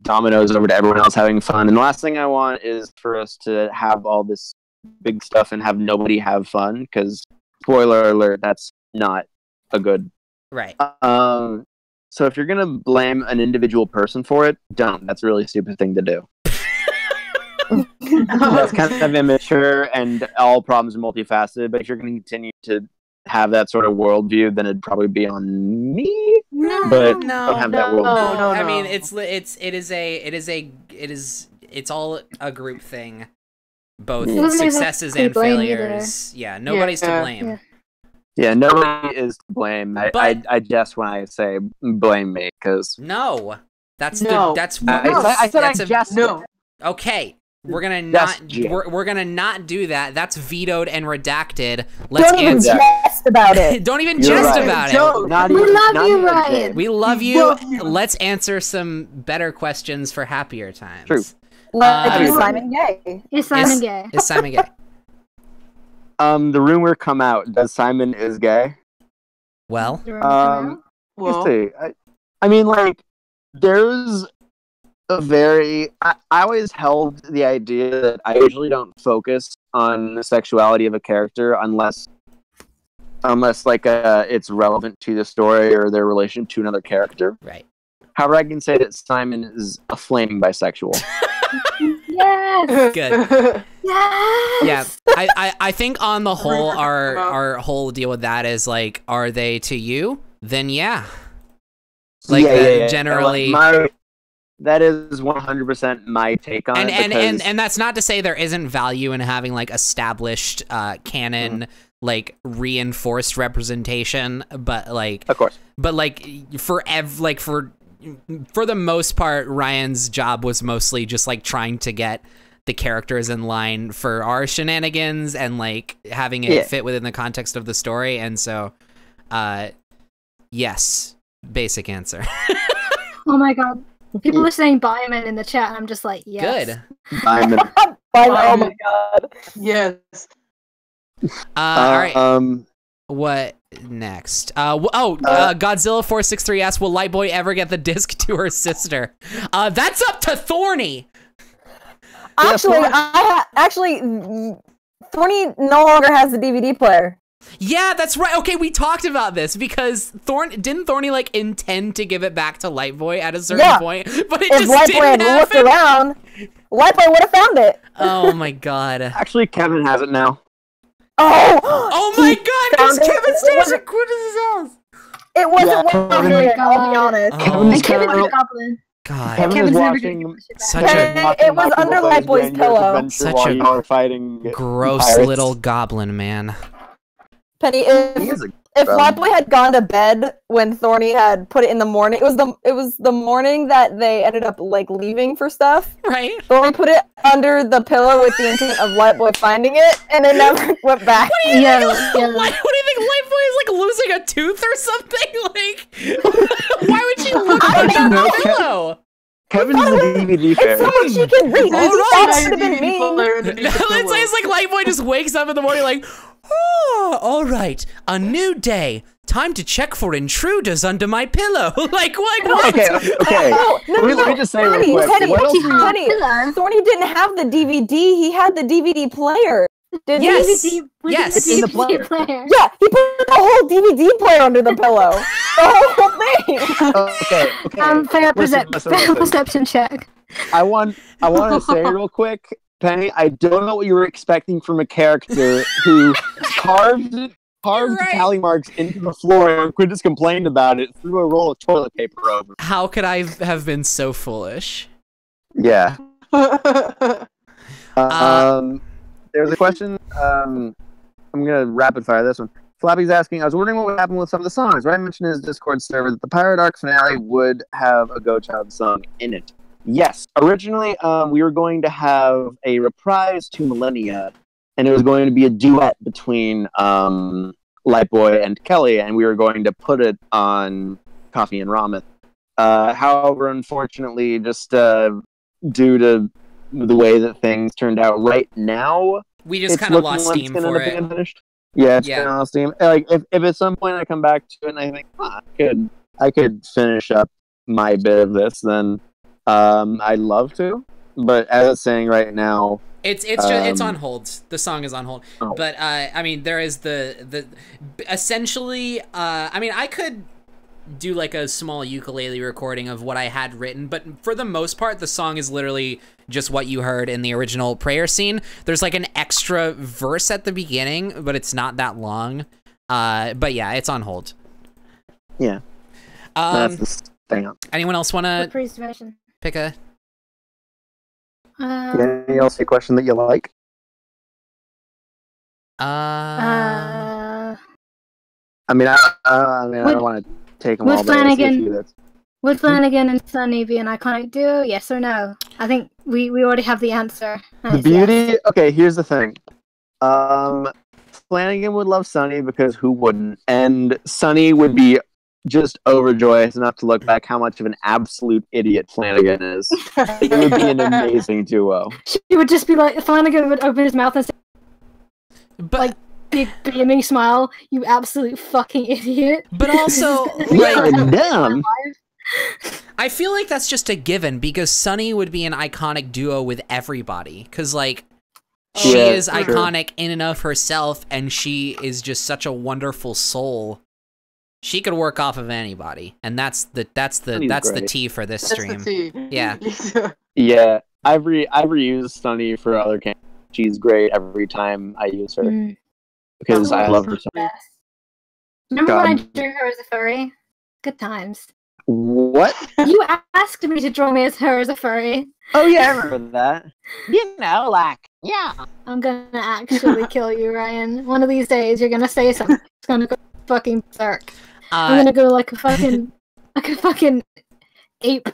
dominoes over to everyone else having fun. And the last thing I want is for us to have all this big stuff and have nobody have fun, because spoiler alert, that's not a good. Right. So if you're gonna blame an individual person for it, don't. That's a really stupid thing to do. That's kind of immature, and all problems are multifaceted. But if you're gonna continue to have that sort of worldview, then it'd probably be on me. But don't have that worldview. No. I mean, it's all a group thing. Both successes and failures. Yeah, nobody's to blame. Yeah, nobody is to blame. I jest when I say blame me, because no, I said I jest. No. Okay, we're gonna not we're gonna not do that. That's vetoed and redacted. Let's answer. Don't even jest about it. Don't even jest about it. We love you, Ryan. We love you. Let's answer some better questions for happier times. True. Is Simon gay? Is Simon gay? Is Simon gay? The rumor come out that Simon is gay. Well, let's see. I mean, like, there's a very. I always held the idea that I usually don't focus on the sexuality of a character unless like it's relevant to the story or their relation to another character. Right. However, I can say that Simon is a flaming bisexual. Yes. Good. Yes. Yeah. I think on the whole, our whole deal with that is like, are they to you? Then yeah. Like generally. That is 100% my take on it. And that's not to say there isn't value in having like established canon, like reinforced representation, but like of course. But like for the most part, Ryan's job was mostly just like trying to get the characters in line for our shenanigans and like having it fit within the context of the story. And so, yes, basic answer. Oh my god. People are saying Bioman in the chat, and I'm just like, yes. Good. Bioman. Oh my god. Yes. All right. What next? Godzilla 463 asks, will Lightboy ever get the disc to her sister? That's up to Thorny. Actually, Thorny no longer has the DVD player. Yeah, that's right. Okay, we talked about this because didn't Thorny like intend to give it back to Lightboy at a certain point, but it just didn't happen. If Lightboy had looked around, Lightboy would have found it. Oh my god. Actually, Kevin has it now. Oh my god, because Kevin stays at Quintus' house. It wasn't I'll be honest. And Kevin's a goblin. God, Kevin's watching it was under Lightboy's pillow. Such a fighting gross pirates. Little goblin, man. Penny, if If Lightboy had gone to bed when Thorny had put it in the morning, it was the morning that they ended up like leaving for stuff. Right. Thorny put it under the pillow with the intent of Lightboy finding it, and they never went back. What do you think? What do you think? Lightboy is like losing a tooth or something? Like, why would she look under the pillow? Kevin's the DVD fan. It's someone she can read. That would have been me. Let's say it's like Lightboy just wakes up in the morning like, oh, all right, a new day. Time to check for intruders under my pillow. like what? Okay. Let me just say real quick. Thorny didn't have the DVD. He had the DVD player. Yes. Yes. In the player. Yeah, he put the whole DVD player under the pillow. The whole thing. Okay. Fair perception check. I want to say real quick, Penny, I don't know what you were expecting from a character who carved tally marks into the floor and Quintus complained about it, threw a roll of toilet paper over. How could I have been so foolish? Yeah. There's a question. I'm gonna rapid fire this one. Flappy's asking, I was wondering what would happen with some of the songs. Ryan mentioned in his Discord server that the Pirate Arc finale would have a Go Child song in it. Yes. Originally, we were going to have a reprise to Millennia, and it was going to be a duet between Lightboy and Kelly, and we were going to put it on Coffee and Ramen. However, unfortunately, just due to the way that things turned out right now, we just kind of lost steam for it. Yeah, it's kind of lost steam. Like, if at some point I come back to it and I think, I could finish up my bit of this, then I'd love to. But as it's saying right now, it's on hold. The song is on hold. Oh. But I mean, there is the essentially. I mean, I could do like a small ukulele recording of what I had written, but for the most part, the song is literally just what you heard in the original prayer scene. There's like an extra verse at the beginning, but it's not that long. But yeah, it's on hold. Yeah. That's the thing. Anyone else want to pick a? Any else a question that you like? I mean, I don't want to take them all. Would Flanagan and Sunny be an iconic duo? Yes or no? I think we already have the answer. The beauty. Yes. Okay, here's the thing. Flanagan would love Sunny because who wouldn't? And Sunny would be just overjoyed enough to look back how much of an absolute idiot Flanagan is. It would be an amazing duo. She would just be like, Flanagan would open his mouth and say, like, big beaming smile, you absolute fucking idiot. But also, like, dumb. I feel like that's just a given because Sunny would be an iconic duo with everybody. Because, like, she is iconic in and of herself, and she is just such a wonderful soul. She could work off of anybody, and that's the T for this stream. Yeah. Yeah, I've reused Sunny for other games. She's great every time I use her because I love her so much. Remember when I drew her as a furry? Good times. What? You asked me to draw me as her as a furry. Oh yeah, I remember that. You know, like, yeah. I'm gonna actually kill you, Ryan. One of these days, you're gonna say something. It's gonna go fucking berserk. I'm gonna go like a fucking ape.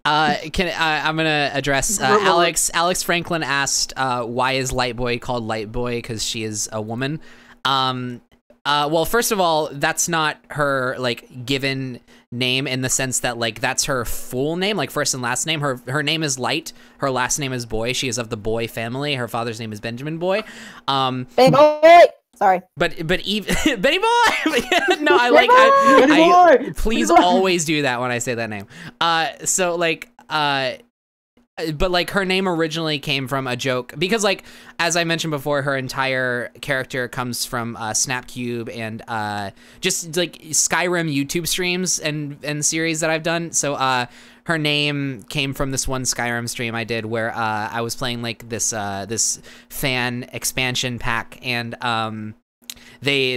I'm gonna address Alex Franklin asked why is Lightboy called Lightboy because she is a woman. Well, first of all, that's not her like given name in the sense that like that's her full name, like first and last name. Her name is Light. Her last name is Boy. She is of the Boy family. Her father's name is Benjamin Boy. Benny Boy. Sorry. But even Benny Boy. No, I please always do that when I say that name. So like but like her name originally came from a joke because like as I mentioned before, her entire character comes from Snapcube and just like Skyrim YouTube streams and series that I've done. So her name came from this one Skyrim stream I did where I was playing like this this fan expansion pack and they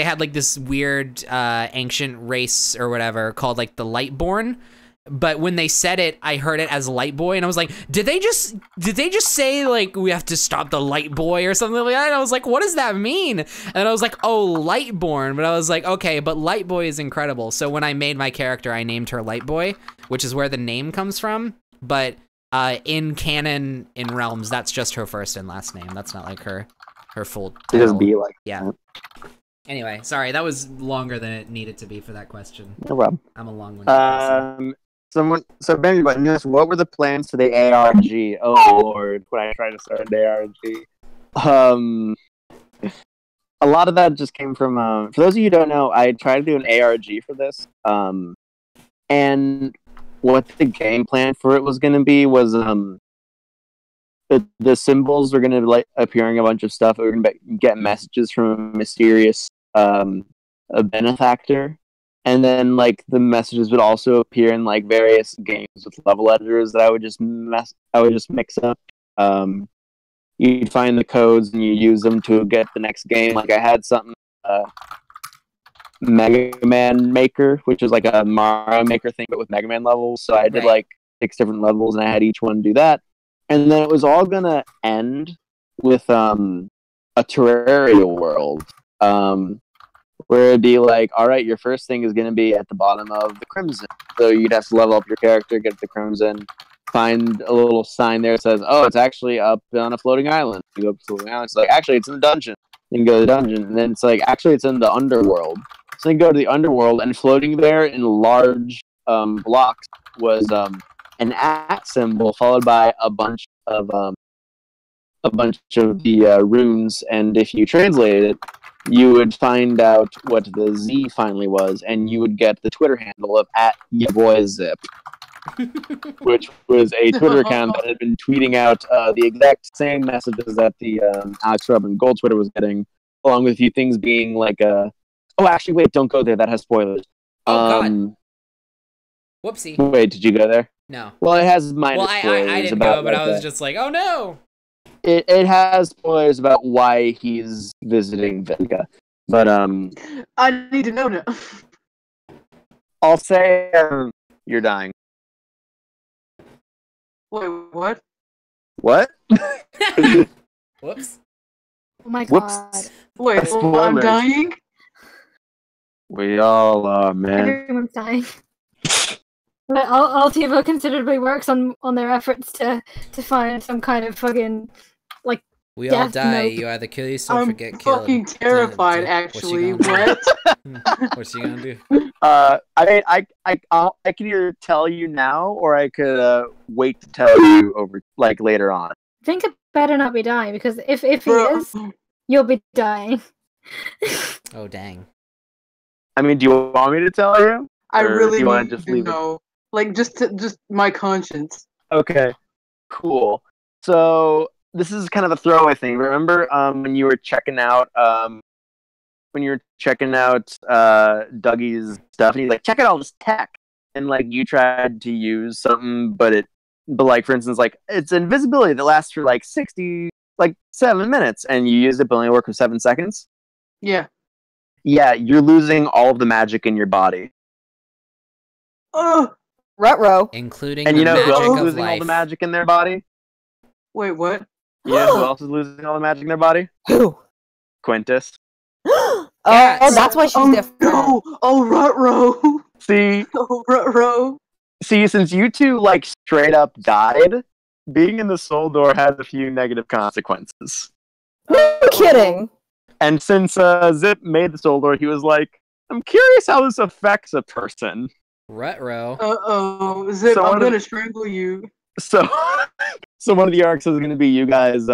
had like this weird ancient race or whatever called like the Lightborn. but when they said it, I heard it as Light Boy, and I was like, did they just say like we have to stop the Light Boy or something like that? And I was like, what does that mean? And I was like, oh, Lightborn. But I was like, okay, but Light Boy is incredible. So when I made my character, I named her Light Boy, which is where the name comes from. But in canon, in Realms, that's just her first and last name. That's not like her full title. It just be like yeah. Anyway, sorry, that was longer than it needed to be for that question. No problem. I'm a long-winded person. So maybe, but what were the plans for the ARG? Oh Lord, when I tried to start an ARG, a lot of that just came from. For those of you who don't know, I tried to do an ARG for this, and what the game plan for it was going to be was the symbols were going to be like appearing a bunch of stuff. We were going to get messages from a mysterious a benefactor. And then, like, the messages would also appear in, like, various games with level editors that I would just mix up. You'd find the codes and you use them to get the next game. Like, I had something, Mega Man Maker, which is like a Mario Maker thing, but with Mega Man levels. So I did, like, 6 different levels, and I had each one do that. And then it was all gonna end with, a Terraria world. Where it'd be like, all right, your first thing is going to be at the bottom of the Crimson. So you'd have to level up your character, get the Crimson, find a little sign there that says, oh, it's actually up on a floating island. You go up to the floating island, it's like, actually, it's in the dungeon. You can go to the dungeon, and then it's like, actually, it's in the underworld. So you go to the underworld, and floating there in large blocks was an @ symbol followed by a bunch of the runes, and if you translated it, you would find out what the Z finally was, and you would get the Twitter handle of @YaBoyZip, which was a Twitter account that had been tweeting out the exact same messages that the Alex Rubin Gold Twitter was getting, along with a few things being like, oh, actually, wait, don't go there, that has spoilers. Oh, God. Whoopsie. Wait, did you go there? No. Well, it has minus spoilers. I didn't go, but I was just like, oh, no! It has spoilers about why he's visiting Vinca, but I need to know now. I'll say you're dying. Wait, what? What? Whoops. Oh my Whoops. god. Wait, I'm dying? We all are, man. Everyone's dying. But Altivo considerably works on their efforts to find some kind of fucking like. We all die. Note. You either kill yourself or get killed. I'm fucking terrified. Actually, what? What's he gonna do? I mean, I can either tell you now, or I could wait to tell you over like later on. Vinca better not be dying, because if he is, you'll be dying. Oh dang! I mean, do you want me to tell you? I really want to just leave know. Like, just my conscience. Okay, cool. So this is kind of a throwaway thing. Remember when you were checking out Dougie's stuff, and he's like, check out all this tech, and like you tried to use something, but like for instance, like it's invisibility that lasts for like 7 minutes, and you used it, but only worked for 7 seconds. Yeah. Yeah, you're losing all of the magic in your body. Oh. Ruh-roh. Including and the you know magic who else is of losing life. all the magic in their body? Wait, what? You know who else is losing all the magic in their body? Who? Quintus. Oh, that's why she's different. No. Oh, Ruh-roh. See? Oh, Ruh-roh. See, since you two like straight up died, being in the soul door has a few negative consequences. No kidding. And since Zip made the soul door, he was like, I'm curious how this affects a person. Ruh-roh. Uh-oh. Zip, So I'm gonna strangle you. So one of the arcs is going to be you guys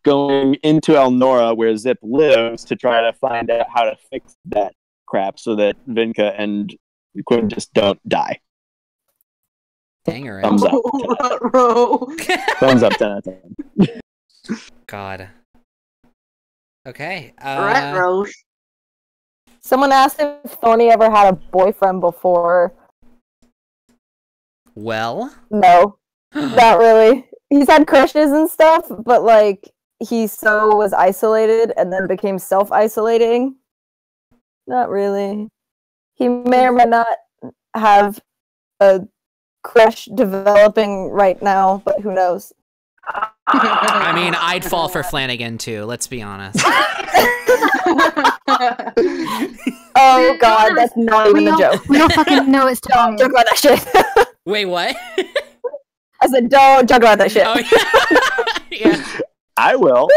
going into Elnora, where Zip lives, to try to find out how to fix that crap so that Vinca and Quinn just don't die. Danger. Thumbs up. Ruh-roh. Thumbs up, 10 out of 10. God. Okay. Ruh-roh. Someone asked if Thorny ever had a boyfriend before. Well? No, not really. He's had crushes and stuff, but like he was isolated and then became self-isolating. Not really. He may or may not have a crush developing right now, but who knows? I mean, I'd fall for Flanagan too. Let's be honest. Oh God, that's not even a joke. We don't fucking know it's Tony. Don't joke about that shit. Wait, what? I said, don't joke about that shit. Oh, yeah. Yeah. I will.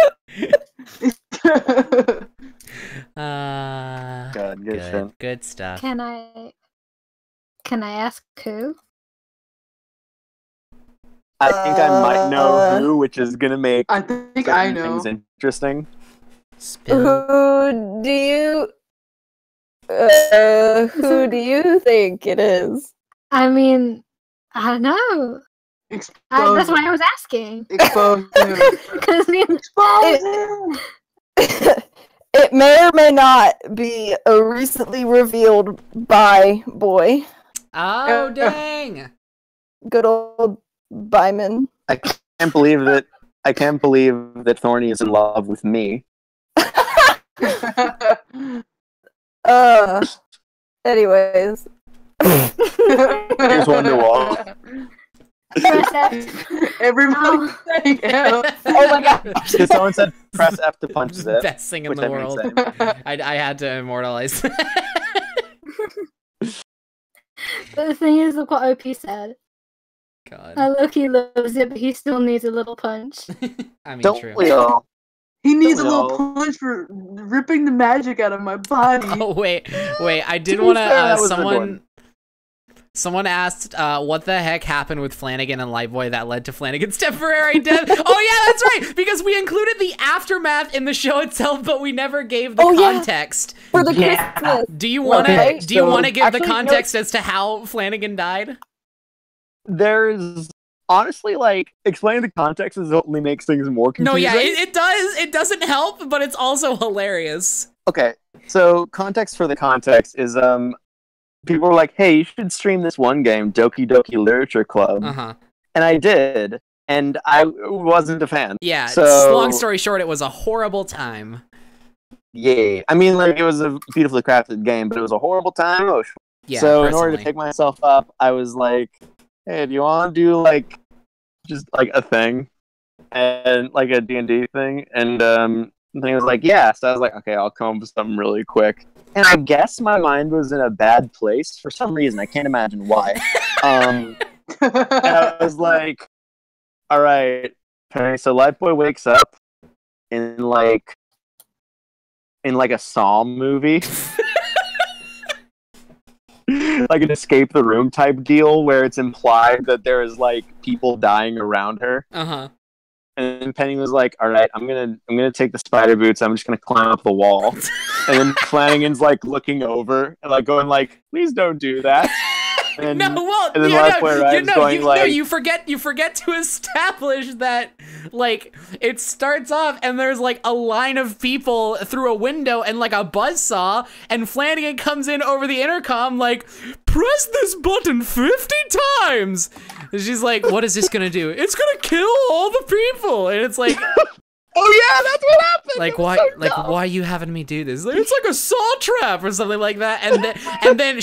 Good stuff. Can I ask who? I think I might know who, which is gonna make I think I know. things interesting. Who do you think it is? I mean, I don't know. That's why I was asking. Expose him. It may or may not be a recently revealed bi boy. Oh, dang. Good old Byman. I can't believe that Thorny is in love with me. Anyways. Here's Wonderwall. Everybody saying F. Oh my god. Someone said press F to punch Zip. Best thing in which the I mean world. same. I had to immortalize. But the thing is, look what OP said. God. Loki loves it, but he still needs a little punch. I mean, Don't true. we all? He needs a No. little punch for ripping the magic out of my body. Oh, wait. I did To be want to, fair, that was a good one. Someone asked, what the heck happened with Flanagan and Lightboy that led to Flanagan's temporary death? Oh yeah, that's right, because we included the aftermath in the show itself, but we never gave the context. For the Christmas. Do you want to? Okay, do you want to give actually, the context as to how Flanagan died? There's honestly, like, explaining the context is only makes things more confusing. No, yeah, it does. It doesn't help, but it's also hilarious. Okay, so context for the context is people were like, "Hey, you should stream this one game, Doki Doki Literature Club," and I did, and I wasn't a fan. Yeah. So long story short, it was a horrible time. Yeah, I mean, like, it was a beautifully crafted game, but it was a horrible time. Yeah. So in personally. order to pick myself up, I was like, "Hey, do you want to do like just like a thing, and like a D&D thing?" And the thing was like, "Yeah." So I was like, "Okay, I'll come up with something really quick." And I guess my mind was in a bad place for some reason. I can't imagine why. And I was like, "All right, okay." So Lightboy wakes up in like a Saw movie. Like an escape the room type deal where it's implied that there is like people dying around her. And Penny was like, "All right, I'm gonna take the spider boots. I'm just gonna climb up the wall." And then Flanagan's like looking over and like going like, "Please don't do that." And, no, well, and then you forget to establish that, like, it starts off and there's like a line of people through a window and like a buzzsaw, and Flanagan comes in over the intercom like, "Press this button 50 times." And she's like, "What is this gonna do?" "It's gonna kill all the people." And it's like, "Oh yeah, that's what happened." Like, why? So like, why are you having me do this? Like, it's like a saw trap or something like that. And then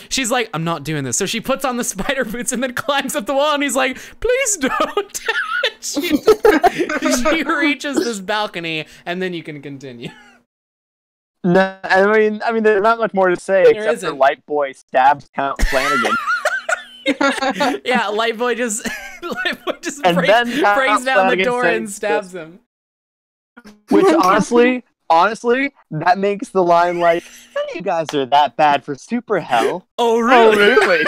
she's like, "I'm not doing this." So she puts on the spider boots and then climbs up the wall. And he's like, "Please don't." she reaches this balcony, and then you can continue. No, I mean, there's not much more to say except for Lightboy stabs Count Flanagan. Yeah, Lightboy just breaks down the door and stabs him. Which honestly, that makes the line like, "None of you guys are that bad for super hell." Oh really?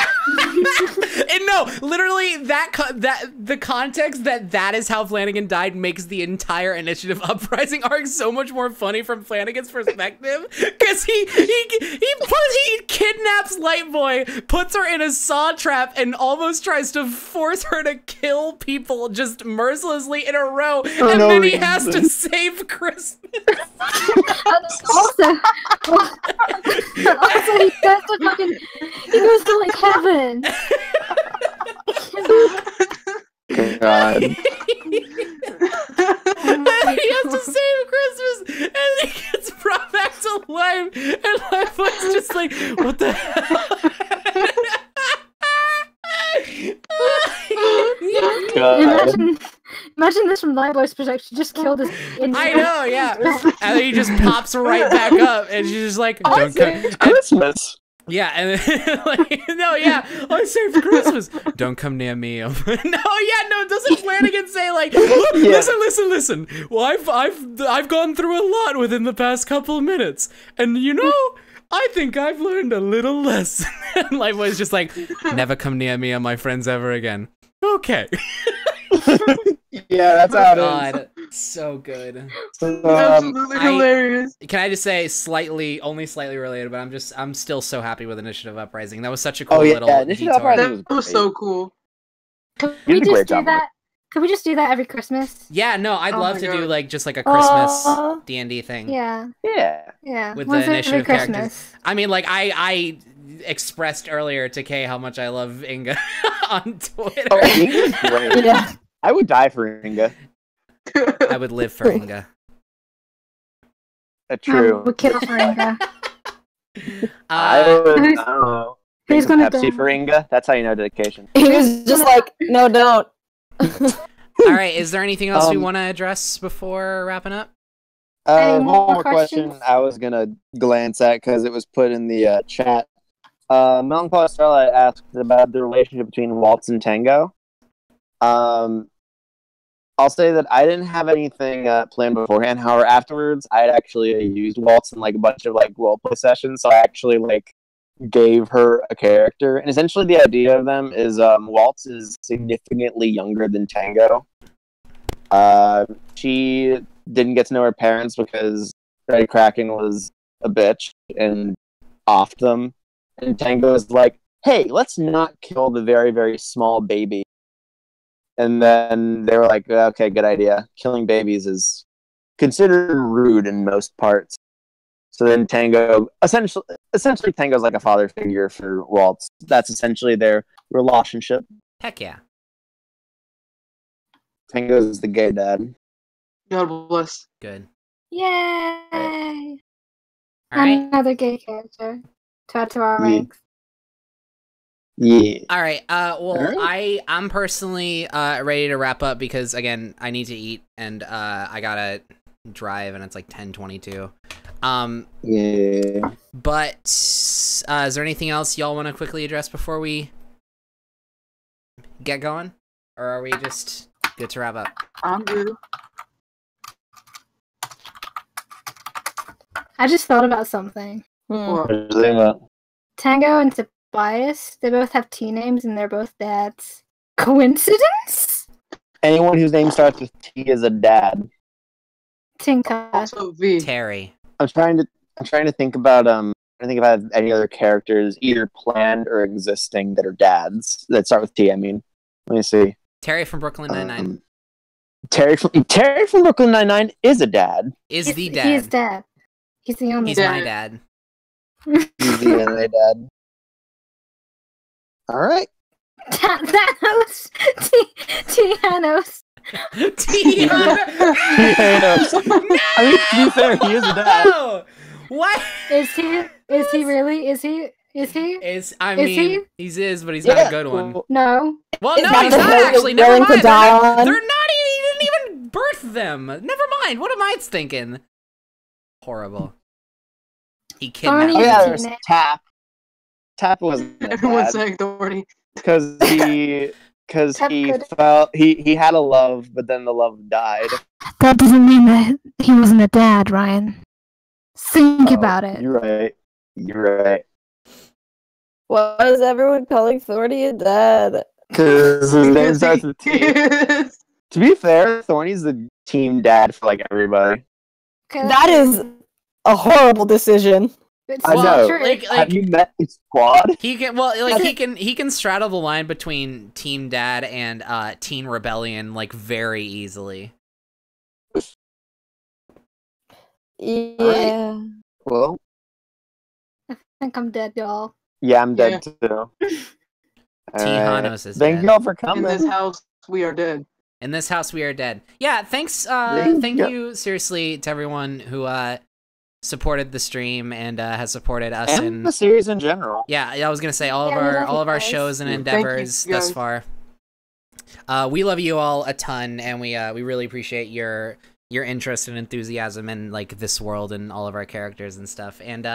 And no, literally the context that is how Flanagan died makes the entire Initiative Uprising arc so much more funny from Flanagan's perspective, because he kidnaps Lightboy, puts her in a saw trap, and almost tries to force her to kill people just mercilessly in a row, and then he has to save Christmas. Also, he goes to like heaven. God. He has to save Christmas, and then he gets brought back to life, and Lightboy's just like, "What the hell?" imagine this from Lightboy's perspective. She just killed his. I know, yeah. And then he just pops right back up, and she's just like, "Don't come." Christmas. Yeah, and then, like, no, yeah, I saved Christmas. Don't come near me. No, doesn't Flanagan say like, listen? Well, I've gone through a lot within the past couple of minutes, and you know, I think I've learned a little lesson. And Lightboy's just like, never come near me or my friends ever again. Okay. Yeah, that's how it is. So good. Absolutely hilarious. Can I just say only slightly related, but I'm still so happy with Initiative Uprising. That was such a cool little Initiative detour. Uprising That was so cool. Could we just do that? Could we just do that every Christmas? Yeah, no, I'd love to do like just like a Christmas D&D thing. Yeah. With Once the initiative every characters. Christmas. I mean, like I expressed earlier to Kay how much I love Inga on Twitter. Oh, Inga's great. Yeah. I would die for Inga. I would live for Inga. True. I would kill for Inga. I don't know. Who's gonna Pepsi die? for Inga? That's how you know dedication. He was just like, no, don't. All right, is there anything else we want to address before wrapping up? Any One more more question questions? I was gonna glance at because it was put in the chat. Melancholy Starlight asked about the relationship between Waltz and Tango. I'll say that I didn't have anything planned beforehand. However, afterwards, I had actually used Waltz in like a bunch of like roleplay sessions. So I actually like gave her a character, and essentially the idea of them is Waltz is significantly younger than Tango. She didn't get to know her parents because Freddy Kraken was a bitch and offed them. And Tango is like, hey, let's not kill the very, very small baby. And then they were like, okay, good idea. Killing babies is considered rude in most parts. So then Tango, essentially Tango's like a father figure for Waltz. That's essentially their relationship. Heck yeah. Tango's the gay dad. God bless. Good. Yay! All right. Another gay character to add to our ranks. Yeah. All right. Well, I'm personally ready to wrap up because again, I need to eat and I gotta drive and it's like 10:22. Yeah. But is there anything else y'all want to quickly address before we get going, or are we just good to wrap up? I'm good. I just thought about something. What do you think about? Tango and Tobias, they both have T names and they're both dads. Coincidence? Anyone whose name starts with T is a dad. Tinka. Also V. Terry. I'm trying to think about any other characters either planned or existing that are dads that start with T. I mean, let me see. Terry from Brooklyn Nine-Nine. Terry from Brooklyn Nine-Nine is a dad. Is the dad. He is dad. He's the only He's dad. my dad. He's the only dad. All right. Thanos. Tianos. Thanos. I mean, to be fair, he is a dad. No! What? Is he? Is he really? Is he? I mean, he's but he's not a good one. No. Well, Is no, that he's the not hill actually. you're Never willing to mind. die on? They're not. He didn't even birth them. Never mind. What am I thinking? Horrible. He kidnapped. Thorny Oh is yeah, a there's teenage- Tap. Tap wasn't a Everyone's dad saying Thorny. because he Tap could- felt he had a love, but then the love died. That doesn't mean that he wasn't a dad, Ryan. Think about it. You're right. You're right. Why is everyone calling Thorny a dad? Because his name starts with T. Yes. To be fair, Thorny's the team dad for like everybody. Okay, That is a horrible decision. it's I Well, know. true. like- Have you met his squad? He can he can straddle the line between Team Dad and Teen Rebellion like very easily. Yeah. Well, I think I'm dead, y'all. yeah, I'm dead too. Hanos is Thank dead. y'all for In coming. this house, we are dead. In this house, we are dead. Yeah, thanks. There you Thank go. you seriously to everyone who supported the stream and has supported us And in. the series in general. Yeah, I was gonna say all Yeah, we love of you our guys. shows and Thank you, endeavors thus guys. far. we love you all a ton, and we really appreciate your interest and enthusiasm in like this world and all of our characters and stuff. And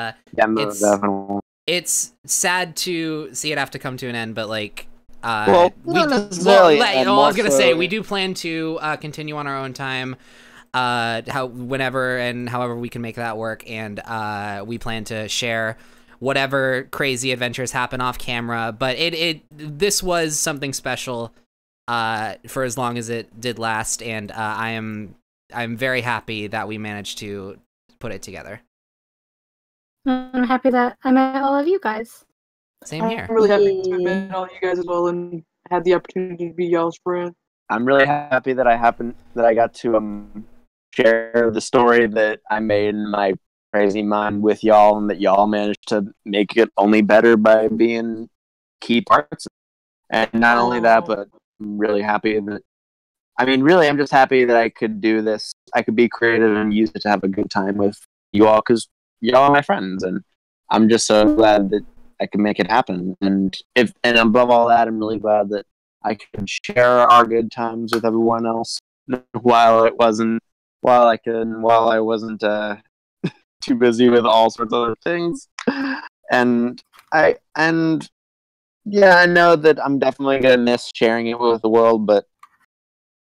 it's sad to see it have to come to an end, but like not necessarily. I was gonna say we do plan to continue on our own time, whenever and however we can make that work, and we plan to share whatever crazy adventures happen off camera. But this was something special for as long as it did last, and I'm very happy that we managed to put it together. I'm happy that I met all of you guys. Same here. I'm really happy to have met all you guys as well and had the opportunity to be y'all's friend. I'm really happy that I got to share the story that I made in my crazy mind with y'all, and that y'all managed to make it only better by being key parts. And not only that, but I'm really happy that I'm just happy that I could do this. I could be creative and use it to have a good time with you all, because y'all are my friends, and I'm just so glad that I could make it happen. And above all that, I'm really glad that I could share our good times with everyone else while I wasn't too busy with all sorts of other things. And I know that I'm definitely gonna miss sharing it with the world, but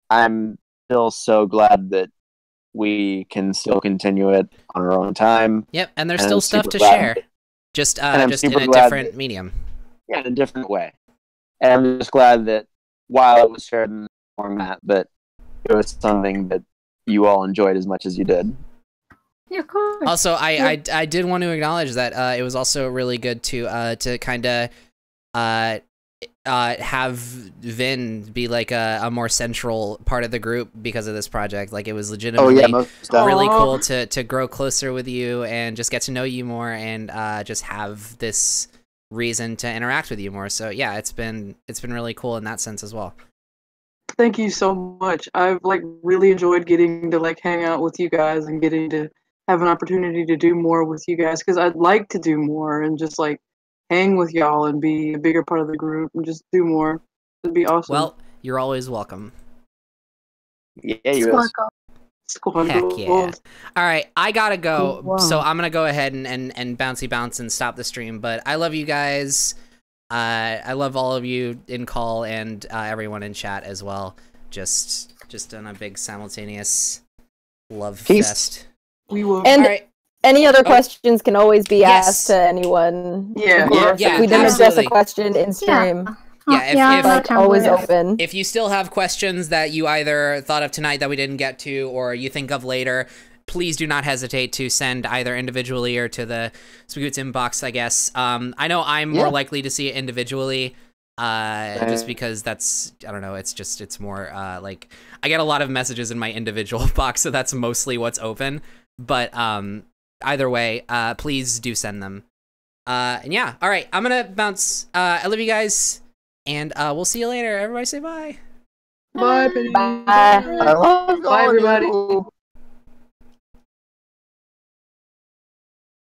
I'm still so glad that we can still continue it on our own time. Yep, and there's still stuff to share, just in a different medium. Yeah, in a different way. And I'm just glad that while it was shared in the format, that it was something that you all enjoyed as much as you did. Yeah, of course. Also, I did want to acknowledge that it was also really good to kind of have Vin be like a more central part of the group because of this project. Like, it was legitimately really cool to grow closer with you and just get to know you more, and just have this reason to interact with you more. So yeah, it's been really cool in that sense as well. Thank you so much. I've really enjoyed getting to hang out with you guys and getting to have an opportunity to do more with you guys, because I'd like to do more and just hang with y'all and be a bigger part of the group and just do more. It'd be awesome. Well, you're always welcome. Yeah, you're welcome. Heck yeah. All right, I gotta go, so I'm gonna go ahead and bounce and stop the stream, but I love you guys. I love all of you in call and everyone in chat as well. Just on a big simultaneous love fest. We will. And all right. Any other questions can always be asked to anyone. Yeah. If we didn't address a question in stream. Yeah, always open. If you still have questions that you either thought of tonight that we didn't get to, or you think of later, please do not hesitate to send either individually or to the Spagoots inbox, I guess. I know I'm more likely to see it individually, just because that's, I don't know, it's more, I get a lot of messages in my individual box, so that's mostly what's open. But either way, please do send them. And yeah, all right, I'm gonna bounce. I love you guys, and we'll see you later. Everybody say bye. Bye. Bye. I love Bye, everybody.